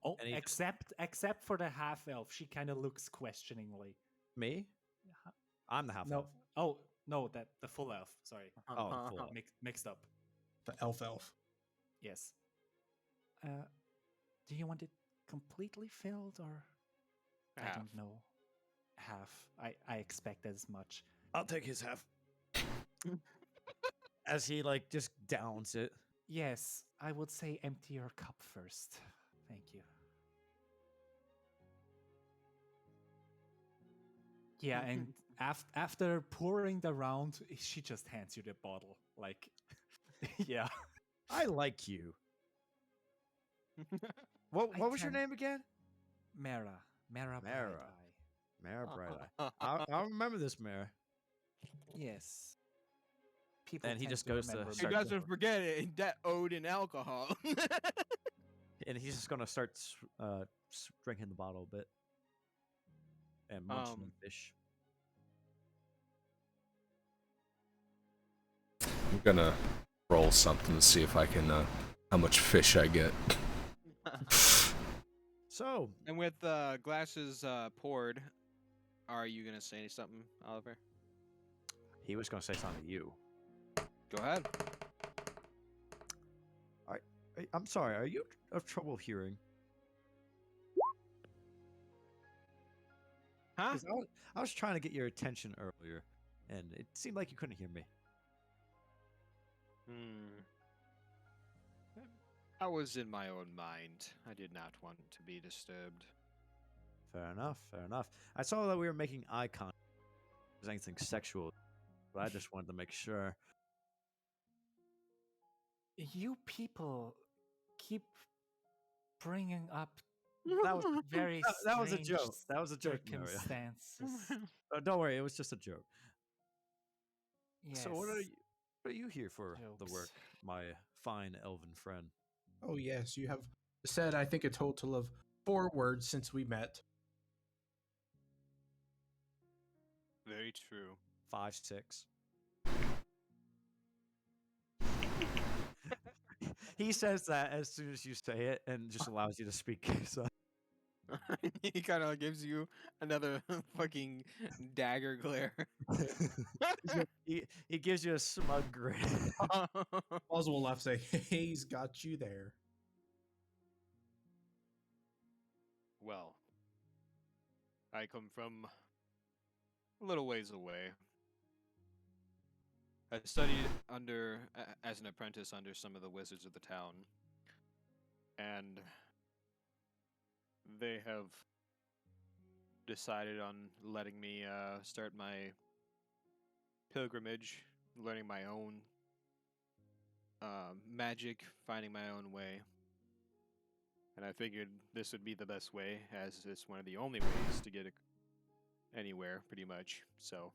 Oh, And he just- except for the half elf. She kind of looks questioningly. Me? I'm the half No. elf. Oh, no, that the full elf. Sorry. Oh, full. Mixed up. The elf. Yes. Do you want it completely filled or I Half. don't know. half. I expect as much. I'll take his half. As he like just downs it. Yes, I would say empty your cup first. Thank you. Yeah, and after pouring the round, she just hands you the bottle. Like, yeah. I like you. What I was your can- name again? Mara. Mara. Mara. Bright-Eye. Mara Bright Eye. I'll remember this, Mara. Yes. People And he tend just to goes to remember He start me. doesn't forget it. That owed in alcohol. And he's just gonna start drinking the bottle a bit and munching on fish. I'm gonna roll something to see if I can, how much fish I get. So And with glasses poured, are you gonna say something, Oliver? he was gonna say something to you. Go ahead. I'm sorry. Are you of trouble hearing? Huh? 'Cause I was trying to get your attention earlier, and it seemed like you couldn't hear me. I was in my own mind. I did not want to be disturbed. Fair enough. Fair enough. I saw that we were making eye contact. If there's anything sexual, but I just wanted to make sure. You people keep bringing up That was very that was a strange joke. That was a joke, Mario. circumstances. Don't worry, it was just a joke. Yes. So what are you here for the work, Jokes. my fine elven friend? Oh yes, you have said I think a total of 4 words since we met. Very true. 5, 6. He says that as soon as you say it and just allows you to speak. So He kind of gives you another fucking dagger glare. he gives you a smug grin. Oz will laugh, say, "He's got you there." Well, I come from a little ways away. I studied as an apprentice under some of the wizards of the town, and they have decided on letting me start my pilgrimage, learning my own magic, finding my own way. And I figured this would be the best way, as it's one of the only ways to get anywhere, pretty much. So,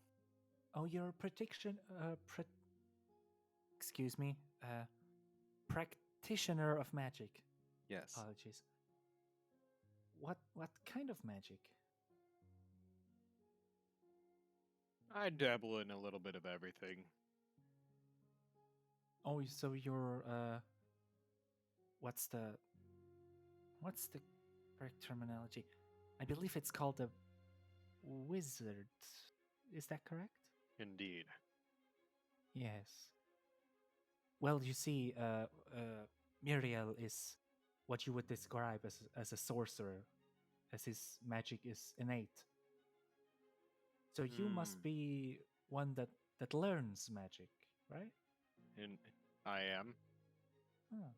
Oh, you're a excuse me, practitioner of magic. yes. Apologies. What kind of magic? I dabble in a little bit of everything. Oh, so you're what's the correct terminology? I believe it's called a wizard. Is that correct? Indeed. Yes. Well, you see, Muriel is what you would describe as a sorcerer, as his magic is innate. So you must be one that learns magic, right? And I am. Huh.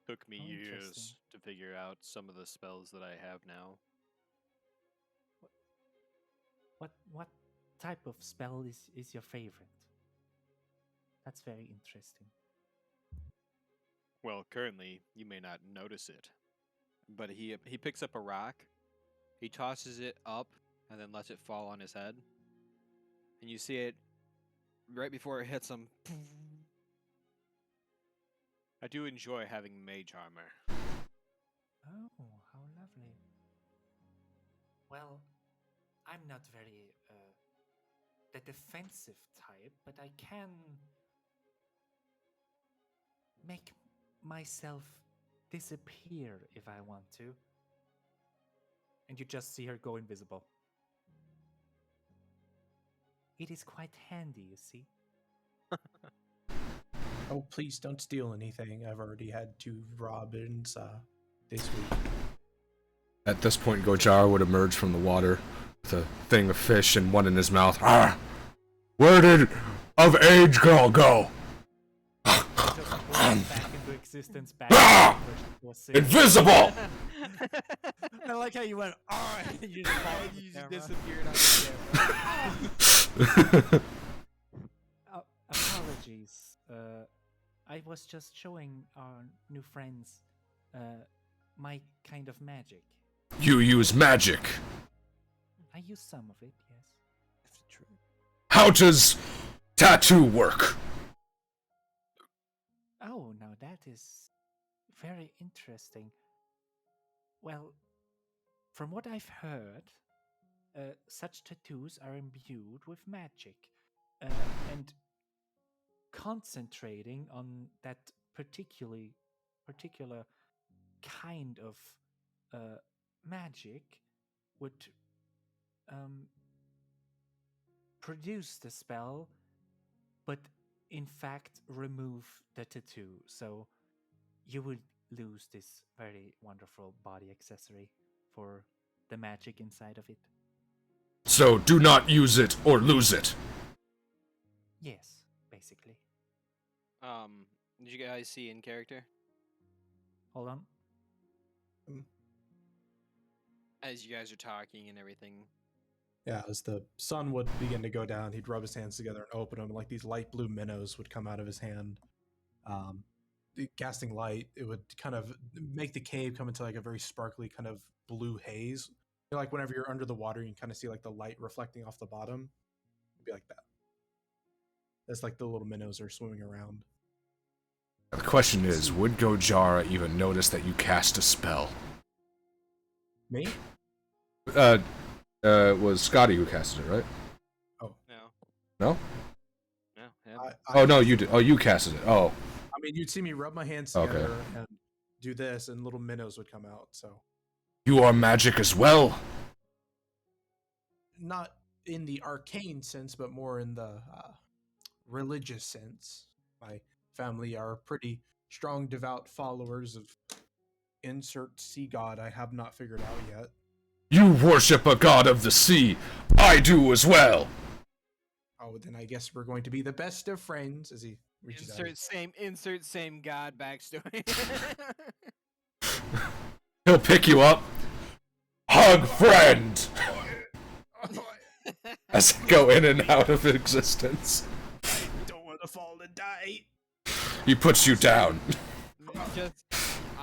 Took me Oh, years interesting. to figure out some of the spells that I have now. What type of spell is your favorite? That's very interesting. Well, currently, you may not notice it, but he picks up a rock, he tosses it up, and then lets it fall on his head. And you see it right before it hits him. I do enjoy having mage armor. Oh, how lovely. Well, I'm not very the defensive type, but I can make myself disappear if I want to. And you just see her go invisible. It is quite handy, you see. Oh, please don't steal anything. I've already had 2 robins this week. At this point, Gojar would emerge from the water, with a thing of fish and one in his mouth. Ah! Where did of age girl go? Just burst back into existence, back Ah! to where she was sitting. Invisible! I like how you went, alright, you just fall You the just camera. disappeared on the camera. Apologies. I was just showing our new friends my kind of magic. You use magic. I use some of it, yes. How does tattoo work? Oh, now that is very interesting. Well, from what I've heard, such tattoos are imbued with magic, and concentrating on that particular kind of magic would produce the spell, but in fact remove the tattoo. So you would lose this very wonderful body accessory for the magic inside of it. So do not use it or lose it. Yes, basically. Did you guys see in character? Hold on. As you guys are talking and everything. Yeah, as the sun would begin to go down, he'd rub his hands together and open them, and like these light blue minnows would come out of his hand. Casting light, it would kind of make the cave come into like a very sparkly kind of blue haze. You know, like whenever you're under the water, you can kind of see like the light reflecting off the bottom. It'd be like that. That's like the little minnows are swimming around. The question is, would Gojara even notice that you cast a spell? Me? It was Scotty who casted it, right? No. No? No. Him. Oh, no, you did. Oh, you casted it. Oh. I mean, you'd see me rub my hands Okay. together and do this, and little minnows would come out. So, You are magic as well. not in the arcane sense, but more in the religious sense. My family are pretty strong, devout followers of insert sea god I have not figured out yet. You worship a god of the sea. I do as well. Oh, then I guess we're going to be the best of friends. As he reaches out. Insert same god backstory. He'll pick you up. Hug friend. As I go in and out of existence. Don't want to fall and die. He puts you down.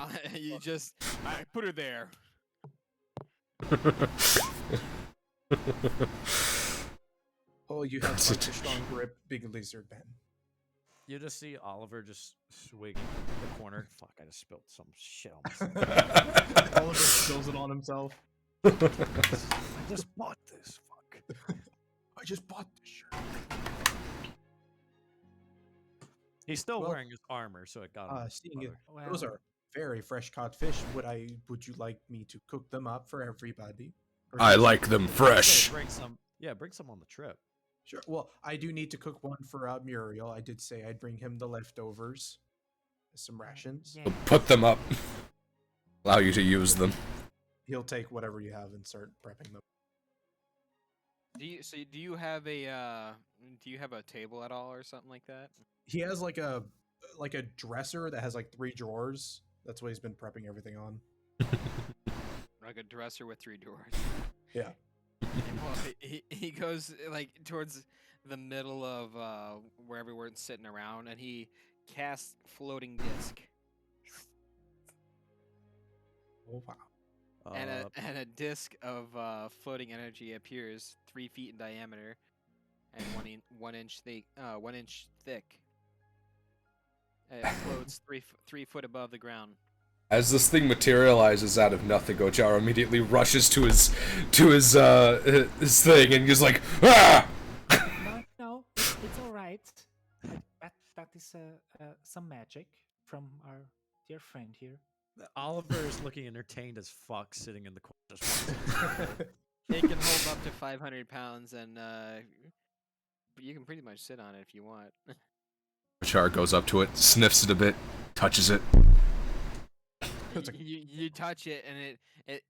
I put her there. Oh, you have such a strong grip, big lizard man. You just see Oliver just swigging the corner. Fuck, I just spilled some shit on myself. Oliver spills it on himself. I just bought this. Fuck. I just bought this shirt. He's still Well, wearing his armor, so it got him. Seeing it, Well, those are very fresh caught fish. Would you like me to cook them up for everybody? Or I just- like them fresh. Bring some. Yeah, bring some on the trip. Sure. Well, I do need to cook one for Muriel. I did say I'd bring him the leftovers, some rations. yeah. Put them up. Allow you to use them. He'll take whatever you have and start prepping them. Do you have a table at all or something like that? He has like a dresser that has like 3 drawers. That's what he's been prepping everything on. Like a dresser with 3 doors. Yeah. Well, he goes like towards the middle of where everyone's sitting around, and he casts floating disc, Oh wow. and a disc of floating energy appears 3 feet in diameter and 1 inch thick. 1 inch thick. It floats 3 foot above the ground. As this thing materializes out of nothing, Gojara immediately rushes to his thing and he's like, ah! No, it's all right. That is some magic from our dear friend here. Oliver is looking entertained as fuck, sitting in the corner. Just watching. It can hold up to 500 pounds, and you can pretty much sit on it if you want. Gojara goes up to it, sniffs it a bit, touches it. It's like, you touch it and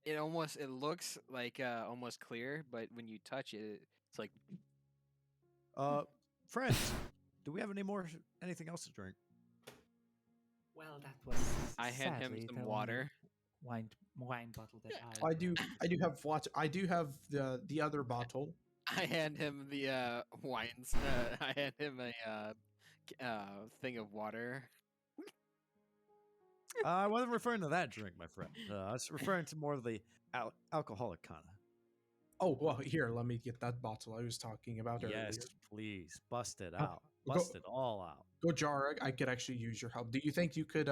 it almost it looks like almost clear, but when you touch it, it's like Friends, do we have anything else to drink? Well, that was I hand him sadly some the only water. wine bottle that I do have water. I do have the other bottle. I hand him the wines. I hand him a thing of water. I wasn't referring to that drink, my friend. I was referring to more of the alcoholic kind of. Oh well, here, let me get that bottle I was talking about earlier. Yes, please. Bust it Uh, out. go- Bust it all out. Gojara, I could actually use your help. Do you think you could,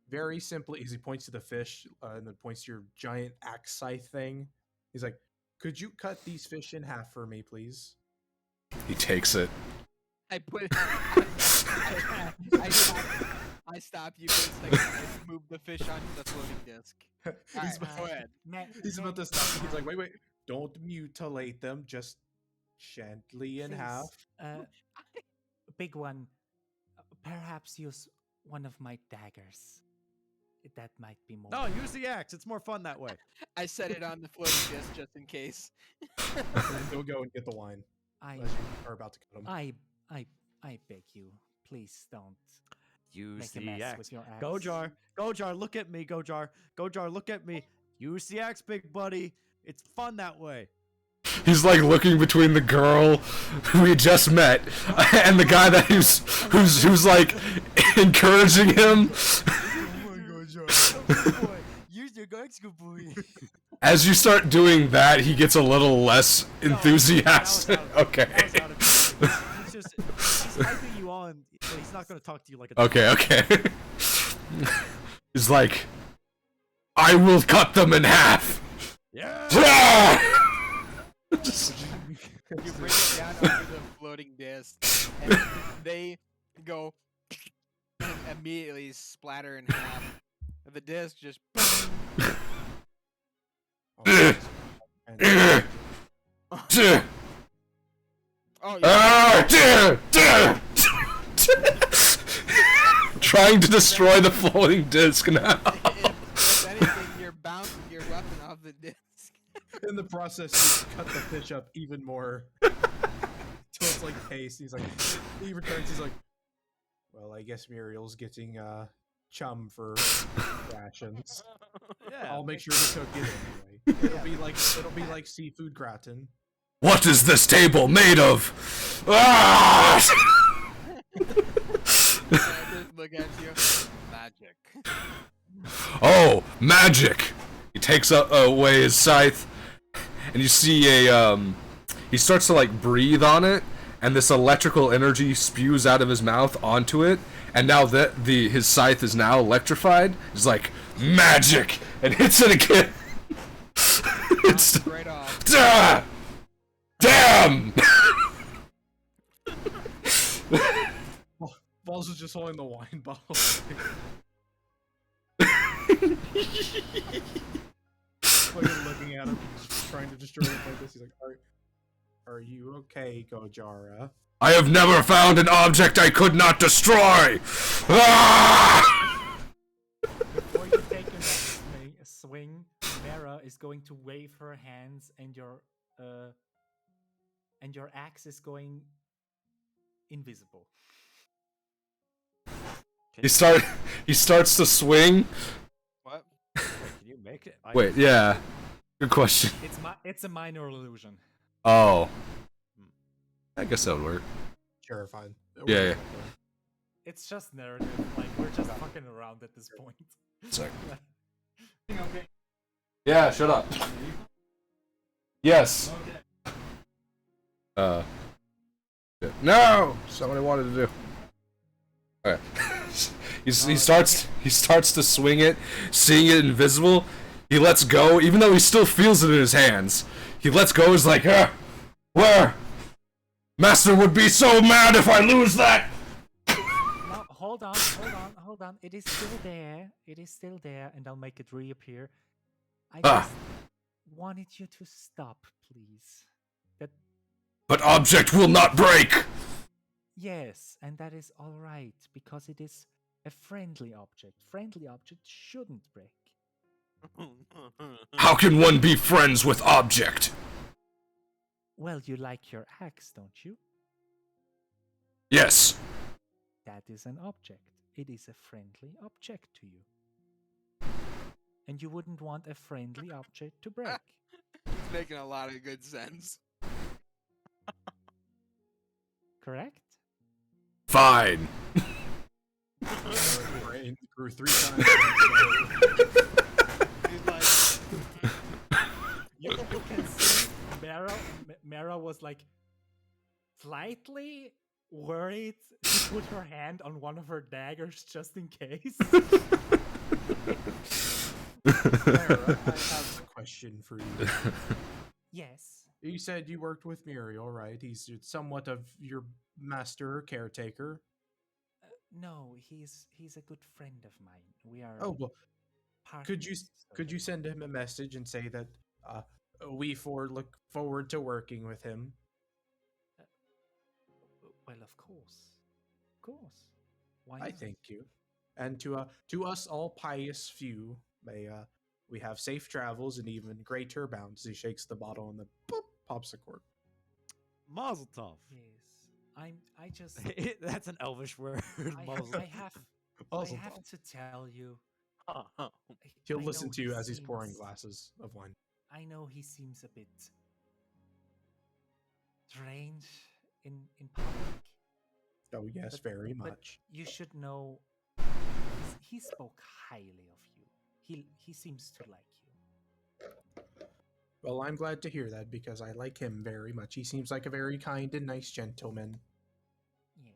very simply, as he points to the fish and then points to your giant axe scythe thing, he's like, "Could you cut these fish in half for me, please?" He takes it. I put. I stop you for a second. I move the fish onto the floating disc. He's, Alright, go ahead. he's about to stop. He's like, "Wait, don't mutilate them. Just gently in half." Big one. Perhaps use one of my daggers. That might be more. No, use the axe. It's more fun that way. I set it on the floating disc just in case. And then he'll go and get the wine I, as you are about to cut him. I beg you, please don't Use make a the mess axe. with your axe. Gojar, look at me, Gojar. Gojar, look at me. Use the axe, big buddy. It's fun that way. He's like looking between the girl who he just met and the guy that who's like encouraging him. Use your axe, good boy. As you start doing that, he gets a little less enthusiastic. Okay. He's hyping you on, but he's not going to talk to you like a Okay. He's like, I will cut them in half. Yeah. You bring it down under the floating disc, and they go and immediately splatter in half. The disc just. Oh, Trying to destroy the floating disc now. if anything, you're bouncing your weapon off the disc. In the process, you cut the fish up even more. Till it's like paste. He's like, he returns. He's like, well, I guess Muriel's getting chum for rations. Yeah. I'll make sure to cook it anyway. It'll be like seafood gratin. What is this table made of? Ah! I just look at you. Magic. Oh, magic! He takes away his scythe, and you see he starts to like breathe on it, and this electrical energy spews out of his mouth onto it, and now that his scythe is now electrified, he's like, magic! And hits it again. It's Right off. Ah! Damn! Balls is just holding the wine bottle. Fucking looking at him, just trying to destroy it like this. He's like, are you okay, Gojara? I have never found an object I could not destroy! Ah! Before you take your next swing, Mara is going to wave her hands, and your axe is going invisible. He starts to swing. What? Can you make it? Wait, yeah. Good question. It's a minor illusion. Oh. I guess that would work. Sure, fine. Yeah. It's just narrative. Like, we're just fucking around at this point. Sorry. Okay. Yeah, shut up. Yes. No! Somebody wanted to do. Alright. he starts to swing it, seeing it invisible. He lets go, even though he still feels it in his hands. He lets go, he's like, where? Master would be so mad if I lose that! No, hold on. It is still there, and I'll make it reappear. I just wanted you to stop, please. But object will not break! Yes, and that is all right, because it is A friendly object. Friendly object shouldn't break. How can one be friends with object? Well, you like your axe, don't you? Yes. That is an object. It is a friendly object to you. And you wouldn't want a friendly object to break. It's making a lot of good sense. Correct? Fine. Brain grew 3 times. He's like, You can see Mara was like slightly worried to put her hand on one of her daggers just in case. Sarah, I have a question for you. Yes. You said you worked with Muriel, right? He's somewhat of your master or caretaker. No, he's a good friend of mine. We are Oh well, could you partners, so could you that- send him a message and say that we look forward to working with him? Well, of course. Of course. Why I not? thank you. And to us all pious few, may we have safe travels and even greater bounds. He shakes the bottle and the boop, pops the cork. Mazel tov. Yes. I just That's an elvish word. I Mazel. have Mazel I have tov. to tell you. He'll I listen know to he you as he's pouring seems- glasses of wine. I know he seems a bit strange in public. Oh yes, But- very but much. You should know he spoke highly of you. He seems to like you. Well, I'm glad to hear that because I like him very much. He seems like a very kind and nice gentleman. Yes.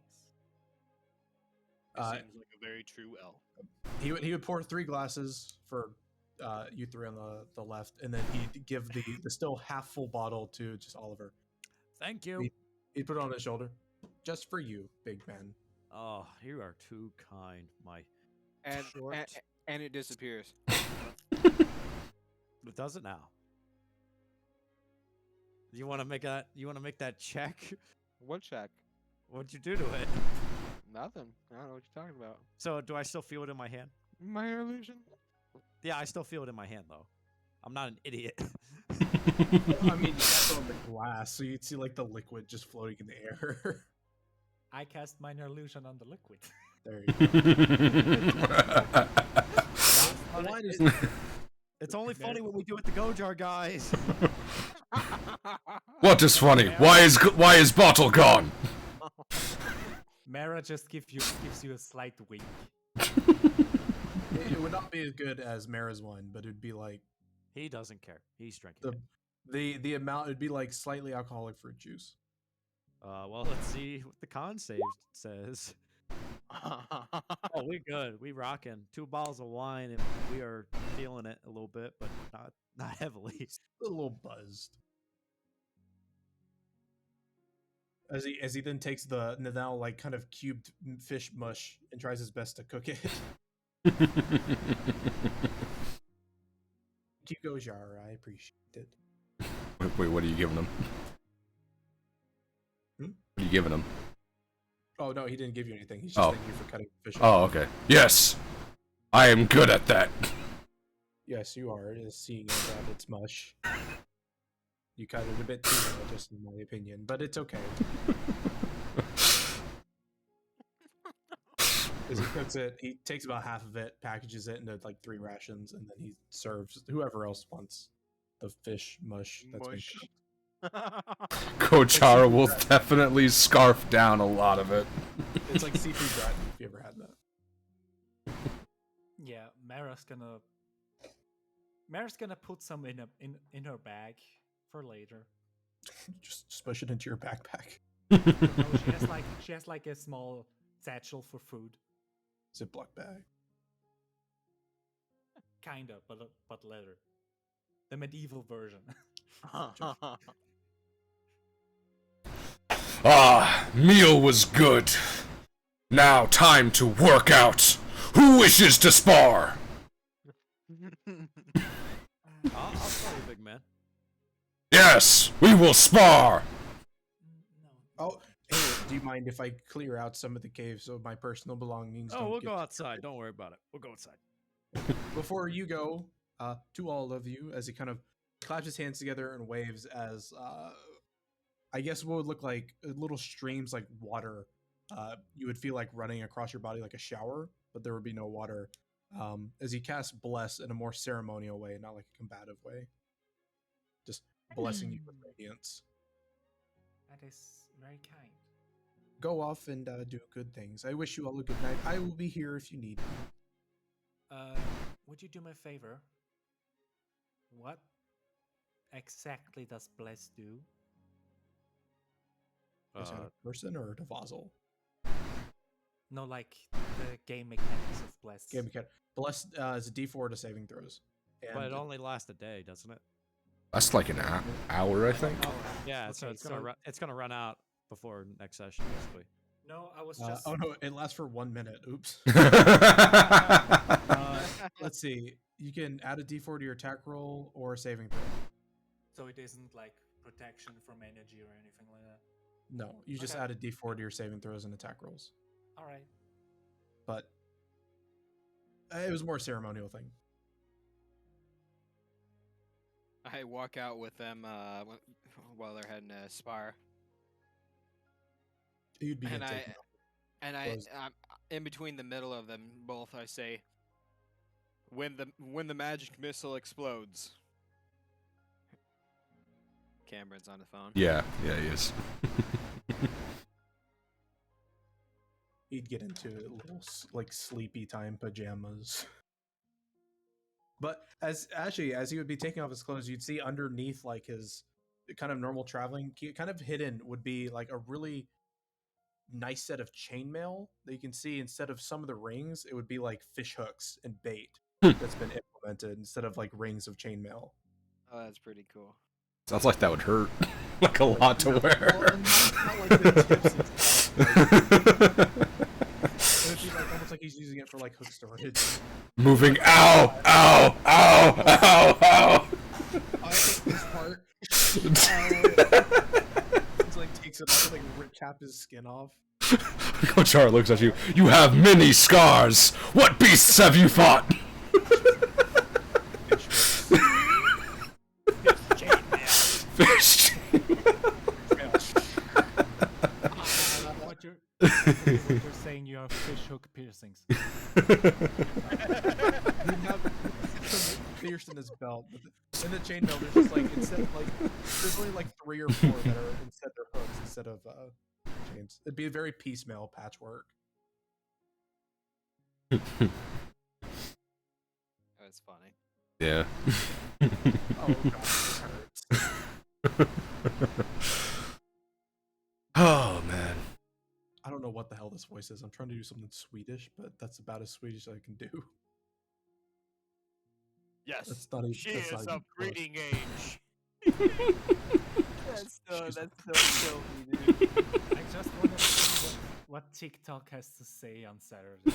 Uh, seems like a very true elf. he would pour 3 glasses for you 3 on the left, and then he'd give the still half full bottle to just Oliver. Thank you. We- He'd put it on his shoulder, just for you, big man. Oh, you are too kind, my. And, Short. and it disappears. It does it now. You want to make that? You want to make that check? What check? What'd you do to it? Nothing. I don't know what you're talking about. So, do I still feel it in my hand? Minor illusion? Yeah, I still feel it in my hand though. I'm not an idiot. I mean, that's on the glass, so you'd see like the liquid just floating in the air. I cast minor illusion on the liquid. There you go. Why does- It's only funny when we do it to Gojar, guys. What is funny? Why is bottle gone? Mara just gives you a slight wink. It would not be as good as Mara's wine, but it'd be like He doesn't care. He's drinking. the amount. It'd be like slightly alcoholic fruit juice. Well, let's see what the con save says. Oh, we good. We rocking. 2 bottles of wine, and we are feeling it a little bit, but not heavily. A little buzzed. As he then takes the now like kind of cubed fish mush and tries his best to cook it. To you, Gojar, I appreciate it. Wait, what are you giving him? Hmm? What are you giving him? Oh no, he didn't give you anything. He's just Oh. thanking you for cutting fish. Oh, okay. Yes, I am good at that. Yes, you are. It is seeing it that it's mush. You cut it a bit too well, just in my opinion, but it's okay. As he cooks it, he takes about half of it, packages it into like 3 rations, and then he serves whoever else wants the fish mush that's been Mush. cooked. Kochara will definitely scarf down a lot of it. It's like seafood gratin if you ever had that. Yeah, Mara's gonna put some in her bag for later. Just push it into your backpack. No, she has like a small satchel for food, Ziploc bag. kinda, but later. The medieval version. Ah, meal was good. Now time to work out. Who wishes to spar? I'll tell you, big man. Yes, we will spar. Oh, hey, do you mind if I clear out some of the caves so my personal belongings Oh, don't we'll get go outside. disrupted? Don't worry about it. We'll go outside. Before you go, to all of you, as he kind of claps his hands together and waves as I guess what would look like little streams like water. You would feel like running across your body like a shower, but there would be no water. As he casts bless in a more ceremonial way, not like a combative way. Just blessing you with radiance. That is very kind. Go off and do good things. I wish you all a good night. I will be here if you need me. Would you do me a favor? What exactly does bless do? Is that a person or a Devazal? No, like the game mechanics of bless. Game mechanic. Bless is a D4 to saving throws. But it And only lasts a day, doesn't it? That's like an hour, I think. Yeah, so Okay, it's gonna so- it's gonna run out before next session, basically. No, I was just. oh no, it lasts for 1 minute. Oops. Let's see. You can add a D4 to your attack roll or a saving throw. So it isn't like protection from energy or anything like that. No, you just Okay. add a D4 to your saving throws and attack rolls. All right. But it was more a ceremonial thing. I walk out with them while they're heading to Spar, You'd be and taking Closed. I'm in between the middle of them both. I say, when the magic missile explodes. Cameron's on the phone. Yeah, he is. He'd get into little like sleepy time pajamas. But as he would be taking off his clothes, you'd see underneath like his kind of normal traveling, kind of hidden would be like a really nice set of chainmail that you can see. Instead of some of the rings, it would be like fish hooks and bait that's been implemented instead of like rings of chainmail. Oh, that's pretty cool. Sounds like that would hurt. Like a lot to Well, wear. not like the tips and stuff. Like, it would be like almost like he's using it for like hook storage. Moving. Ow! Ow! Ow! Ow! Ow! I think this part. It's like takes it off and like cap his skin off. Coach Hart looks at you. You have many scars. What beasts have you fought? Fish. What you're saying, you have fish hook piercings. You have some pierced in his belt. But in the chainmail, there's just like instead of like there's only like 3 or 4 that are instead they're hooks instead of chains. It'd be a very piecemeal patchwork. That's funny. Yeah. Oh god, it hurts. Oh man. I don't know what the hell this voice is. I'm trying to do something Swedish, but that's about as Swedish as I can do. Yes, That's not even. she that's not is even of close. breeding age. that's so me, dude. I just want to see what TikTok has to say on Saturday.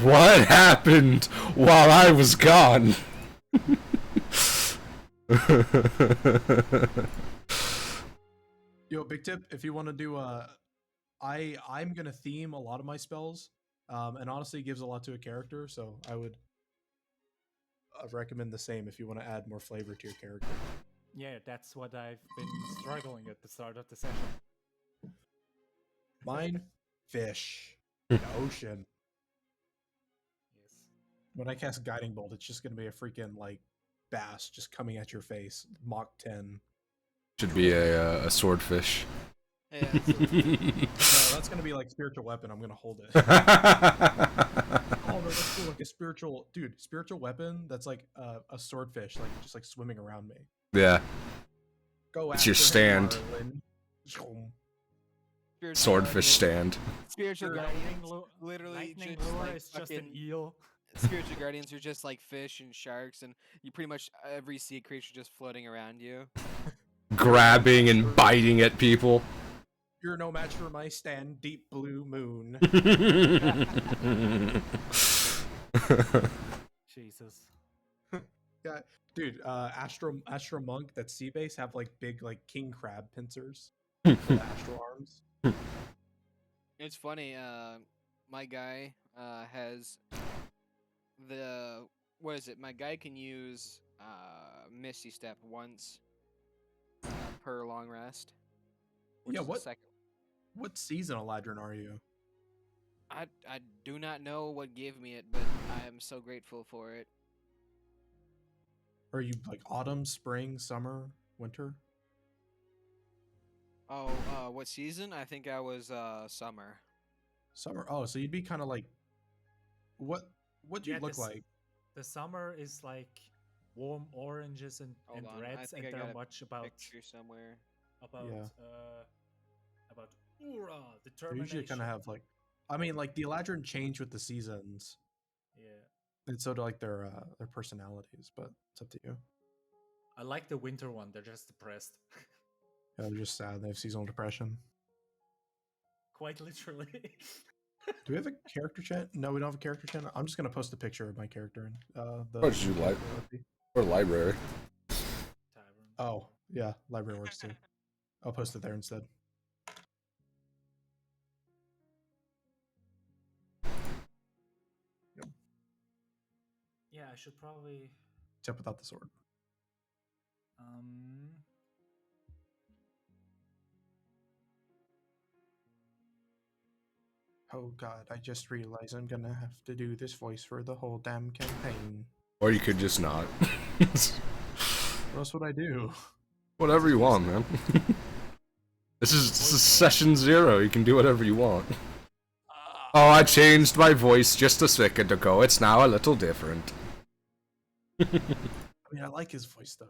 What happened while I was gone? Yo, big tip, if you want to do I'm gonna theme a lot of my spells, and honestly it gives a lot to a character, so I would recommend the same if you want to add more flavor to your character. Yeah, that's what I've been struggling at the start of the session. Mine, fish, the ocean. Yes. When I cast Guiding Bolt, it's just gonna be a freaking like bass just coming at your face, Mach 10. Should be a swordfish. Yeah, No, that's gonna be like spiritual weapon. I'm gonna hold it. Oh no, that's cool. Like a spiritual weapon. That's like a swordfish, like just like swimming around me. Yeah. Go It's your after him, stand. Marlin. Spiritual Swordfish guardian- stand. Spiritual Lightning guardians, lure, literally lightning just lure like is just an fucking- eel. Spiritual guardians are just like fish and sharks, and you pretty much every sea creature just floating around you. Grabbing and biting at people. You're no match for my stand, deep blue moon. Jesus. Yeah, dude. Astro Monk, that sea base have like big like king crab pincers. the astral arms. It's funny. My guy has the what is it? My guy can use Misty Step once per long rest. Which Yeah, is the what second. what season Eladrin are you? I do not know what gave me it, but I am so grateful for it. Are you like autumn, spring, summer, winter? Oh, what season? I think I was summer. Summer. Oh, so you'd be kind of like what do you Yeah, look this- like? The summer is like warm oranges and Hold on, I reds, think and I they're got a much about Picture somewhere. Yeah. about hoorah, They determination. usually kind of have like, I mean, like the Eladrin change with the seasons, Yeah, and so do like their personalities. But it's up to you. I like the winter one. They're just depressed, Yeah, they're just sad. They have seasonal depression. quite literally. Do we have a character chat? No, we don't have a character chat. I'm just gonna post a picture of my character. The What did you like? Or library. Tavern. Oh, yeah, library works too. I'll post it there instead. Yeah, I should probably. Except without the sword. Um. Oh god, I just realized I'm gonna have to do this voice for the whole damn campaign. Or you could just not. What else would I do? Whatever you want, man. This is session 0. You can do whatever you want. Oh, I changed my voice just a second ago. It's now a little different. I mean, I like his voice though.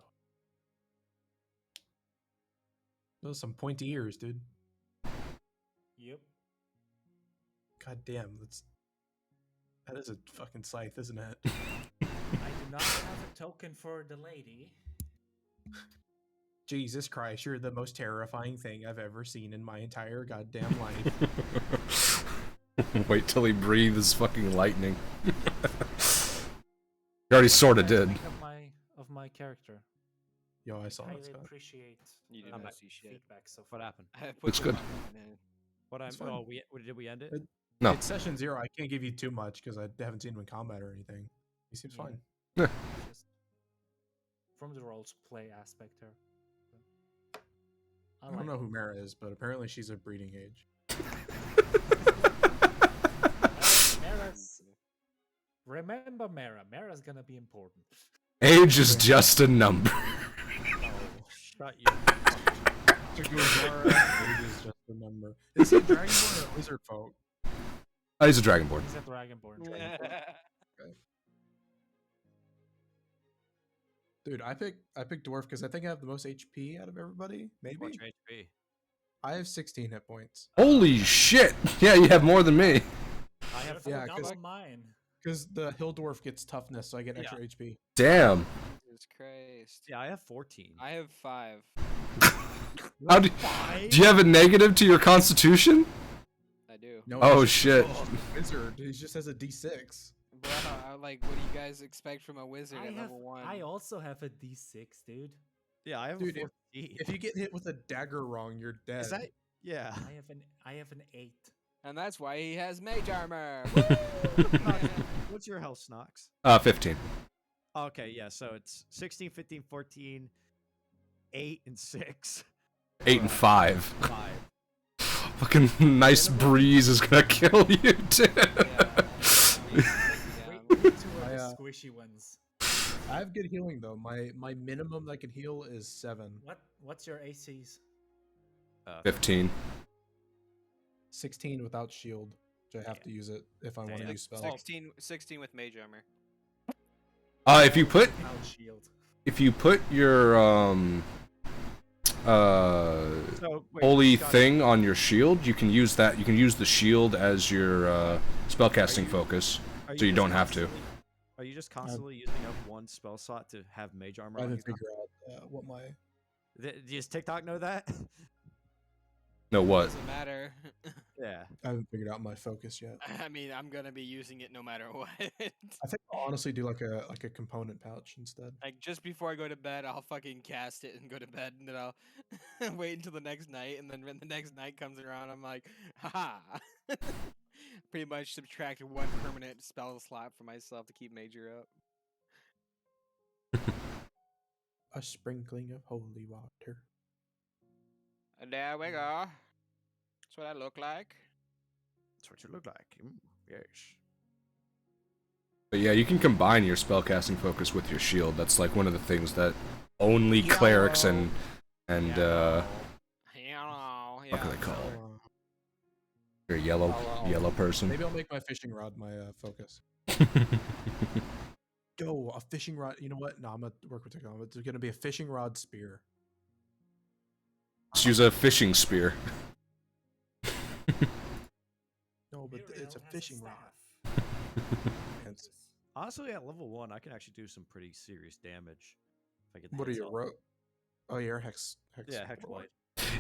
Those are some pointy ears, dude. Yep. God damn, that is a fucking scythe, isn't it? I do not have a token for the lady. Jesus Christ, you're the most terrifying thing I've ever seen in my entire goddamn life. Wait till he breathes fucking lightning. You already sorta What do you did. think of my character. Yo, I saw Highly that, Scott. appreciate You did uh, not see shit. feedback so What far. happened? I put Looks the good. button in. What I'm? It's fine. Oh, did we end it? No. It's session 0. I can't give you too much because I haven't seen him in combat or anything. He seems Yeah. fine. Just from the roles play aspect here. I don't know who Mara is, but apparently she's of breeding age. Mara's. Remember Mara. Mara's gonna be important. Age is just a number. Shut you. Age is just a number. Is he a dragonborn or a wizard folk? Oh, he's a dragonborn. He's a dragonborn. Dude, I picked dwarf because I think I have the most HP out of everybody. Maybe What's your HP? I have 16 hit points. Holy shit! Yeah, you have more than me. I have Yeah, double 'cause- mine. Because the hill dwarf gets toughness, so I get extra HP. Damn. Jesus Christ. Yeah, I have 14. I have 5. How do you have a negative to your constitution? I do. No, Oh, he's shit. just a wizard. He just has a D6. Bro, like, what do you guys expect from a wizard at level 1? I also have a D6, dude. Yeah, I have Dude, 14. If you get hit with a dagger wrong, you're dead. Is that? Yeah. I have an 8. And that's why he has mage armor. What's your health, Snox? 15. Okay, yeah, so it's 16, 15, 14, 8, and 6. 8 and 5. 5. Fucking nice breeze is gonna kill you, dude. Two of I, the squishy ones. I have good healing though. My minimum that I can heal is 7. What's your ACs? 15. 16 without shield, which I have to use it if I want to use spells. 16 with mage armor. If you put Without shield. your So, wait, holy Scott, thing on your shield, you can use that. You can use the shield as your spellcasting focus, are so you just don't have to. constantly- Are you just constantly using up one spell slot to have mage armor I on didn't you? figure out what my. Does TikTok know that? No, what? Doesn't matter. Yeah. I haven't figured out my focus yet. I mean, I'm gonna be using it no matter what. I think I'll honestly do like a component pouch instead. Like just before I go to bed, I'll fucking cast it and go to bed, and then I'll wait until the next night, and then when the next night comes around, I'm like, haha. Pretty much subtract one permanent spell slot for myself to keep major up. A sprinkling of holy water. And there we go. That's what I look like. That's what you look like. Yes. But yeah, you can combine your spellcasting focus with your shield. That's like one of the things that only clerics and what are they called? You're a yellow person. Maybe I'll make my fishing rod my focus. Yo, a fishing rod. You know what? No, I'm gonna work with technology. It's gonna be a fishing rod spear. Just use a fishing spear. No, but it's a fishing rod. It's- Honestly, at level 1, I can actually do some pretty serious damage. If I get the what are hits your up. ro? Oh, you're hex. Yeah, Hexblade.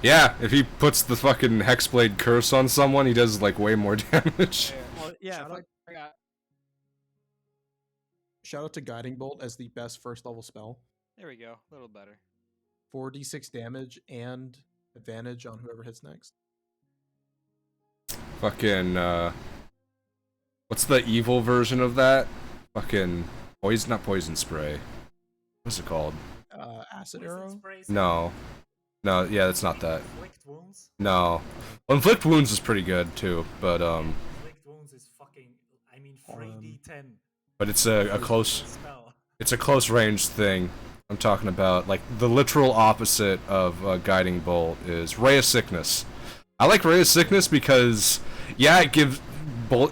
Yeah, if he puts the fucking Hexblade curse on someone, he does like way more damage. Well, yeah, Shout out to Guiding Bolt as the best first level spell. There we go. A little better. 4d6 damage and advantage on whoever hits next. Fucking what's the evil version of that? Fucking poison, not poison spray. What's it called? Acid Poison arrow. sprays No, yeah, it's not that. Inflict wounds. No, well, inflict wounds is pretty good too, but Inflict wounds is fucking. I mean, 3d10. but it's a close, Spell. it's a close range thing. I'm talking about like the literal opposite of guiding bolt is ray of sickness. I like ray of sickness because yeah, it gives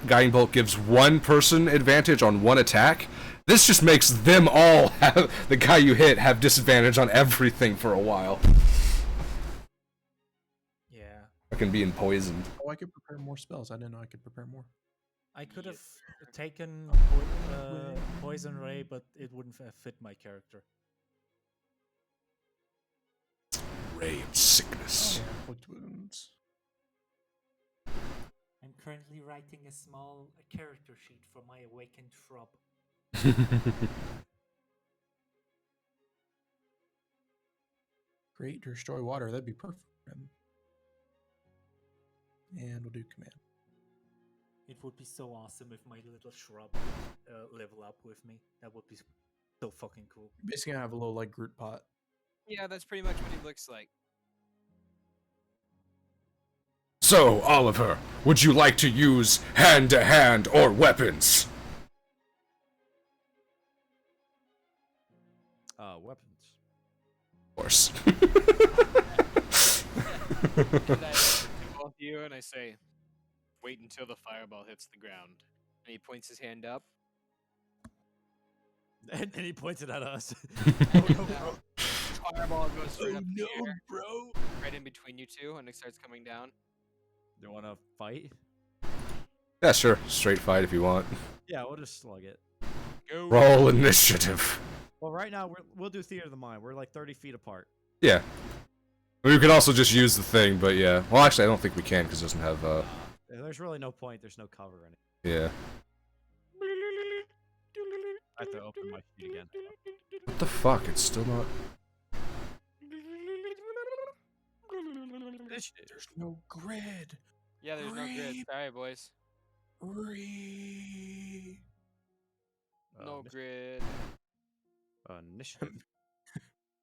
guiding bolt gives one person advantage on one attack. This just makes them all have the guy you hit have disadvantage on everything for a while. Yeah. Fucking being poisoned. Oh, I could prepare more spells. I didn't know I could prepare more. I could have taken Poison Ray, but it wouldn't have fit my character. Ray of sickness. Inflict wounds. I'm currently writing a small character sheet for my awakened shrub. Create destroy water. That'd be perfect. And we'll do command. It would be so awesome if my little shrub level up with me. That would be so fucking cool. Basically, I have a little like Groot pot. Yeah, that's pretty much what he looks like. So, Oliver, would you like to use hand-to-hand or weapons? Weapons. Of course. And I look at both you and I say, wait until the fireball hits the ground. And he points his hand up. And he points it at us. Fireball goes straight up in the air, bro. right in between you two, and it starts coming down. You want to fight? Yeah, sure. Straight fight if you want. Yeah, we'll just slug it. Go. Roll initiative. Well, right now we'll do theater of the mind. We're like 30 feet apart. Yeah. We could also just use the thing, but yeah. Well, actually, I don't think we can because it doesn't have, There's really no point. There's no cover in it. yeah. I have to open my sheet again. What the fuck? It's still not... There's no grid. Yeah, there's no grid. Reap. Sorry, boys. No Initi- grid. Initiative.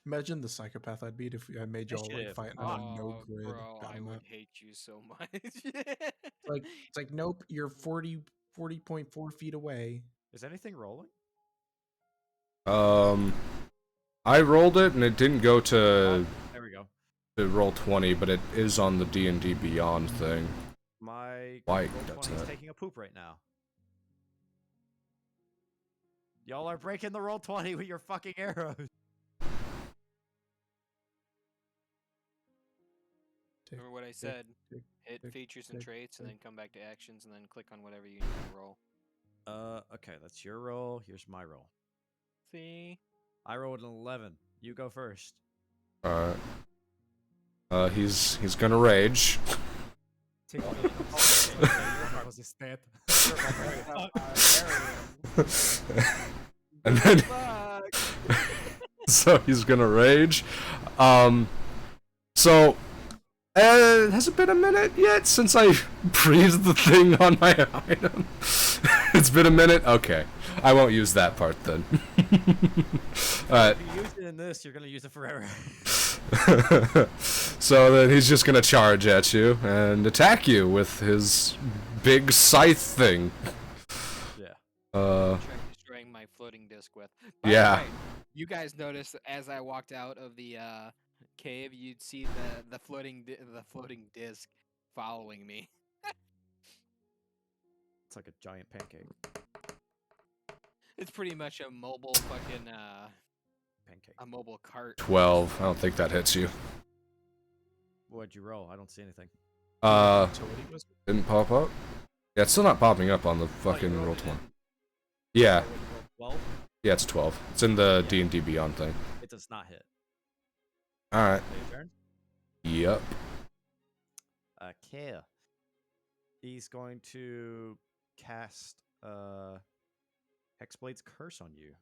Imagine the psychopath I'd be if I made y'all like Initiative. fight on no Oh, grid. bro, Got I 'em would up. hate you so much. It's like nope, you're 40.4 feet away. Is anything rolling? I rolled it and it didn't go to There we go. roll 20, but it is on the D&D Beyond thing. My White roll does 20 is that. taking a poop right now. Y'all are breaking the roll 20 with your fucking arrows. Remember what I said? Hit tick, features and tick, traits, and tick. then come back to actions, and then click on whatever you need to roll. Okay, that's your roll. Here's my roll. See? I rolled an 11. You go first. Alright. He's gonna rage. Was his dead. And then so he's gonna rage. So has it been a minute yet since I breathed the thing on my item? It's been a minute? Okay. I won't use that part then. Alright. If you use it in this, you're gonna use it forever. So then he's just gonna charge at you and attack you with his big scythe thing. Yeah. Trying destroying my floating disc with. By Yeah. the way, you guys noticed as I walked out of the cave, you'd see the floating disc following me. It's like a giant pancake. It's pretty much a mobile fucking Pancake. a mobile cart. 12. I don't think that hits you. What'd you roll? I don't see anything. Utility was Didn't pop up? Yeah, it's still not popping up on the fucking roll 20. Yeah. 12? Yeah, it's 12. It's in the Yeah. D&D Beyond thing. It does not hit. Alright. Your turn. Yep. Okay. He's going to cast Hexblade's Curse on you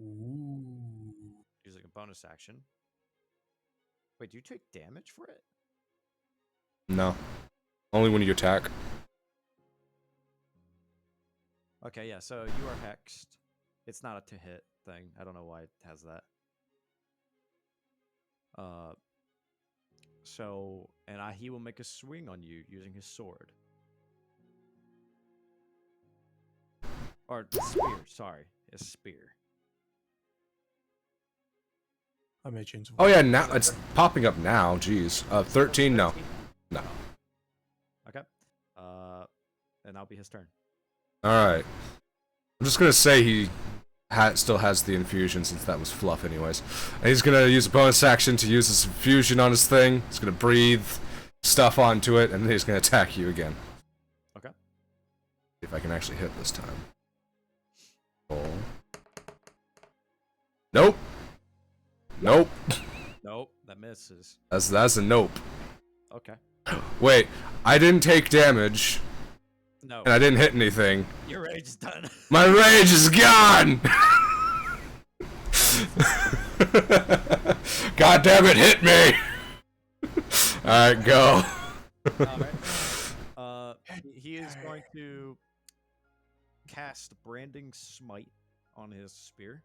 Ooh. using a bonus action. Wait, do you take damage for it? No. Only when you attack. Okay, yeah, so you are hexed. It's not a to hit thing. I don't know why it has that. He will make a swing on you using his sword. Or spear, sorry. His spear. I may change. Oh yeah, now it's popping up now. Jeez. 13, no. No. Okay. And that'll be his turn. Alright. I'm just gonna say he still has the infusion since that was fluff anyways. And he's gonna use a bonus action to use his infusion on his thing. He's gonna breathe stuff onto it, and then he's gonna attack you again. Okay. See if I can actually hit this time. Oh. Nope. Nope. Nope, that misses. That's a nope. Okay. Wait, I didn't take damage, No. and I didn't hit anything. Your rage is done. My rage is gone! God damn it, hit me! Alright, go. Alright. He is going to cast Branding Smite on his spear.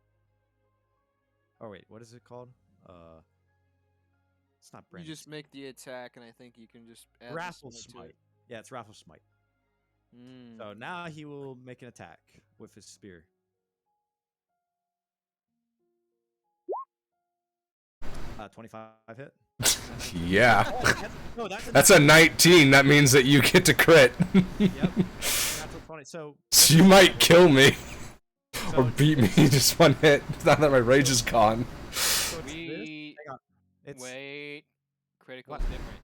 Oh wait, what is it called? It's not You Branding. just make the attack, and I think you can just add the Raffle smite to Smite. it. Yeah, it's Raffle Smite. Mm. So now he will make an attack with his spear. Uh, 25 hit. Yeah. No, That's a 19. That means that you get to crit. Yep. Natural 20. So So you might kill me. So Or beat me just one hit. Now that my rage is gone. So it's this. We Hang on. It's wait. Critical What? is different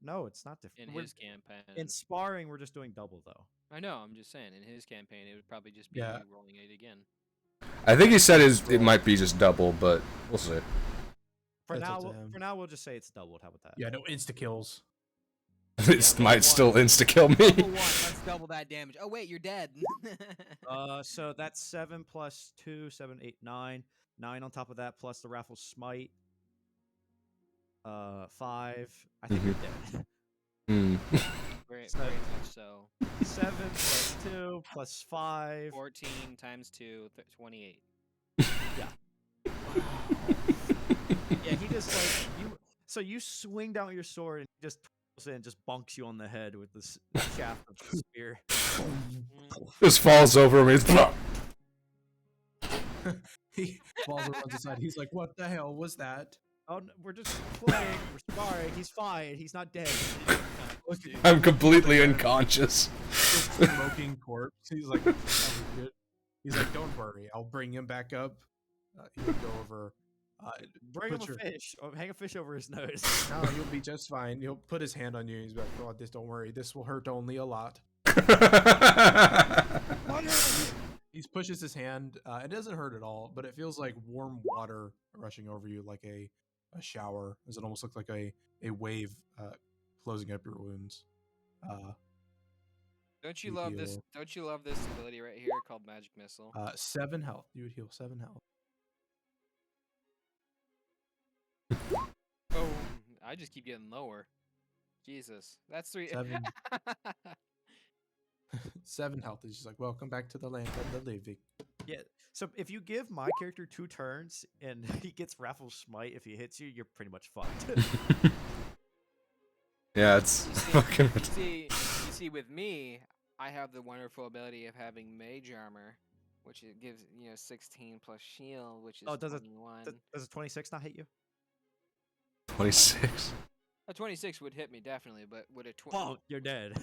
no, it's not different. in We're- his campaign. in sparring, we're just doing double though. I know. I'm just saying. In his campaign, it would probably just be Yeah. you rolling it again. I think he said it might be just double, but we'll see. For That's now, up to him. we'll just say it's doubled. How about that? Yeah, no insta kills. This Yeah, might one. still insta kill me. Double one. Let's double that damage. Oh wait, you're dead. So that's 7 plus 2, 7, 8, 9. 9 on top of that plus the Raffle Smite. 5. I think you're dead. Hmm. very, So- very much so. 7 plus 2 plus 5. 14 times 2, 28. Yeah, he just like you. So you swing down with your sword and he just pulls in and just bonks you on the head with the shaft of the spear. Just falls over me. He falls over on the side. He's like, "What the hell was that?" Oh, no, we're just playing. We're sparring. He's fine. He's not dead. I'm completely unconscious. This smoking corpse. He's like, "Oh, good." He's like, "Don't worry, I'll bring him back up." He'll go over. Bring him Put a your- fish. Or hang a fish over his nose. No, you'll be just fine. He'll put his hand on you. He's like, "Oh, this don't worry. This will hurt only a lot." He pushes his hand. It doesn't hurt at all, but it feels like warm water rushing over you, like a shower. Does it almost look like a a wave closing up your wounds. Don't you You love this? heal. Don't you love this ability right here called Magic Missile? 7 health. You would heal 7 health. Oh, I just keep getting lower. Jesus, that's 3. 7. 7 health is just like, welcome back to the land of the living. Yeah. So if you give my character 2 turns and he gets Raffle Smite, if he hits you, you're pretty much fucked. Yeah, it's fucking. You see, with me, I have the wonderful ability of having Mage Armor, which it gives 16 plus Shield, which is Oh, does it- 21. Does a 26 not hit you? 26. A 26 would hit me definitely, but would a Oh, you're dead.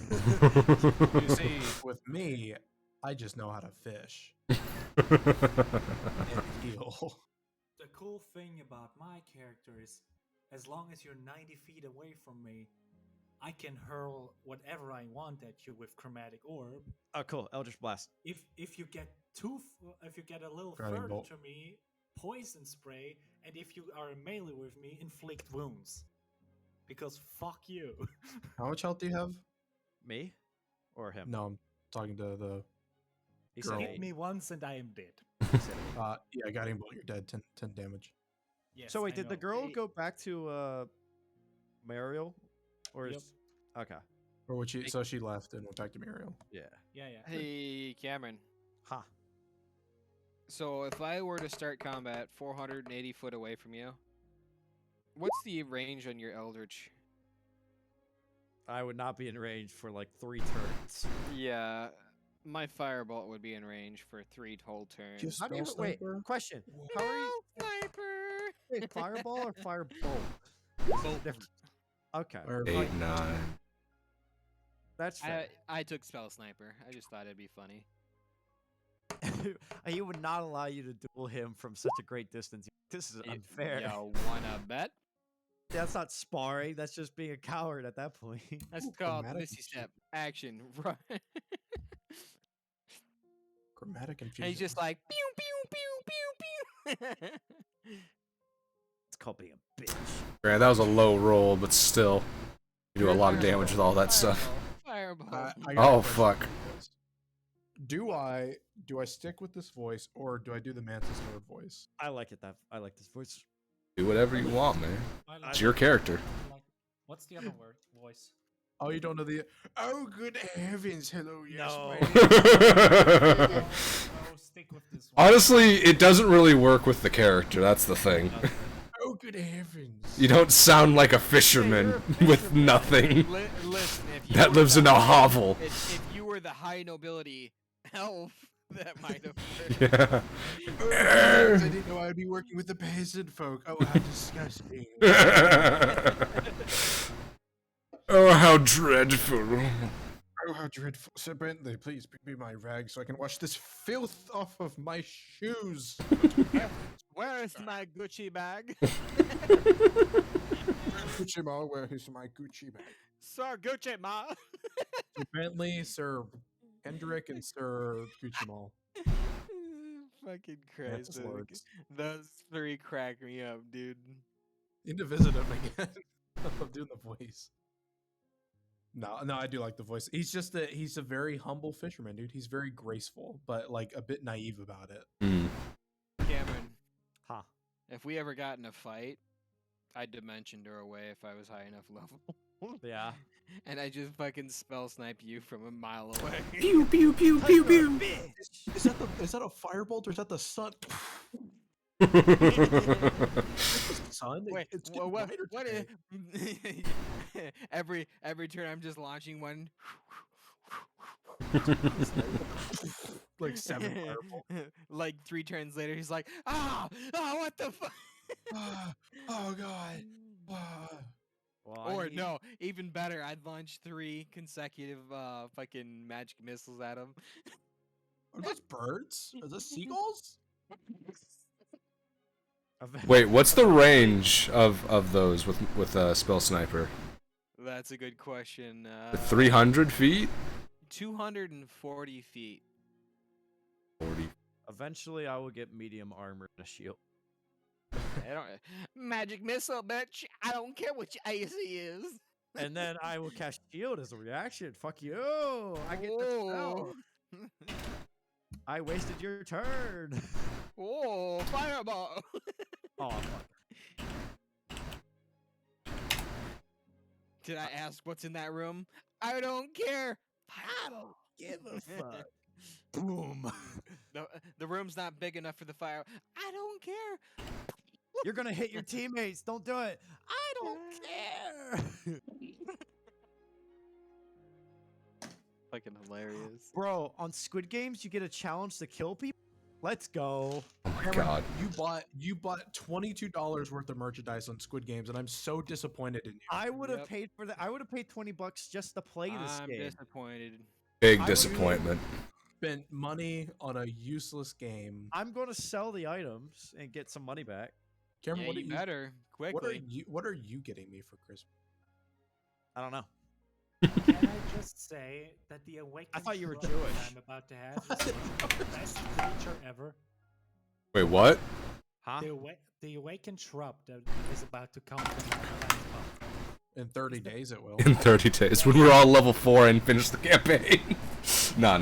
You see, with me, I just know how to fish and heal. The cool thing about my character is, as long as you're 90 feet away from me, I can hurl whatever I want at you with Chromatic Orb. Oh, cool. Eldritch Blast. If you get if you get a little Grounding further Bolt. to me, Poison Spray, and if you are in melee with me, Inflict Wounds. Because fuck you. How much health do you have? Me? Or him? No, I'm talking to the. He Girl. said Hit eight. me once and I am dead. Yeah, Guiding Bolt, you're dead. 10 damage. Yes, So wait, I did the know. girl go back to Mariel? Or Yep. is okay. Or would she? So she left and went back to Muriel. Yeah. Yeah. Hey, Cameron. Ha. So if I were to start combat 480 foot away from you, what's the range on your Eldritch? I would not be in range for like 3 turns. Yeah, my Firebolt would be in range for 3 whole turns. Just- How do you Spell wait? Sniper? Question. How are you? Sniper? Wait, fireball or firebolt? Bolt. Different. Okay. Or 8, 9. That's fair. I took Spell Sniper. I just thought it'd be funny. He would not allow you to duel him from such a great distance. This is unfair. Yo, wanna bet? That's not sparring. That's just being a coward at that point. That's Ooh, called chromatic Misty infusion. Step. Action. Run. Chromatic And infusion. he's just like pew pew pew pew pew. It's called being a bitch. Yeah, that was a low roll, but still, you do a lot of damage with all that stuff. Fireball. I got Oh a question fuck. for you guys. Do I stick with this voice or do I do the Mantis Lord voice? I like it. I like this voice. Do whatever you want, man. I like It's your character. I like- What's the other word? Voice. Oh, you don't know the. Oh, good heavens! Hello, yes. No. my name- No, stick with this one. Honestly, it doesn't really work with the character. That's the thing. Oh, good heavens! You don't sound like a fisherman with nothing Listen, if you that were lives the in a high- hovel. If you were the high nobility elf, that might have. Yeah. Oh, I didn't know I'd be working with the peasant folk. Oh, how disgusting! Oh, how dreadful. Oh, how dreadful! Sir Bentley, please bring me my rag so I can wash this filth off of my shoes. Where is my Gucci bag? Gucci Ma, where is my Gucci bag? Sir Gucci ma. Sir Bentley, Sir Hendrick, and Sir Gucci Mall. Fucking Mantis Christ. Lords. Those 3 crack me up, dude. Need to visit him again. I'm doing the voice. No, I do like the voice. He's a very humble fisherman, dude. He's very graceful, but like a bit naive about it. Mm. Cameron, Ha. if we ever got in a fight, I'd dimension door away if I was high enough level. Yeah. And I just fucking spell snipe you from a mile away. Pew pew pew pew pew. Is that a firebolt or is that the sun? Sun? Wait, It's what? getting brighter What? today. Every turn, I'm just launching one. Like 7 fireball. Like 3 turns later, he's like, what the fuck? Oh god. Ah. Well, I Or need- no, even better, I'd launch 3 consecutive fucking magic missiles at him. Are those birds? Are those seagulls? Wait, what's the range of those with Spell Sniper? That's a good question. 300 feet? 240 feet. 40. Eventually, I will get medium armor and a shield. I don't magic missile, bitch. I don't care what your AC is. And then I will cast shield as a reaction. Fuck you! I get the spell. I wasted your turn. Oh, fireball. Oh fuck! Did I ask what's in that room? I don't care. I don't give a fuck. Boom! The room's not big enough for the fire. I don't care. You're gonna hit your teammates. Don't do it. I don't care. Fucking hilarious. Bro, on Squid Games, you get a challenge to kill people. Let's go. Oh my Cameron, god. you bought $22 worth of merchandise on Squid Games, and I'm so disappointed in you. I would have Yep. paid for that. I would have paid $20 just to play this I'm game. disappointed. Big I would- disappointment. Spent money on a useless game. I'm going to sell the items and get some money back. Cameron, Yeah, what, you are better what are quickly. you? What are you getting me for Christmas? I don't know. Can I just say that the awakening thought you were Shrub Jewish. that I'm about to have is the best creature ever. Wait, what? Huh? The awakened shrub that is about to come from my platform. In 30 days, it will. In 30 days, when we're all level 4 and finish the campaign. nah.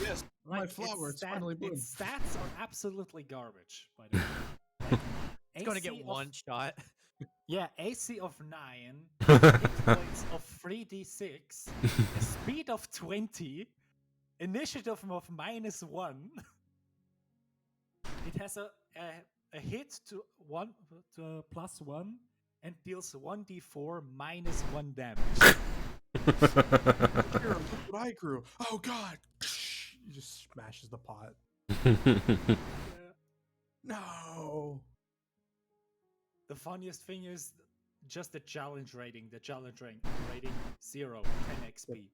Yes, my flower, it's finally bloomed. its stats are absolutely garbage, by the way. Like, It's going to AC get of- one shot. Yeah, AC of 9, hit points of 3d6, a speed of 20, initiative of -1. It has a hit to +1 and deals 1d4 -1 damage. Here, look what I grew. Oh God! He just smashes the pot. No. The funniest thing is just the challenge rating. The challenge rating 0, 10 XP.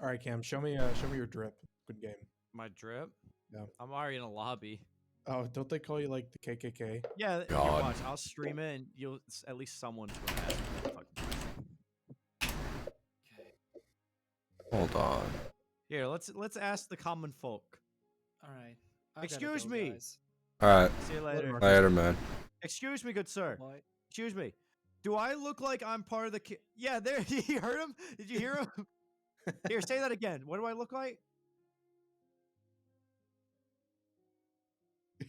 All right, Cam, show me your drip. Good game. My drip? Yeah. I'm already in a lobby. Oh, don't they call you like the KKK? Yeah, here, God. watch. I'll stream it and you'll at least someone's gonna ask me what the fuck. Hold on. Here, let's ask the common folk. All right. Excuse me. Alright, See you later. later, man. Excuse me, good sir. Bye. Excuse me. Do I look like I'm part of the Yeah, there. You heard him? Did you hear him? Here, say that again. What do I look like?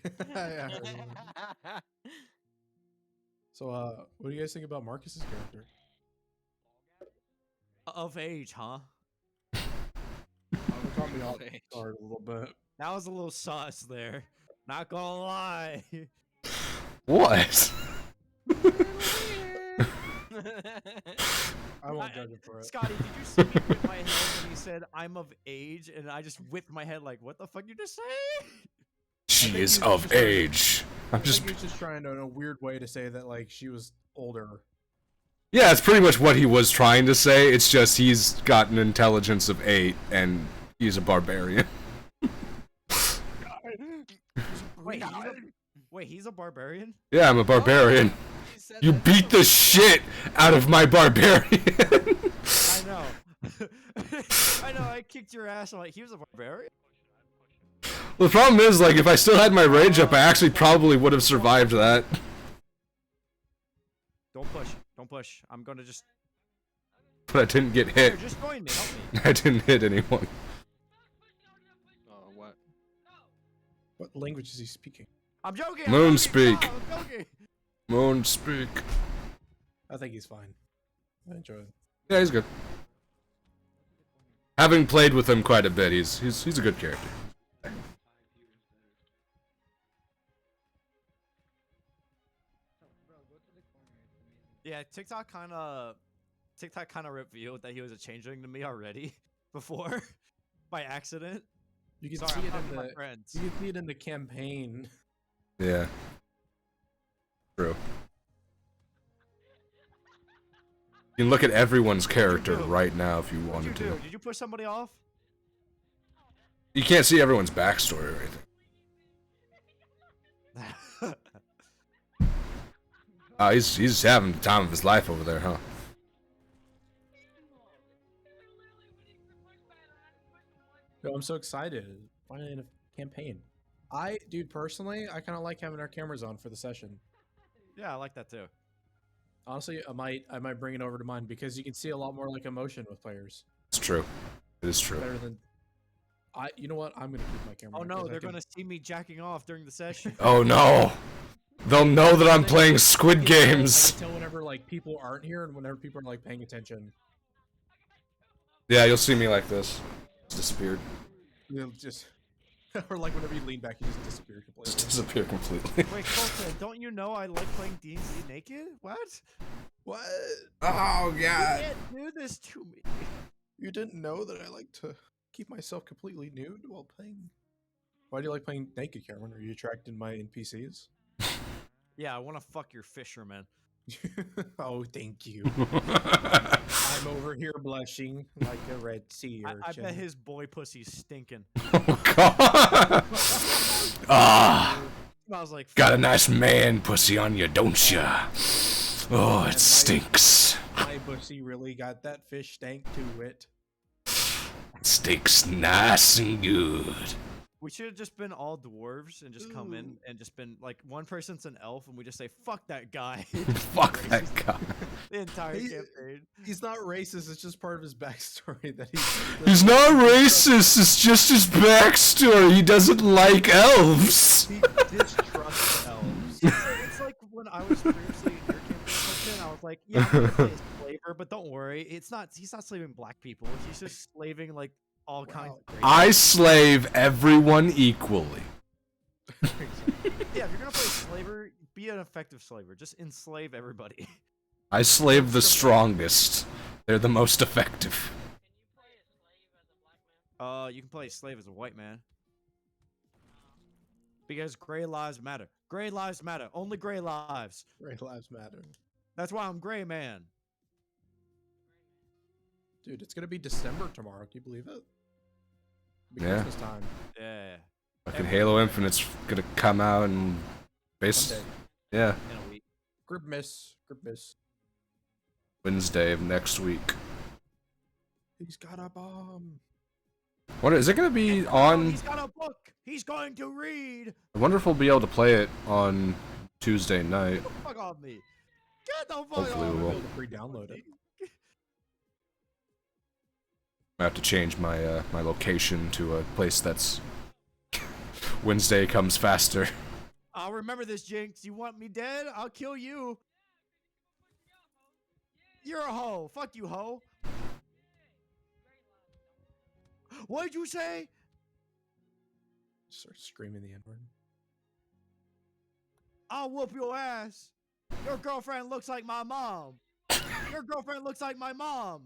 Yeah, I heard you. So, what do you guys think about Marcus's character? Of age, huh? Caught me off guard a little bit. That was a little sus there. Not gonna lie. What? I won't judge him for it. Scotty, did you see me whip my head when he said I'm of age? And I just whipped my head like, what the fuck you just say? She think is he was of just trying to- age. I'm I just. think he was just trying to, in a weird way, to say that like she was older. Yeah, it's pretty much what he was trying to say. It's just he's got an intelligence of 8 and he's a barbarian. Wait, he's a barbarian? Yeah, I'm a barbarian. You beat the shit out of my barbarian. I know. I know, I kicked your ass. I'm like, he was a barbarian? The problem is, like, if I still had my rage up, I actually probably would have survived that. Don't push. Don't push. I'm gonna just... But I didn't get Here, hit. just join me. Help me. I didn't hit anyone. Oh, what? What language is he speaking? I'm joking. Moon I'm joking. speak. Stop, I'm joking. Moon speak. I think he's fine. I enjoy it. Yeah, he's good. Having played with him quite a bit, he's a good character. Yeah, TikTok kind of revealed that he was a changeling to me already before by accident. You can Sorry, see I'm it talking in to my the friends. you can see it in the campaign. Yeah. True. You can look at everyone's character do? right now if you What'd you wanted do? to. Did you push somebody off? You can't see everyone's backstory or anything. He's having the time of his life over there, huh? Yo, I'm so excited. Finally in a campaign. Dude, personally, I kind of like having our cameras on for the session. Yeah, I like that too. Honestly, I might bring it over to mine because you can see a lot more like emotion with players. It's true. It is true. Better than you know what? I'm gonna keep my camera. Oh on no, 'cause I they're can- gonna see me jacking off during the session. Oh no! They'll know that I'm playing Squid I can tell- Games. I can tell whenever like people aren't here and whenever people are like paying attention. Yeah, you'll see me like this. It's disappeared. They'll just or like whenever you lean back, you just disappear completely. Just disappear completely. Wait, Colton, don't you know I like playing D&D naked? What? What? Oh You can't do this to me. You didn't know that I like to keep myself completely nude while playing? Why do you like playing naked, Cameron? Are you attracted to my NPCs? Yeah, I want to fuck your fisherman. Oh, thank you. I'm over here blushing like a red sea urchin. I bet his boy pussy's stinking. Oh god! Ah, Smells like got a nice man pussy on you, don't ya? Oh, it stinks. My pussy really got that fish stank to it. It stinks nice and good. We should have just been all dwarves and just come in and just been like one person's an elf and we just say fuck that guy. Fuck that guy. The entire He- campaign. He's not racist. It's just part of his backstory that He's not racist, it's just his backstory. He doesn't like elves. He distrusts elves. It's like when I was previously in your campaign, I was like, yeah, I'm gonna play a slaver, but don't worry, he's not slaving black people. He's just slaving like all kinds of crazy. I slave everyone equally. Yeah, if you're gonna play slaver, be an effective slaver. Just enslave everybody. I slave the strongest. They're the most effective. You can play a slave as a white man. Because gray lives matter. Gray lives matter. Only gray lives. Gray lives matter. That's why I'm gray man. Dude, it's gonna be December tomorrow. Can you believe it? Be Yeah. Christmas time. Yeah. Fucking Halo Infinite's gonna come out and Monday. yeah, In a week. Grip miss. Grip miss. Wednesday of next week. He's got a bomb. What is it gonna be Oh, on? he's got a book. He's going to read. I wonder if we'll be able to play it on Tuesday night. Get the fuck off me. Get the fuck Hopefully off we me. will. Be able to pre-download it. I have to change my my location to a place that's Wednesday comes faster. I'll remember this, Jinx. You want me dead? I'll kill you. You're a hoe. Fuck you, hoe. What'd you say? Start screaming the N-word. I'll whoop your ass. Your girlfriend looks like my mom. Your girlfriend looks like my mom.